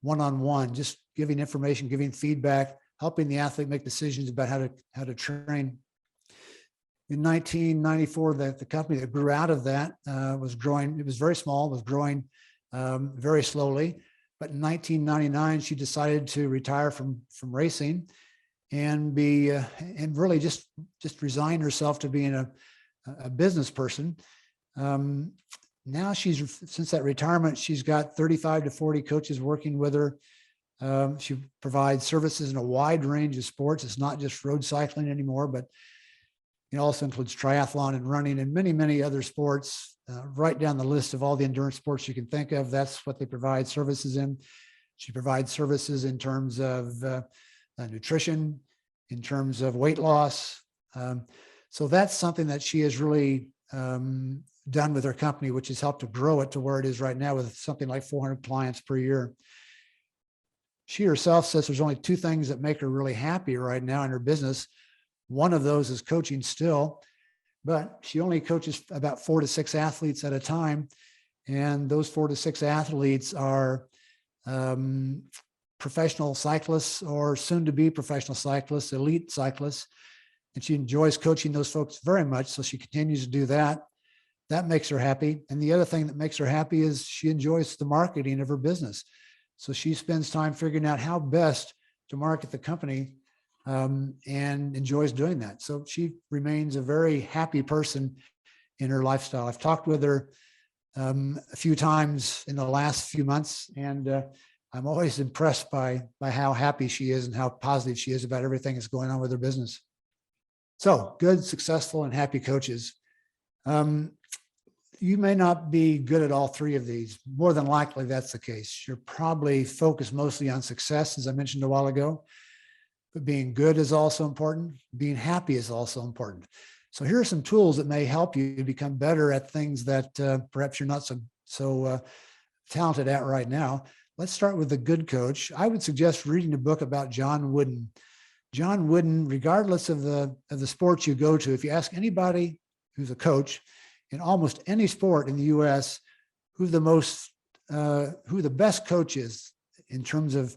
one-on-one, just giving information, giving feedback, helping the athlete make decisions about how to train. In 1994, the company that grew out of that was growing. It was very small, was growing very slowly. But in 1999, she decided to retire from racing and really just resign herself to being a business person. Now since that retirement, she's got 35 to 40 coaches working with her. She provides services in a wide range of sports. It's not just road cycling anymore, but it also includes triathlon and running and many, many other sports, right down the list of all the endurance sports you can think of. That's what they provide services in. She provides services in terms of nutrition, in terms of weight loss. So that's something that she has really done with her company, which has helped to grow it to where it is right now with something like 400 clients per year. She herself says there's only two things that make her really happy right now in her business. One of those is coaching still, but she only coaches about 4 to 6 athletes at a time. And those 4 to 6 athletes are professional cyclists or soon to be professional cyclists, elite cyclists. And she enjoys coaching those folks very much. So she continues to do that. That makes her happy. And the other thing that makes her happy is she enjoys the marketing of her business. So she spends time figuring out how best to market the company and enjoys doing that. So she remains a very happy person in her lifestyle. I've talked with her a few times in the last few months, and I'm always impressed by how happy she is and how positive she is about everything that's going on with her business. So good, successful, and happy coaches. You may not be good at all three of these. More than likely, that's the case. You're probably focused mostly on success, as I mentioned a while ago. But being good is also important. Being happy is also important. So here are some tools that may help you become better at things that perhaps you're not so talented at right now. Let's start with the good coach. I would suggest reading a book about John Wooden. John Wooden, regardless of the sports you go to, if you ask anybody who's a coach in almost any sport in the U.S. who the most who the best coach is in terms of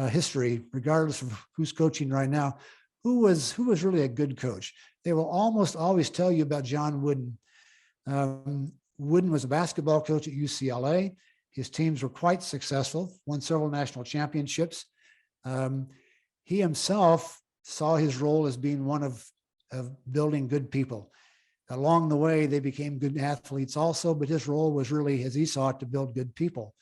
history, regardless of who's coaching right now, who was really a good coach. They will almost always tell you about John Wooden. Wooden was a basketball coach at UCLA. His teams were quite successful, won several national championships. He himself saw his role as being one of building good people. Along the way, they became good athletes also, but his role was really, as he saw it, to build good people.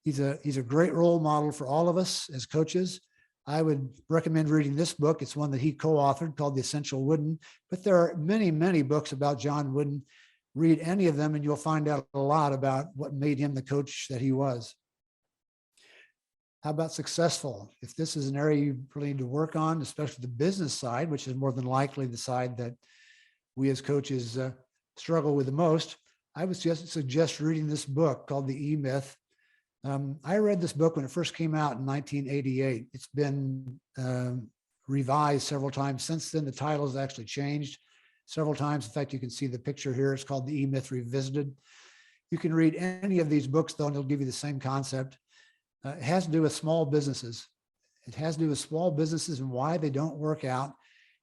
He's a great role model for all of us as coaches. I would recommend reading this book. It's one that he co-authored called The Essential Wooden, but there are many, many books about John Wooden. Read any of them and you'll find out a lot about what made him the coach that he was. How about successful? If this is an area you really need to work on, especially the business side, which is more than likely the side that we as coaches struggle with the most, I would suggest reading this book called The E-Myth. I read this book when it first came out in 1988. It's been revised several times since then. The title has actually changed several times. In fact, you can see the picture here. It's called The E-Myth Revisited. You can read any of these books, though, and it'll give you the same concept. It has to do with small businesses. It has to do with small businesses and why they don't work out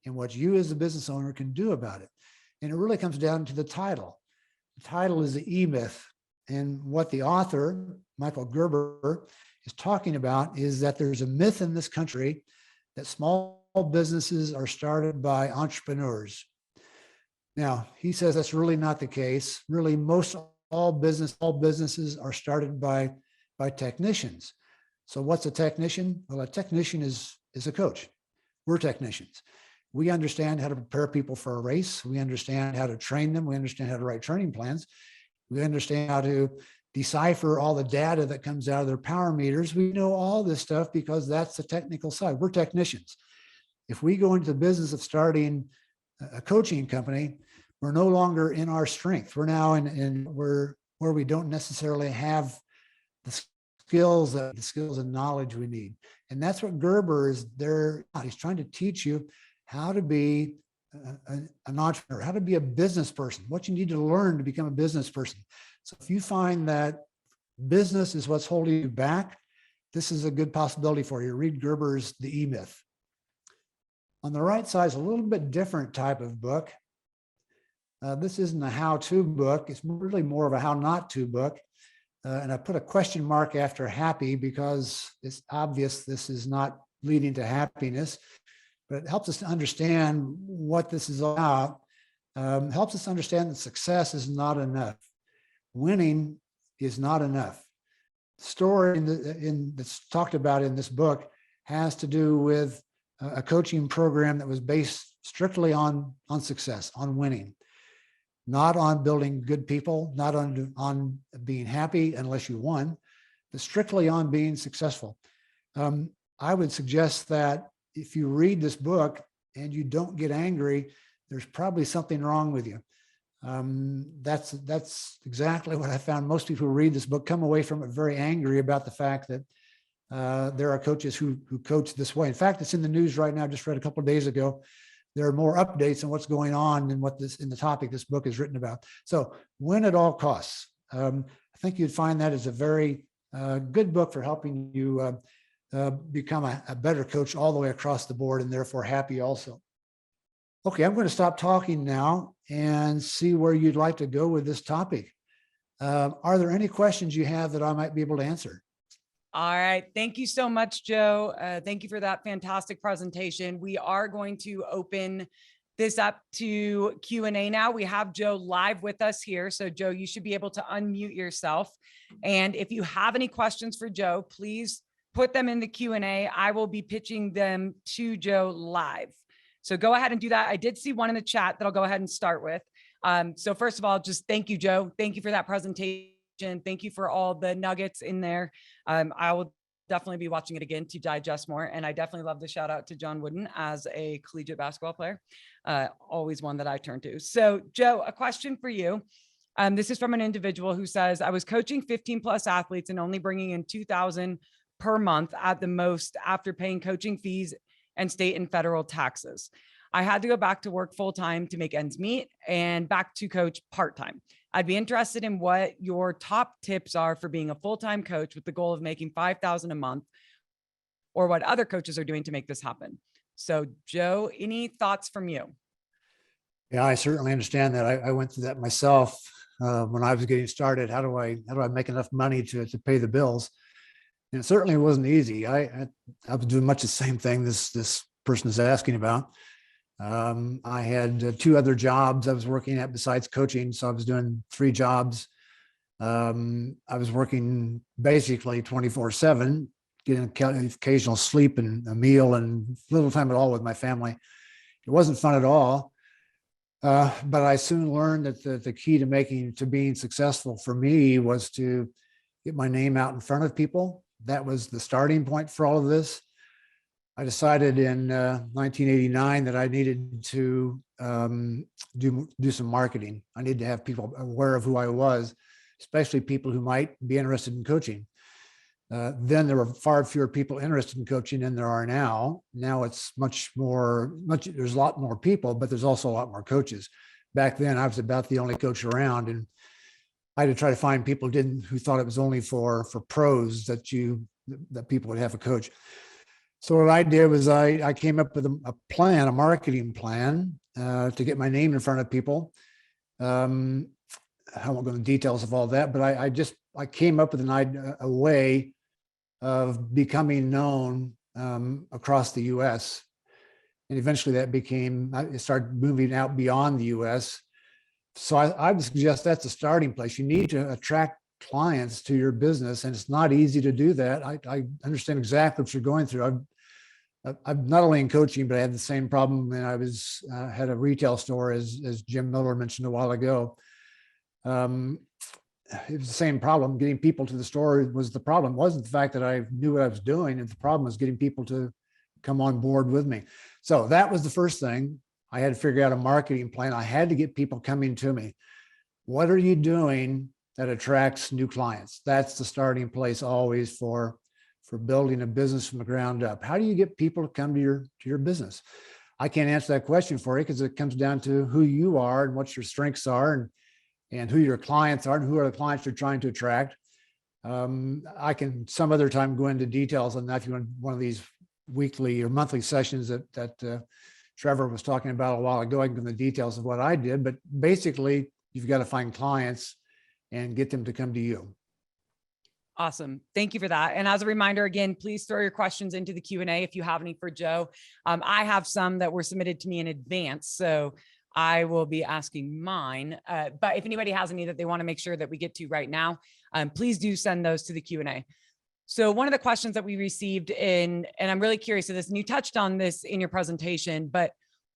and what you as a business owner can do about it. And it really comes down to the title. The title is The E-Myth. And what the author, Michael Gerber, is talking about is that there's a myth in this country that small businesses are started by entrepreneurs. Now, he says that's really not the case. Really, all businesses are started by technicians. So what's a technician? Well, a technician is a coach. We're technicians. We understand how to prepare people for a race. We understand how to train them. We understand how to write training plans. We understand how to decipher all the data that comes out of their power meters. We know all this stuff because that's the technical side. We're technicians. If we go into the business of starting a coaching company, we're no longer in our strength. We're now where we don't necessarily have the skills and knowledge we need. And that's what Gerber is there. He's trying to teach you how to be an entrepreneur, how to be a business person, what you need to learn to become a business person. So if you find that business is what's holding you back, this is a good possibility for you. Read Gerber's The E-Myth. On the right side is a little bit different type of book. This isn't a how-to book. It's really more of a how not to book. And I put a question mark after happy because it's obvious this is not leading to happiness, but it helps us to understand what this is about. Helps us understand that success is not enough. Winning is not enough. The story that's talked about in this book has to do with a coaching program that was based strictly on success, on winning. Not on building good people, not on being happy unless you won, but strictly on being successful. I would suggest that if you read this book and you don't get angry, there's probably something wrong with you. That's exactly what I found. Most people who read this book come away from it very angry about the fact that there are coaches who coach this way. In fact, it's in the news right now. I just read a couple of days ago. There are more updates on what's going on and in the topic this book is written about. So win at all costs. I think you'd find that is a very good book for helping you become a better coach all the way across the board and therefore happy also. Okay, I'm going to stop talking now and see where you'd like to go with this topic. Are there any questions you have that I might be able to answer? All right. Thank you so much, Joe. Thank you for that fantastic presentation. We are going to open this up to Q&A now. We have Joe live with us here. So Joe, you should be able to unmute yourself. And if you have any questions for Joe, please put them in the Q&A. I will be pitching them to Joe live. So go ahead and do that. I did see one in the chat that I'll go ahead and start with. So first of all, just thank you, Joe. Thank you for that presentation. Thank you for all the nuggets in there. I will definitely be watching it again to digest more. And I definitely love the shout out to John Wooden as a collegiate basketball player. Always one that I turn to. So Joe, a question for you. This is from an individual who says, I was coaching 15 plus athletes and only bringing in $2,000 per month at the most after paying coaching fees and state and federal taxes. I had to go back to work full time to make ends meet and back to coach part time. I'd be interested in what your top tips are for being a full-time coach with the goal of making $5,000 a month, or what other coaches are doing to make this happen. So Joe, any thoughts from you? Yeah, I certainly understand that. I went through that myself when I was getting started. How do I make enough money to pay the bills? And it certainly wasn't easy. I was doing much the same thing this person is asking about. I had 2 other jobs I was working at besides coaching, so I was doing 3 jobs. I was working basically 24/7, getting occasional sleep and a meal and little time at all with my family. It wasn't fun at all. But I soon learned that the key to being successful for me was to get my name out in front of people. That was the starting point for all of this. I decided in 1989 that I needed to do some marketing. I needed to have people aware of who I was, especially people who might be interested in coaching. Then there were far fewer people interested in coaching than there are now. Now it's there's a lot more people, but there's also a lot more coaches. Back then I was about the only coach around, and I had to try to find people who thought it was only for pros that people would have a coach. So what I did was I came up with a marketing plan to get my name in front of people. I won't go into details of all that, but I came up with a way of becoming known across the U.S. And eventually it started moving out beyond the U.S. So I would suggest that's a starting place. You need to attract clients to your business, and it's not easy to do that. I understand exactly what you're going through. I'm not only in coaching, but I had the same problem when I had a retail store, as Jim Miller mentioned a while ago. It was the same problem. Getting people to the store was the problem. It wasn't the fact that I knew what I was doing. The problem was getting people to come on board with me. So that was the first thing. I had to figure out a marketing plan. I had to get people coming to me. What are you doing that attracts new clients? That's the starting place always for building a business from the ground up. How do you get people to come to your business? I can't answer that question for you because it comes down to who you are and what your strengths are and who your clients are and who are the clients you're trying to attract. I can some other time go into details on that if you want one of these weekly or monthly sessions that Trevor was talking about a while ago. I can go into the details of what I did, but basically you've got to find clients and get them to come to you. Awesome. Thank you for that. And as a reminder, again, please throw your questions into the Q&A if you have any for Joe. I have some that were submitted to me in advance, so I will be asking mine. But if anybody has any that they want to make sure that we get to right now, please do send those to the Q&A. So one of the questions that we received and I'm really curious of this, and you touched on this in your presentation, but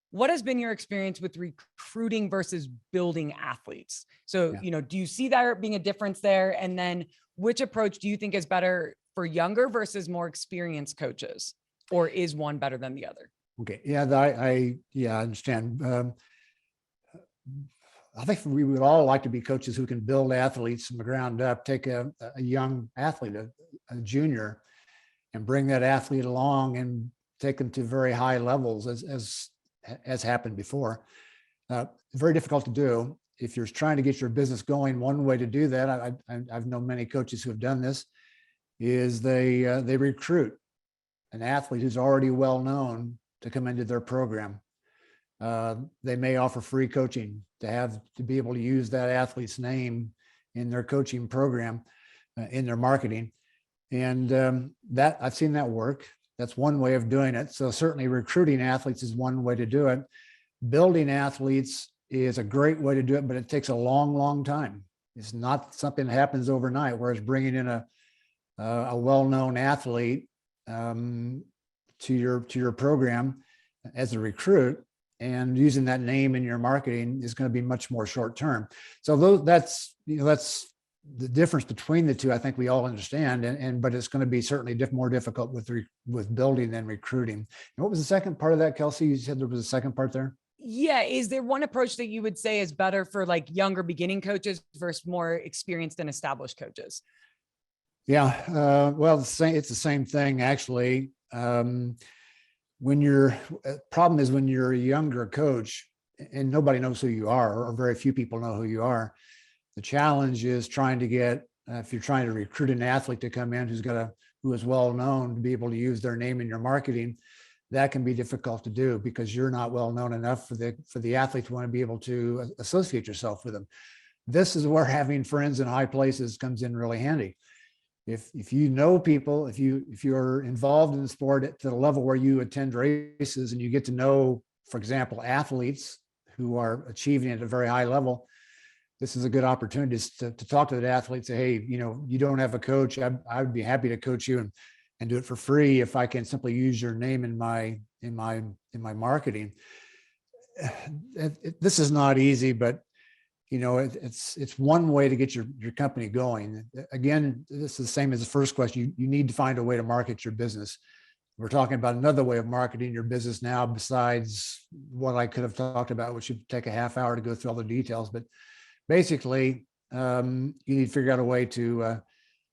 what has been your experience with recruiting versus building athletes? So, do you see there being a difference there? And then which approach do you think is better for younger versus more experienced coaches? Or is one better than the other? Okay. Yeah, I understand. I think we would all like to be coaches who can build athletes from the ground up, take a young athlete, a junior, and bring that athlete along and take them to very high levels as happened before. Very difficult to do. If you're trying to get your business going, one way to do that, I've known many coaches who have done this, is they recruit an athlete who's already well known to come into their program. They may offer free coaching to be able to use that athlete's name in their coaching program, in their marketing. And that I've seen that work. That's one way of doing it. So certainly recruiting athletes is one way to do it. Building athletes is a great way to do it, but it takes a long, long time. It's not something that happens overnight, whereas bringing in a well-known athlete to your program as a recruit and using that name in your marketing is going to be much more short-term. So that's the difference between the two. I think we all understand, but it's going to be certainly more difficult with building than recruiting. And what was the second part of that, Kelsey? You said there was a second part there. Yeah. Is there one approach that you would say is better for like younger beginning coaches versus more experienced and established coaches? Yeah. Well, it's the same thing, actually. Problem is when you're a younger coach and nobody knows who you are, or very few people know who you are, The challenge is trying to get, if you're trying to recruit an athlete to come in who is well known, to be able to use their name in your marketing, that can be difficult to do because you're not well known enough for the athlete to want to be able to associate yourself with them. This is where having friends in high places comes in really handy. If you know people, if you're involved in the sport to the level where you attend races and you get to know, for example, athletes who are achieving at a very high level, this is a good opportunity to talk to that athlete, say, hey, you don't have a coach. I would be happy to coach you and do it for free if I can simply use your name in my marketing. This is not easy, but it's one way to get your company going. Again, this is the same as the first question. You need to find a way to market your business. We're talking about another way of marketing your business now, besides what I could have talked about, which would take a half hour to go through all the details. But basically, you need to figure out a way to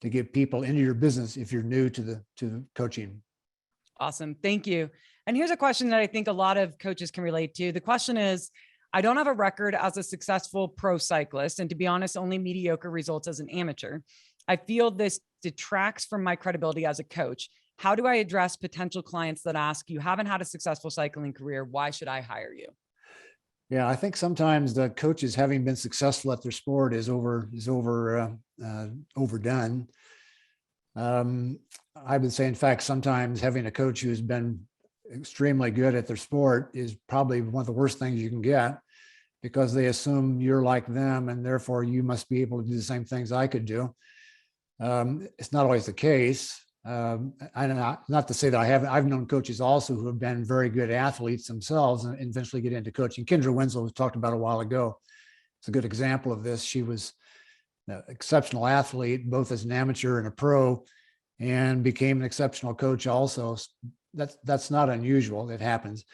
get people into your business if you're new to the coaching. Awesome. Thank you. And here's a question that I think a lot of coaches can relate to. The question is, I don't have a record as a successful pro cyclist, and to be honest, only mediocre results as an amateur. I feel this detracts from my credibility as a coach. How do I address potential clients that ask, you haven't had a successful cycling career, why should I hire you? Yeah, I think sometimes the coaches having been successful at their sport is overdone. I would say, in fact, sometimes having a coach who's been extremely good at their sport is probably one of the worst things you can get, because they assume you're like them and therefore you must be able to do the same things I could do. It's not always the case. Not to say that I've known coaches also who have been very good athletes themselves and eventually get into coaching. Kendra Winslow was talked about a while ago. It's a good example of this. She was an exceptional athlete, both as an amateur and a pro, and became an exceptional coach also. That's not unusual. It happens.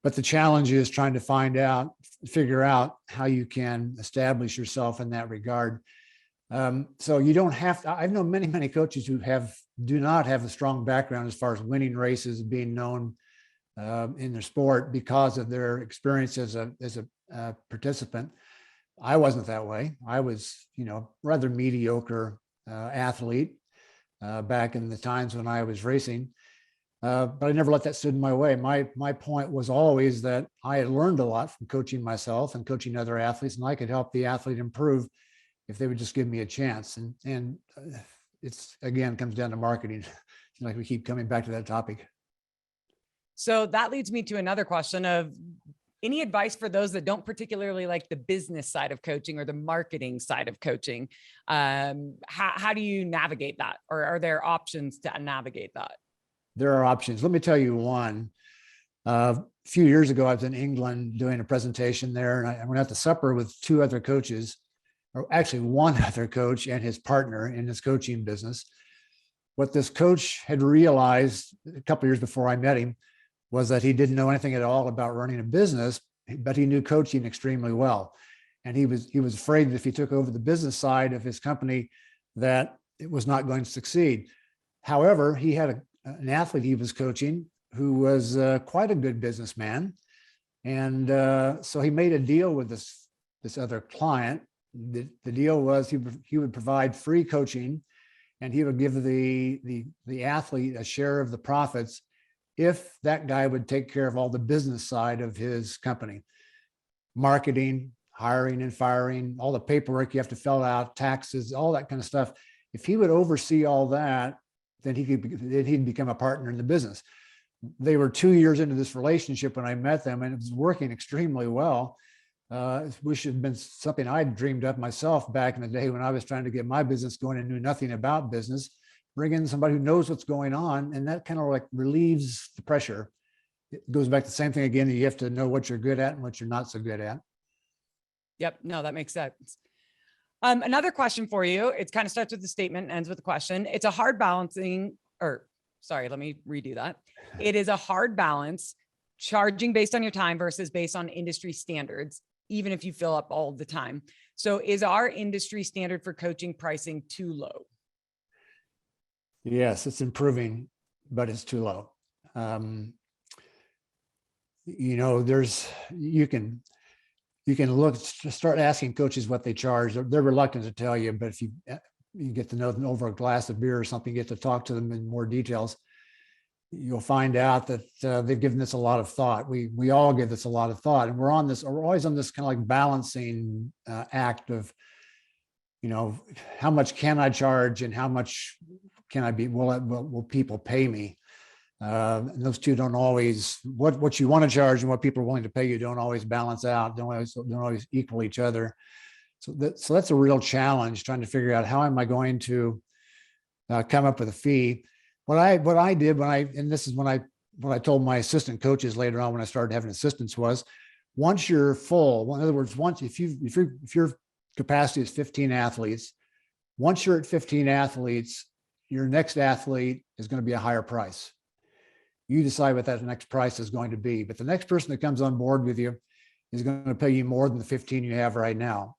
But the challenge is trying to figure out how you can establish yourself in that regard. So you don't have to. I've known many coaches who do not have a strong background as far as winning races, being known in their sport because of their experience as a participant. I wasn't that way. I was, rather mediocre athlete back in the times when I was racing. But I never let that stand in my way. My point was always that I had learned a lot from coaching myself and coaching other athletes, and I could help the athlete improve if they would just give me a chance. And it's, again, comes down to marketing. It's like we keep coming back to that topic. So that leads me to another question of any advice for those that don't particularly like the business side of coaching or the marketing side of coaching. How do you navigate that? Or are there options to navigate that? There are options. Let me tell you one. A few years ago, I was in England doing a presentation there, and I went out to supper with two other coaches, or actually one other coach and his partner in his coaching business. What this coach had realized a couple of years before I met him was that he didn't know anything at all about running a business, but he knew coaching extremely well. And he was afraid that if he took over the business side of his company, that it was not going to succeed. However, he had an athlete he was coaching who was quite a good businessman. And so he made a deal with this other client. The deal was he would provide free coaching, and he would give the athlete a share of the profits if that guy would take care of all the business side of his company, marketing, hiring and firing, all the paperwork you have to fill out, taxes, all that kind of stuff. If he would oversee all that, then he'd become a partner in the business. They were 2 years into this relationship when I met them, and it was working extremely well. Which had been something I'd dreamed up myself back in the day when I was trying to get my business going and knew nothing about business. Bring in somebody who knows what's going on, and that kind of like relieves the pressure. It goes back to the same thing again. You have to know what you're good at and what you're not so good at. Yep. No, that makes sense. Another question for you. It kind of starts with the statement and ends with the question. It's a hard balancing, let me redo that. It is a hard balance charging based on your time versus based on industry standards, even if you fill up all the time. So is our industry standard for coaching pricing too low? Yes, it's improving, but it's too low. you can start asking coaches what they charge. They're reluctant to tell you, but if you get to know them over a glass of beer or something, get to talk to them in more details, you'll find out that they've given this a lot of thought. We all give this a lot of thought, and we're always on this kind of like balancing act of, how much can I charge and how much can I be, will people pay me? And those two don't always, what you want to charge and what people are willing to pay you don't always balance out, don't always equal each other. So that's a real challenge, trying to figure out how am I going to come up with a fee. What I did and this is what I told my assistant coaches later on when I started having assistants was, once you're full, in other words, if your capacity is 15 athletes, once you're at 15 athletes, your next athlete is going to be a higher price. You decide what that next price is going to be, but the next person that comes on board with you is going to pay you more than the 15 you have right now.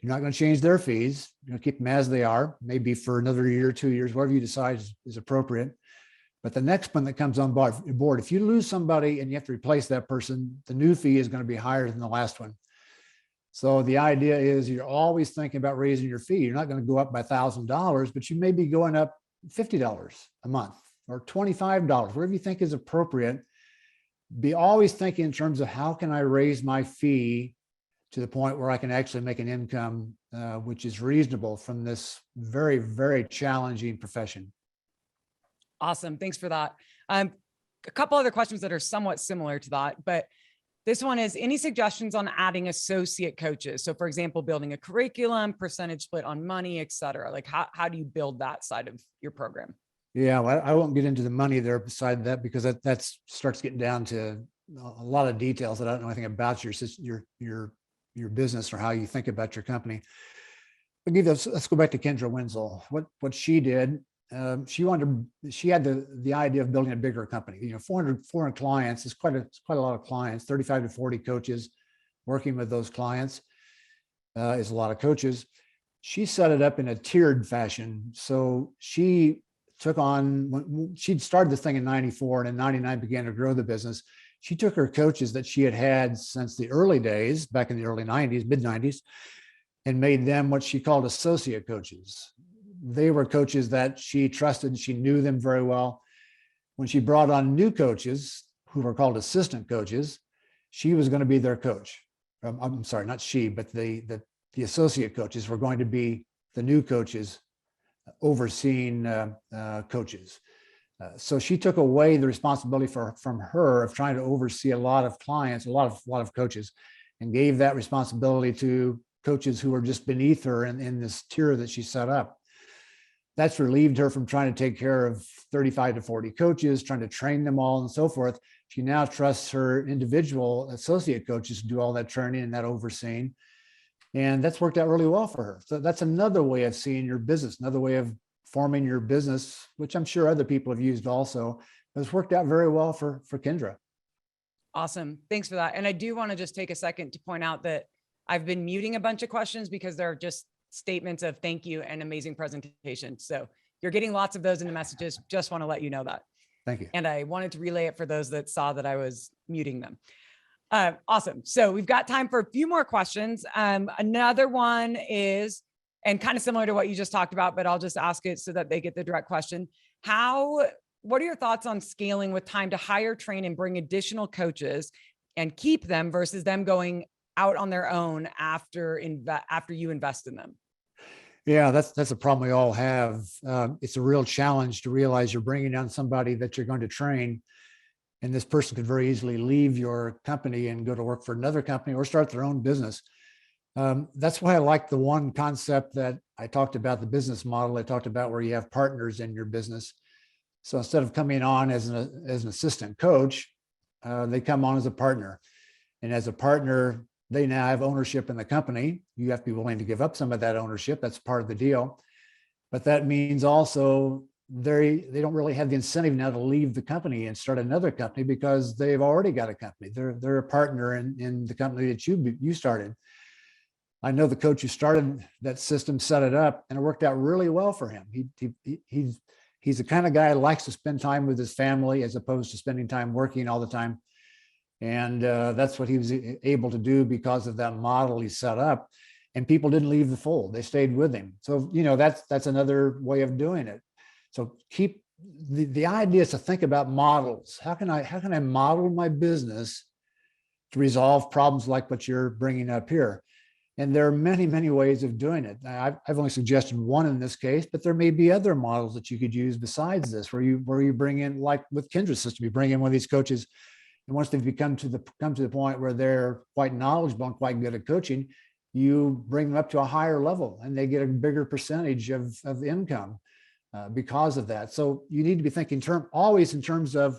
You're not going to change their fees. You're going to keep them as they are, maybe for another year, 2 years, whatever you decide is appropriate. But the next one that comes on board, if you lose somebody and you have to replace that person, the new fee is going to be higher than the last one. So the idea is you're always thinking about raising your fee. You're not going to go up by $1,000, but you may be going up $50 a month or $25, whatever you think is appropriate. Be always thinking in terms of how can I raise my fee to the point where I can actually make an income, which is reasonable from this very, very challenging profession. Awesome. Thanks for that. A couple other questions that are somewhat similar to that, but this one is, any suggestions on adding associate coaches? So for example, building a curriculum, percentage split on money, et cetera. Like how do you build that side of your program? Yeah, well, I won't get into the money there beside that, because that starts getting down to a lot of details that I don't know anything about your business or how you think about your company. Let's go back to Kendra Wenzel. What she did, she had the idea of building a bigger company. 400 clients is quite a lot of clients. 35 to 40 coaches working with those clients is a lot of coaches. She set it up in a tiered fashion. So she took on, when she'd started this thing in 94 and in 99 began to grow the business. She took her coaches that she had since the early days, back in the early 90s, mid 90s, and made them what she called associate coaches. They were coaches that she trusted. She knew them very well. When she brought on new coaches who were called assistant coaches, she was going to be their coach. I'm sorry, not she, but the associate coaches were going to be the new coaches overseeing coaches. So she took away the responsibility from her of trying to oversee a lot of clients, a lot of coaches, and gave that responsibility to coaches who were just beneath her in this tier that she set up. That's relieved her from trying to take care of 35 to 40 coaches, trying to train them all and so forth. She now trusts her individual associate coaches to do all that training and that overseeing. And that's worked out really well for her. So that's another way of seeing your business, another way of forming your business, which I'm sure other people have used also. But it's worked out very well for Kendra. Awesome. Thanks for that. And I do want to just take a second to point out that I've been muting a bunch of questions because they're just statements of thank you and amazing presentation. So you're getting lots of those in the messages. Just want to let you know that. Thank you. And I wanted to relay it for those that saw that I was muting them. Awesome. So we've got time for a few more questions. Another one is, and kind of similar to what you just talked about, but I'll just ask it so that they get the direct question. What are your thoughts on scaling with time to hire, train, and bring additional coaches and keep them versus them going out on their own after you invest in them? Yeah, that's a problem we all have. It's a real challenge to realize you're bringing down somebody that you're going to train, and this person could very easily leave your company and go to work for another company or start their own business. That's why I like the one concept that I talked about, the business model I talked about, where you have partners in your business. So instead of coming on as an assistant coach, they come on as a partner. And as a partner, they now have ownership in the company. You have to be willing to give up some of that ownership. That's part of the deal. But that means also they don't really have the incentive now to leave the company and start another company because they've already got a company. They're a partner in the company that you started. I know the coach who started that system set it up, and it worked out really well for him. He's the kind of guy who likes to spend time with his family as opposed to spending time working all the time. And that's what he was able to do because of that model he set up. And people didn't leave the fold. They stayed with him. So, that's another way of doing it. So keep the idea is to think about models. How can I model my business to resolve problems like what you're bringing up here? And there are many, many ways of doing it. I've only suggested one in this case, but there may be other models that you could use besides this, where you bring in, like with Kendra's system, you bring in one of these coaches, and once they've come to the point where they're quite knowledgeable and quite good at coaching, you bring them up to a higher level, and they get a bigger percentage of the income because of that. So you need to be thinking always in terms of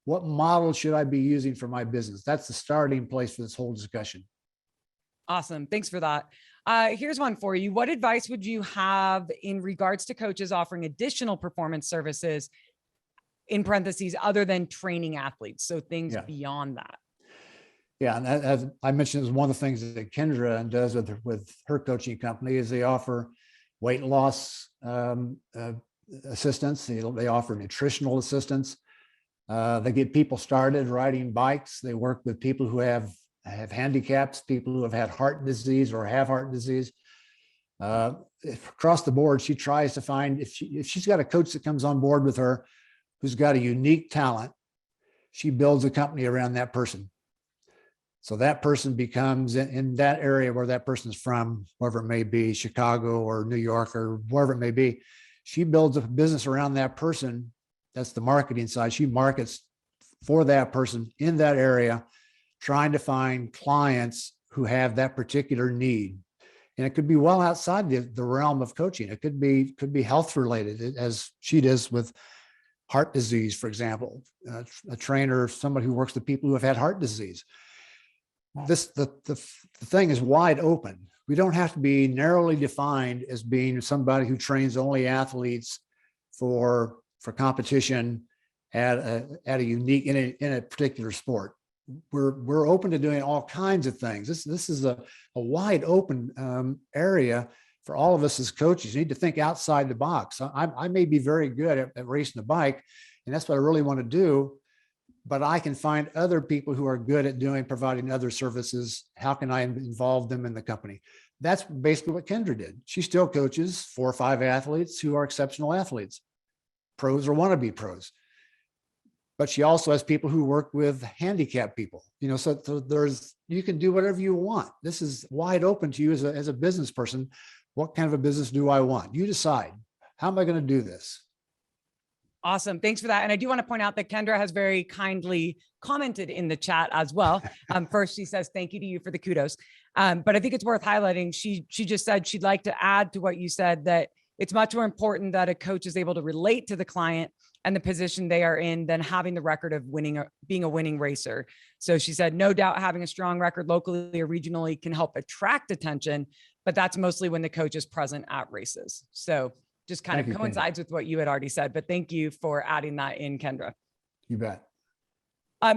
what model should I be using for my business. That's the starting place for this whole discussion. Awesome. Thanks for that. Here's one for you. What advice would you have in regards to coaches offering additional performance services, in parentheses, other than training athletes? So things beyond that. Yeah, and as I mentioned, is one of the things that Kendra does with her coaching company is they offer weight loss assistance. They offer nutritional assistance. They get people started riding bikes. They work with people who have handicaps, people who have had heart disease or have heart disease. Across the board, she tries to find, if she's got a coach that comes on board with her who's got a unique talent, she builds a company around that person. So that person becomes in that area where that person's from, wherever it may be, Chicago or New York or wherever it may be. She builds a business around that person. That's the marketing side. She markets for that person in that area, trying to find clients who have that particular need. And it could be well outside the realm of coaching. It could be health related, as she does with heart disease, for example. A trainer, somebody who works with people who have had heart disease. The thing is wide open. We don't have to be narrowly defined as being somebody who trains only athletes for competition at a unique in a particular sport. We're open to doing all kinds of things. This is a wide open area for all of us as coaches. You need to think outside the box. I may be very good at racing a bike, and that's what I really want to do, but I can find other people who are good at providing other services. How can I involve them in the company? That's basically what Kendra did. She still coaches 4 or 5 athletes who are exceptional athletes, pros or wannabe pros. But she also has people who work with handicapped people, so you can do whatever you want. This is wide open to you as a business person. What kind of a business do I want? You decide. How am I going to do this? Awesome. Thanks for that. And I do want to point out that Kendra has very kindly commented in the chat as well. First, she says, thank you to you for the kudos. But I think it's worth highlighting. She just said she'd like to add to what you said, that it's much more important that a coach is able to relate to the client and the position they are in than having the record of being a winning racer. So she said, no doubt having a strong record locally or regionally can help attract attention, but that's mostly when the coach is present at races. So just kind of coincides with what you had already said, but thank you for adding that in, Kendra. You bet.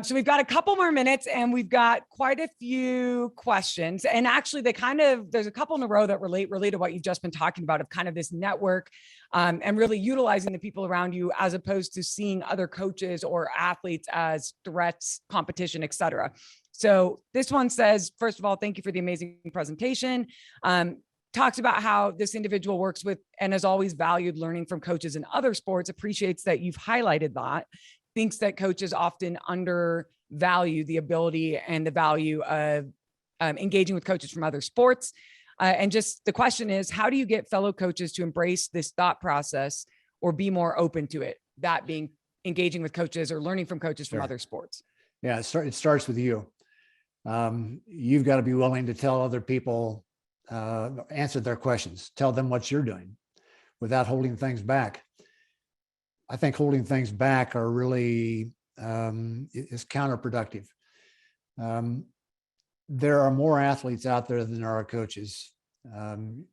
So we've got a couple more minutes and we've got quite a few questions. And actually there's a couple in a row that relate to what you've just been talking about, of kind of this network and really utilizing the people around you as opposed to seeing other coaches or athletes as threats, competition, et cetera. So this one says, first of all, thank you for the amazing presentation. Talks about how this individual works with and has always valued learning from coaches in other sports, appreciates that you've highlighted that, thinks that coaches often undervalue the ability and the value of engaging with coaches from other sports. And just the question is, how do you get fellow coaches to embrace this thought process or be more open to it? That being engaging with coaches or learning from coaches from other sports. Yeah, it starts with you. You've got to be willing to tell other people, answer their questions, tell them what you're doing without holding things back. I think holding things back are really is counterproductive. There are more athletes out there than there are coaches. The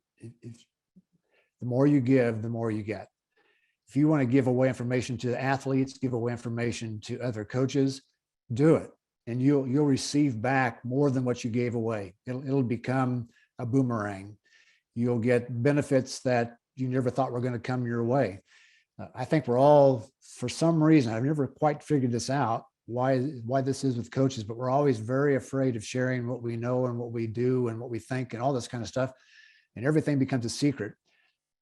more you give, the more you get. If you want to give away information to athletes, give away information to other coaches, do it. And you'll receive back more than what you gave away. It'll become a boomerang. You'll get benefits that you never thought were going to come your way. I think we're all, for some reason, I've never quite figured this out, why this is with coaches, but we're always very afraid of sharing what we know and what we do and what we think and all this kind of stuff. And everything becomes a secret.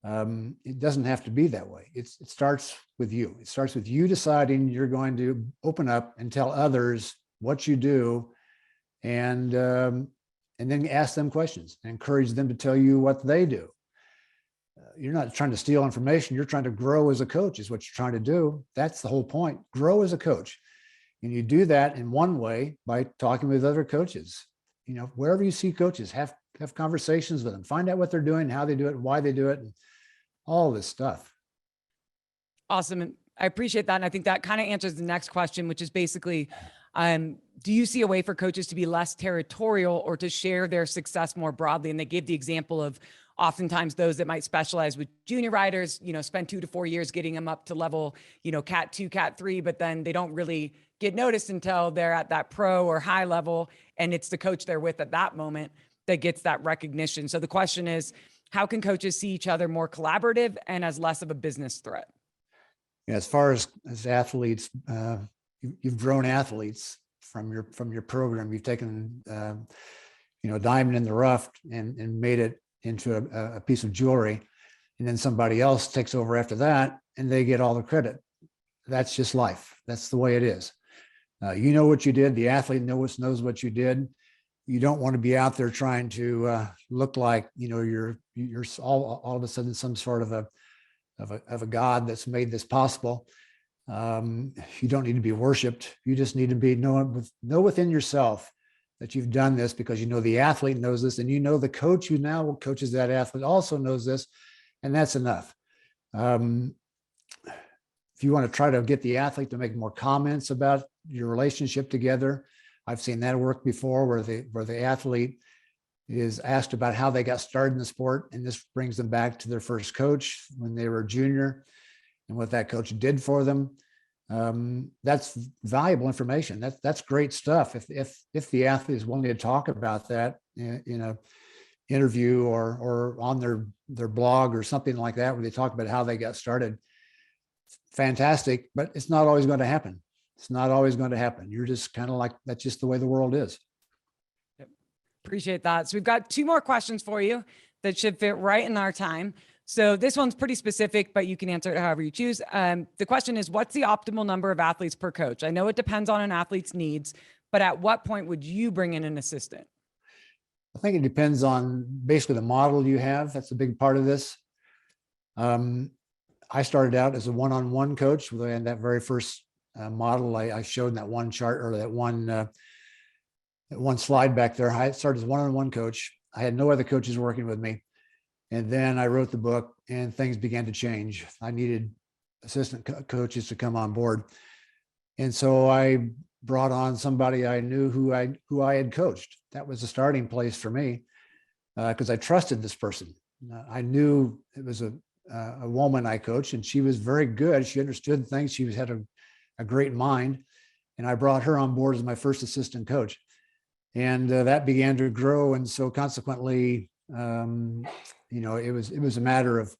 It doesn't have to be that way. It starts with you. It starts with you deciding you're going to open up and tell others what you do, and then ask them questions and encourage them to tell you what they do. You're not trying to steal information. You're trying to grow as a coach is what you're trying to do. That's the whole point. Grow as a coach. And you do that in one way by talking with other coaches. You know, wherever you see coaches, have conversations with them, find out what they're doing, how they do it, why they do it, and all this stuff. Awesome. And I appreciate that. And I think that kind of answers the next question, which is basically, do you see a way for coaches to be less territorial or to share their success more broadly? And they gave the example of oftentimes those that might specialize with junior riders, you know, spend 2 to 4 years getting them up to level, you know, Cat 2, Cat 3, but then they don't really get noticed until they're at that pro or high level. And it's the coach they're with at that moment that gets that recognition. So the question is, how can coaches see each other more collaborative and as less of a business threat? Yeah, as far as athletes, you've grown athletes from your program. You've taken a diamond in the rough and made it into a piece of jewelry, and then somebody else takes over after that and they get all the credit. That's just life. That's the way it is. You know what you did. The athlete knows what you did. You don't want to be out there trying to look like, you know, you're all of a sudden some sort of a god that's made this possible. You don't need to be worshipped. You just need to be know within yourself that you've done this because you know the athlete knows this, and you know the coach who now coaches that athlete also knows this, and that's enough. If you want to try to get the athlete to make more comments about your relationship together, I've seen that work before, where the athlete is asked about how they got started in the sport, and this brings them back to their first coach when they were a junior and what that coach did for them. That's valuable information. That's great stuff. If the athlete is willing to talk about that in a interview or on their blog or something like that, where they talk about how they got started, fantastic. But it's not always going to happen. It's not always going to happen. You're just kind of like, that's just the way the world is. Yep. Appreciate that. So we've got 2 more questions for you that should fit right in our time. So this one's pretty specific, but you can answer it however you choose. The question is, what's the optimal number of athletes per coach? I know it depends on an athlete's needs, but at what point would you bring in an assistant? I think it depends on basically the model you have. That's a big part of this. I started out as a one-on-one coach, and that very first model I showed in that one chart, or that one slide back there. I started as a one-on-one coach. I had no other coaches working with me. And then I wrote the book and things began to change. I needed assistant coaches to come on board. And so I brought on somebody I knew who I had coached. That was a starting place for me because I trusted this person. I knew it was a woman I coached, and she was very good. She understood things. She had a great mind. And I brought her on board as my first assistant coach. And that began to grow. And so consequently, it was a matter of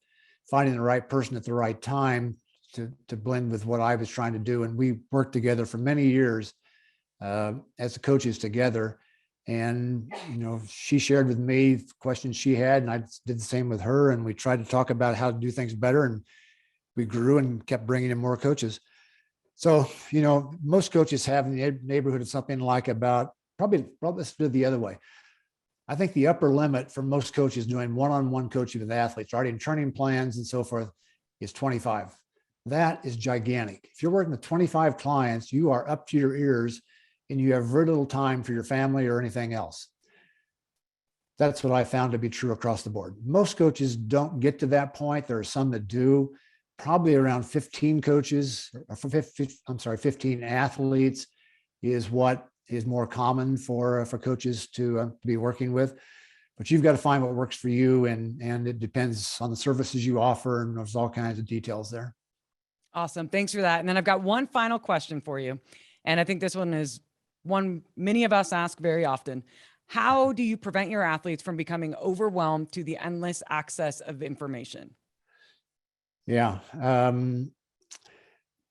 finding the right person at the right time to blend with what I was trying to do. And we worked together for many years as the coaches together. And, she shared with me questions she had, and I did the same with her. And we tried to talk about how to do things better. And we grew and kept bringing in more coaches. So, most coaches have in the neighborhood of something like about probably let's do it the other way. I think the upper limit for most coaches doing one-on-one coaching with athletes, starting training plans and so forth, is 25. That is gigantic. If you're working with 25 clients, you are up to your ears and you have very little time for your family or anything else. That's what I found to be true across the board. Most coaches don't get to that point. There are some that do. Probably around 15 coaches, or 15 athletes is what is more common for coaches to be working with. But you've got to find what works for you, and it depends on the services you offer, and there's all kinds of details there. Awesome. Thanks for that. And then I've got one final question for you. And I think this one is one many of us ask very often. How do you prevent your athletes from becoming overwhelmed to the endless access of information? Yeah.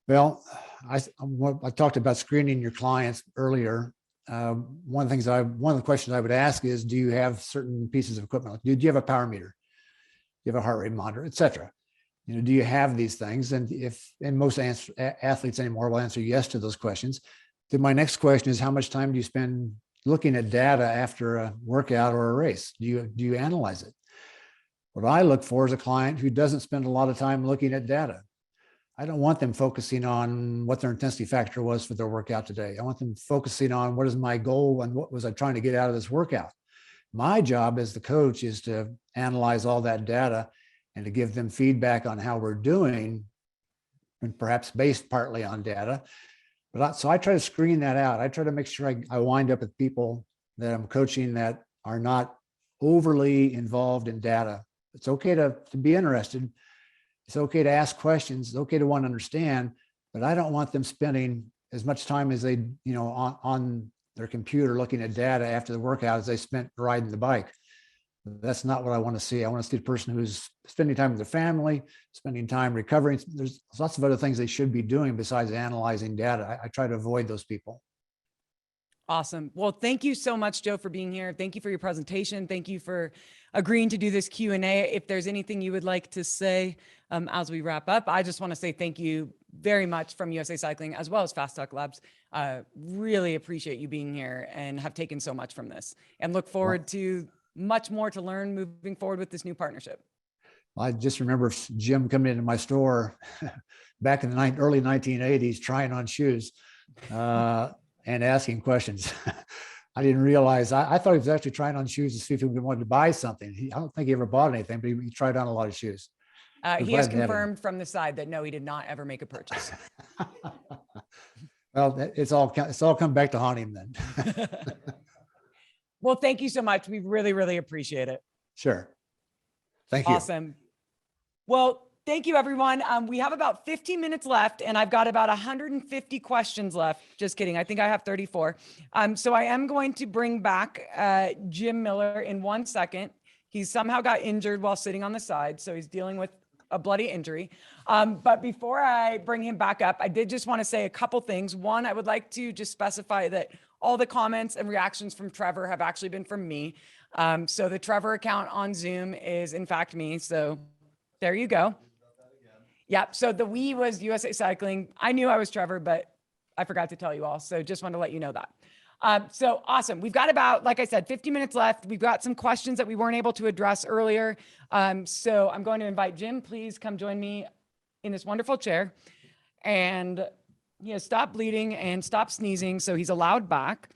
Well, I talked about screening your clients earlier. One of the questions I would ask is, do you have certain pieces of equipment? Do you have a power meter? Do you have a heart rate monitor, et cetera? Do you have these things? And most athletes anymore will answer yes to those questions. Then my next question is, how much time do you spend looking at data after a workout or a race? Do you analyze it? What I look for is a client who doesn't spend a lot of time looking at data. I don't want them focusing on what their intensity factor was for their workout today. I want them focusing on what is my goal and what was I trying to get out of this workout. My job as the coach is to analyze all that data and to give them feedback on how we're doing, and perhaps based partly on data. So I try to screen that out. I try to make sure I wind up with people that I'm coaching that are not overly involved in data. It's okay to be interested. It's okay to ask questions. It's okay to want to understand, but I don't want them spending as much time as they, on their computer looking at data after the workout as they spent riding the bike. That's not what I want to see. I want to see the person who's spending time with their family, spending time recovering. There's lots of other things they should be doing besides analyzing data. I try to avoid those people. Awesome. Well, thank you so much, Joe, for being here. Thank you for your presentation. Thank you for agreeing to do this Q&A. If there's anything you would like to say as we wrap up, I just want to say thank you very much from USA Cycling as well as Fastpack Labs. Really appreciate you being here and have taken so much from this, and look forward to much more to learn moving forward with this new partnership. I just remember Jim coming into my store back in the early 1980s, trying on shoes and asking questions. I didn't realize, I thought he was actually trying on shoes to see if he wanted to buy something. I don't think he ever bought anything, but he tried on a lot of shoes. He has confirmed from the side that no, he did not ever make a purchase. Well, it's all come back to haunt him then. Well, thank you so much. We really, really appreciate it. Sure. Thank you. Awesome. Well, thank you, everyone. We have about 15 minutes left, and I've got about 150 questions left. Just kidding. I think I have 34. So I am going to bring back Jim Miller in 1 second. He somehow got injured while sitting on the side, so he's dealing with a bloody injury. But before I bring him back up, I did just want to say a couple things. One, I would like to just specify that all the comments and reactions from Trevor have actually been from me. So the Trevor account on Zoom is in fact me. So there you go. Yep. So the we was USA Cycling. I knew I was Trevor, but I forgot to tell you all. So just wanted to let you know that. So awesome. We've got about, like I said, 50 minutes left. We've got some questions that we weren't able to address earlier. So I'm going to invite Jim, please come join me in this wonderful chair, and stop bleeding and stop sneezing. So he's allowed back.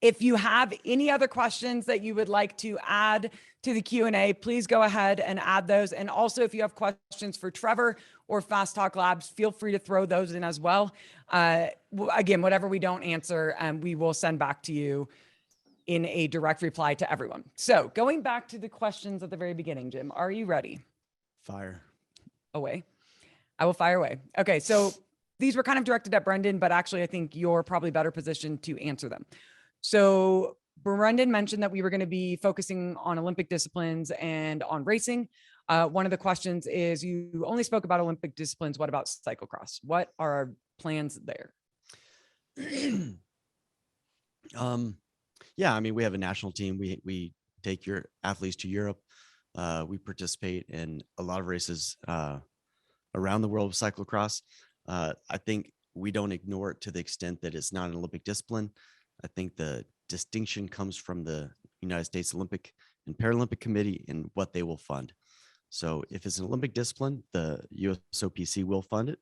If you have any other questions that you would like to add to the Q&A, please go ahead and add those. And also, if you have questions for Trevor or Fast Talk Labs, feel free to throw those in as well. Again, whatever we don't answer, we will send back to you in a direct reply to everyone. So going back to the questions at the very beginning, Jim, are you ready? Fire away. I will fire away. Okay, so these were kind of directed at Brendan, but actually I think you're probably better positioned to answer them. So Brendan mentioned that we were going to be focusing on Olympic disciplines and on racing. One of the questions is, you only spoke about Olympic disciplines. What about cyclocross? What are our plans there? Yeah, I mean, we have a national team. We take your athletes to Europe. We participate in a lot of races around the world of cyclocross. I think we don't ignore it to the extent that it's not an Olympic discipline. I think the distinction comes from the United States Olympic and Paralympic Committee and what they will fund. So if it's an Olympic discipline, the USOPC will fund it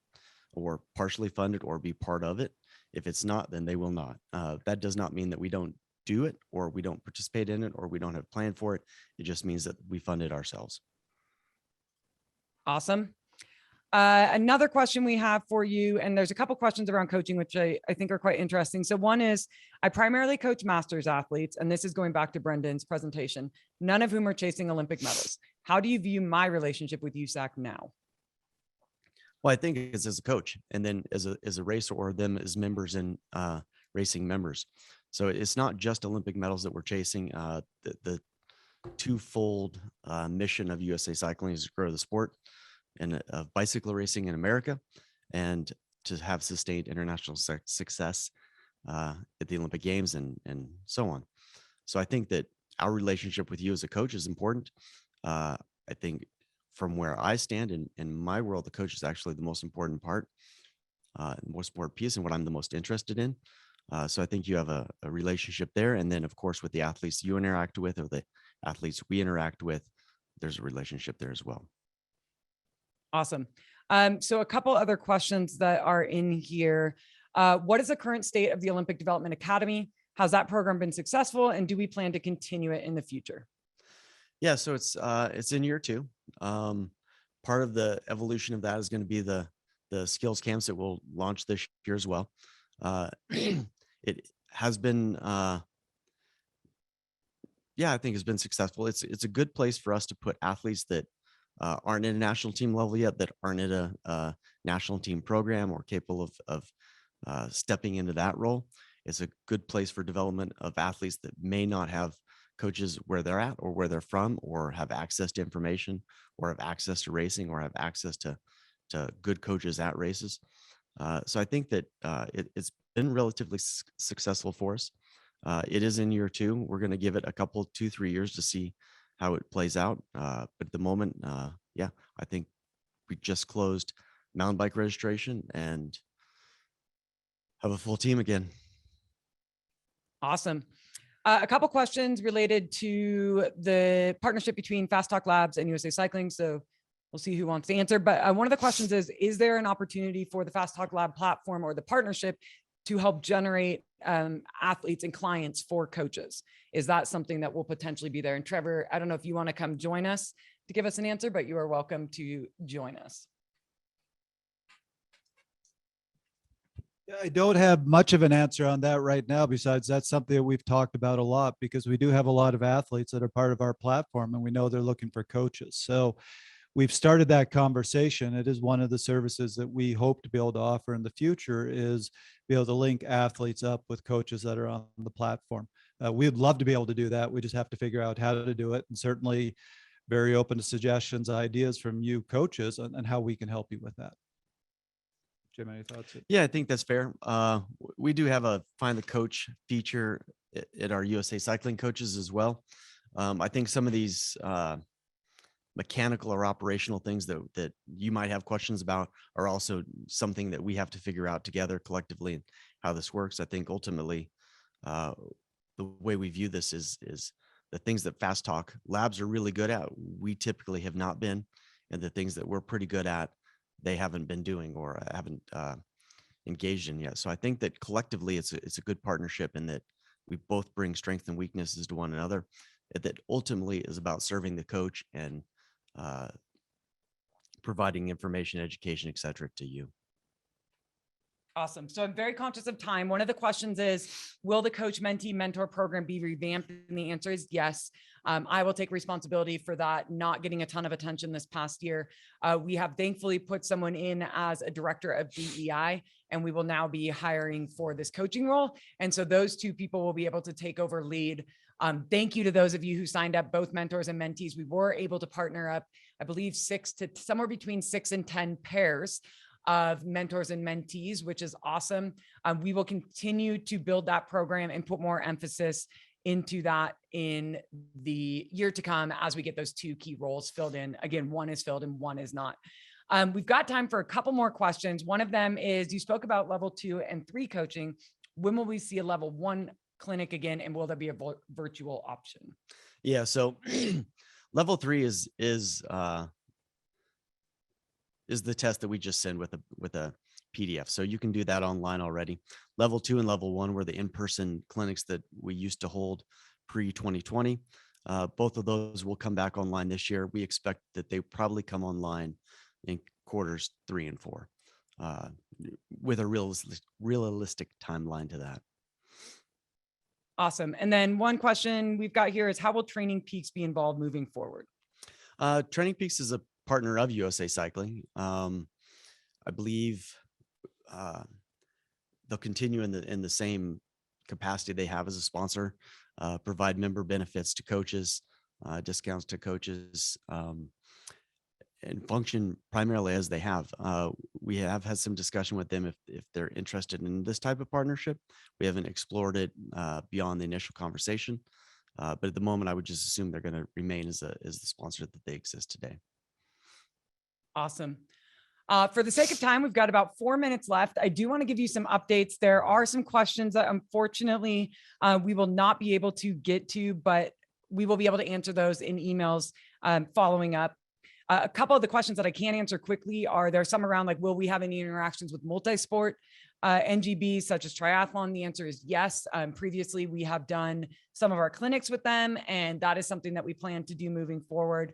or partially fund it or be part of it. If it's not, then they will not. That does not mean that we don't do it or we don't participate in it or we don't have a plan for it. It just means that we fund it ourselves. Awesome. Another question we have for you, and there's a couple questions around coaching, which I think are quite interesting. So one is, I primarily coach masters athletes, and this is going back to Brendan's presentation, none of whom are chasing Olympic medals. How do you view my relationship with Usak now? Well, I think it's as a coach, and then as a racer, or them as members and racing members. So it's not just Olympic medals that we're chasing. The twofold mission of USA Cycling is to grow the sport and of bicycle racing in America. And to have sustained international success at the Olympic Games and so on. So I think that our relationship with you as a coach is important. I think from where I stand in my world, the coach is actually the most important part, the most important piece, and what I'm the most interested in. So I think you have a relationship there. And then, of course, with the athletes you interact with or the athletes we interact with, there's a relationship there as well. Awesome. So a couple other questions that are in here. What is the current state of the Olympic Development Academy? Has that program been successful? And do we plan to continue it in the future? Yeah, so it's in year 2. Part of the evolution of that is going to be the skills camps that will launch this year as well. It has been, I think it's been successful. It's a good place for us to put athletes that aren't at a national team level yet, that aren't at a national team program or capable of stepping into that role. It's a good place for development of athletes that may not have coaches where they're at or where they're from, or have access to information, or have access to racing, or have access to good coaches at races. So I think that it's been relatively successful for us. It is in year 2. We're going to give it a couple, 2-3 years to see how it plays out. But at the moment, I think we just closed mountain bike registration and have a full team again. Awesome. A couple questions related to the partnership between Fast Talk Labs and USA Cycling. So we'll see who wants to answer. But one of the questions is there an opportunity for the Fast Talk Lab platform or the partnership to help generate athletes and clients for coaches? Is that something that will potentially be there? And Trevor, I don't know if you want to come join us to give us an answer, but you are welcome to join us. I don't have much of an answer on that right now. Besides, that's something that we've talked about a lot, because we do have a lot of athletes that are part of our platform, and we know they're looking for coaches. So we've started that conversation. It is one of the services that we hope to be able to offer in the future, is be able to link athletes up with coaches that are on the platform. We'd love to be able to do that. We just have to figure out how to do it, and certainly very open to suggestions, ideas from you coaches and how we can help you with that. Jim, any thoughts? Yeah, I think that's fair. We do have a Find the Coach feature at our USA Cycling coaches as well. I think some of these mechanical or operational things that you might have questions about are also something that we have to figure out together collectively, and how this works. I think ultimately the way we view this is the things that Fast Talk Labs are really good at, we typically have not been, and the things that we're pretty good at, they haven't been doing or haven't engaged in yet. So I think that collectively it's a good partnership, in that we both bring strengths and weaknesses to one another, that ultimately is about serving the coach and providing information, education, et cetera, to you. Awesome. So I'm very conscious of time. One of the questions is, will the coach mentee mentor program be revamped? And the answer is yes. I will take responsibility for that not getting a ton of attention this past year. We have thankfully put someone in as a director of DEI, and we will now be hiring for this coaching role. And so those two people will be able to take over lead. Thank you to those of you who signed up, both mentors and mentees. We were able to partner up, I believe, somewhere between 6 and 10 pairs of mentors and mentees, which is awesome. We will continue to build that program and put more emphasis into that in the year to come as we get those 2 key roles filled in. Again, one is filled and one is not. We've got time for a couple more questions. One of them is, you spoke about level 2 and 3 coaching. When will we see a level 1 clinic again, and will there be a virtual option? Yeah, so level 3 is the test that we just send with a PDF. So you can do that online already. Level 2 and level 1 were the in-person clinics that we used to hold pre-2020. Both of those will come back online this year. We expect that they probably come online in quarters 3 and 4, with a realistic timeline to that. Awesome. And then one question we've got here is, how will Training Peaks be involved moving forward? Training Peaks is a partner of USA Cycling. I believe they'll continue in the same capacity they have as a sponsor, provide member benefits to coaches, discounts to coaches, and function primarily as they have. We have had some discussion with them if they're interested in this type of partnership. We haven't explored it beyond the initial conversation, but at the moment, I would just assume they're going to remain as the sponsor that they exist today. Awesome. For the sake of time, we've got about 4 minutes left. I do want to give you some updates. There are some questions that unfortunately we will not be able to get to, but we will be able to answer those in emails following up. A couple of the questions that I can answer quickly are there some around like, will we have any interactions with multi-sport NGBs such as triathlon? The answer is yes. Previously, we have done some of our clinics with them, and that is something that we plan to do moving forward.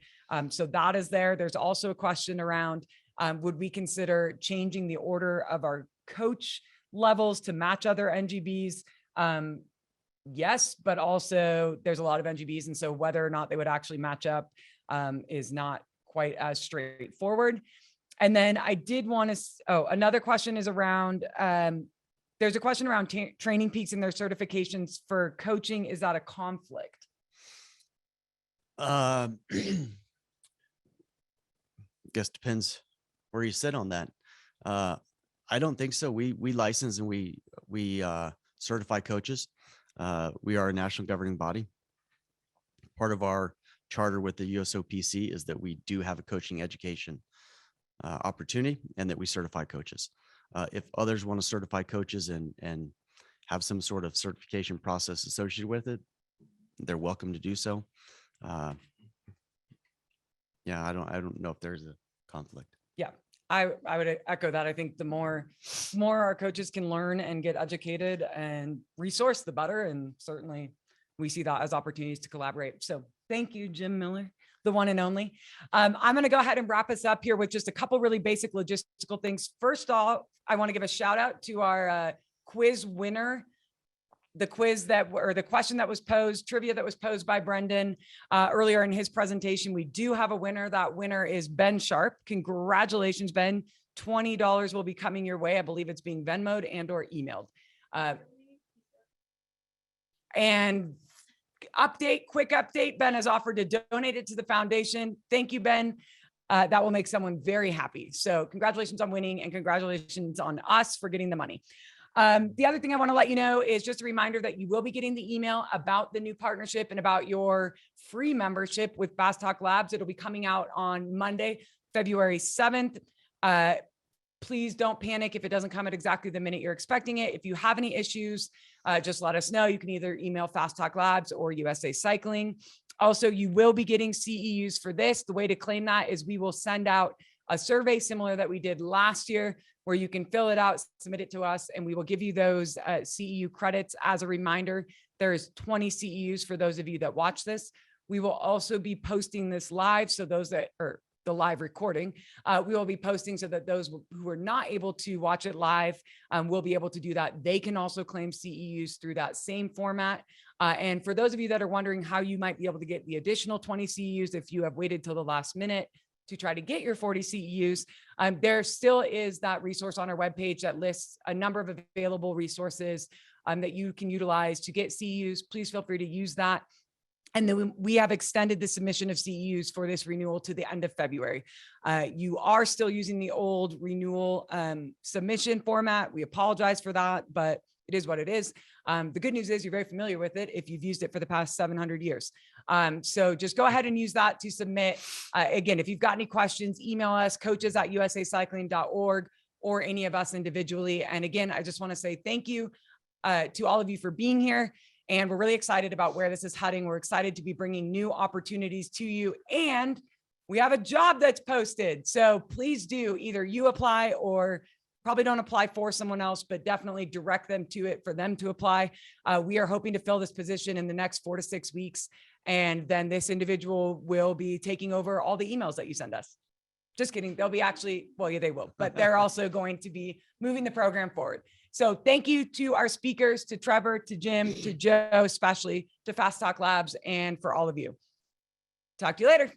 So that is there. There's also a question around would we consider changing the order of our coach levels to match other NGBs? Yes, but also there's a lot of NGBs. And so whether or not they would actually match up is not quite as straightforward. And then I did want to, another question is around, there's a question around Training Peaks and their certifications for coaching. Is that a conflict? Guess depends where you sit on that. I don't think so. We license and we certify coaches. We are a national governing body. Part of our charter with the USOPC is that we do have a coaching education opportunity and that we certify coaches. If others want to certify coaches and have some sort of certification process associated with it, they're welcome to do so. Yeah, I don't know if there's a conflict. Yeah, I would echo that. I think the more our coaches can learn and get educated and resource, the better. And certainly we see that as opportunities to collaborate. So thank you, Jim Miller, the one and only. I'm going to go ahead and wrap us up here with just a couple really basic logistical things. First off, I want to give a shout out to our quiz winner. The question that was posed, trivia that was posed by Brendan earlier in his presentation. We do have a winner. That winner is Ben Sharp. Congratulations, Ben. $20 will be coming your way. I believe it's being Venmo'd and or emailed. And quick update, Ben has offered to donate it to the foundation. Thank you, Ben. That will make someone very happy. So congratulations on winning and congratulations on us for getting the money. The other thing I want to let you know is just a reminder that you will be getting the email about the new partnership and about your free membership with Fast Talk Labs. It'll be coming out on Monday, February 7th. Please don't panic if it doesn't come at exactly the minute you're expecting it. If you have any issues, just let us know. You can either email Fast Talk Labs or USA Cycling. Also, you will be getting CEUs for this. The way to claim that is we will send out a survey similar that we did last year, where you can fill it out, submit it to us, and we will give you those CEU credits. As a reminder, there is 20 CEUs for those of you that watch this. We will also be posting this live, so those that are the live recording, we will be posting so that those who are not able to watch it live will be able to do that. They can also claim CEUs through that same format. And for those of you that are wondering how you might be able to get the additional 20 CEUs if you have waited till the last minute to try to get your 40 CEUs, there still is that resource on our webpage that lists a number of available resources that you can utilize to get CEUs. Please feel free to use that. And then we have extended the submission of CEUs for this renewal to the end of February. You are still using the old renewal submission format. We apologize for that, but it is what it is. The good news is you're very familiar with it if you've used it for the past 700 years. So just go ahead and use that to submit. Again, if you've got any questions, email us, coaches@usacycling.org, or any of us individually. And again, I just want to say thank you to all of you for being here. And we're really excited about where this is heading. We're excited to be bringing new opportunities to you. And we have a job that's posted. So please do either you apply or probably don't apply for someone else, but definitely direct them to it for them to apply. We are hoping to fill this position in the next 4 to 6 weeks. And then this individual will be taking over all the emails that you send us. Just kidding. They'll be actually, well, yeah, they will, but they're also going to be moving the program forward. So thank you to our speakers, to Trevor, to Jim, to Joe, especially to Fast Talk Labs, and for all of you. Talk to you later.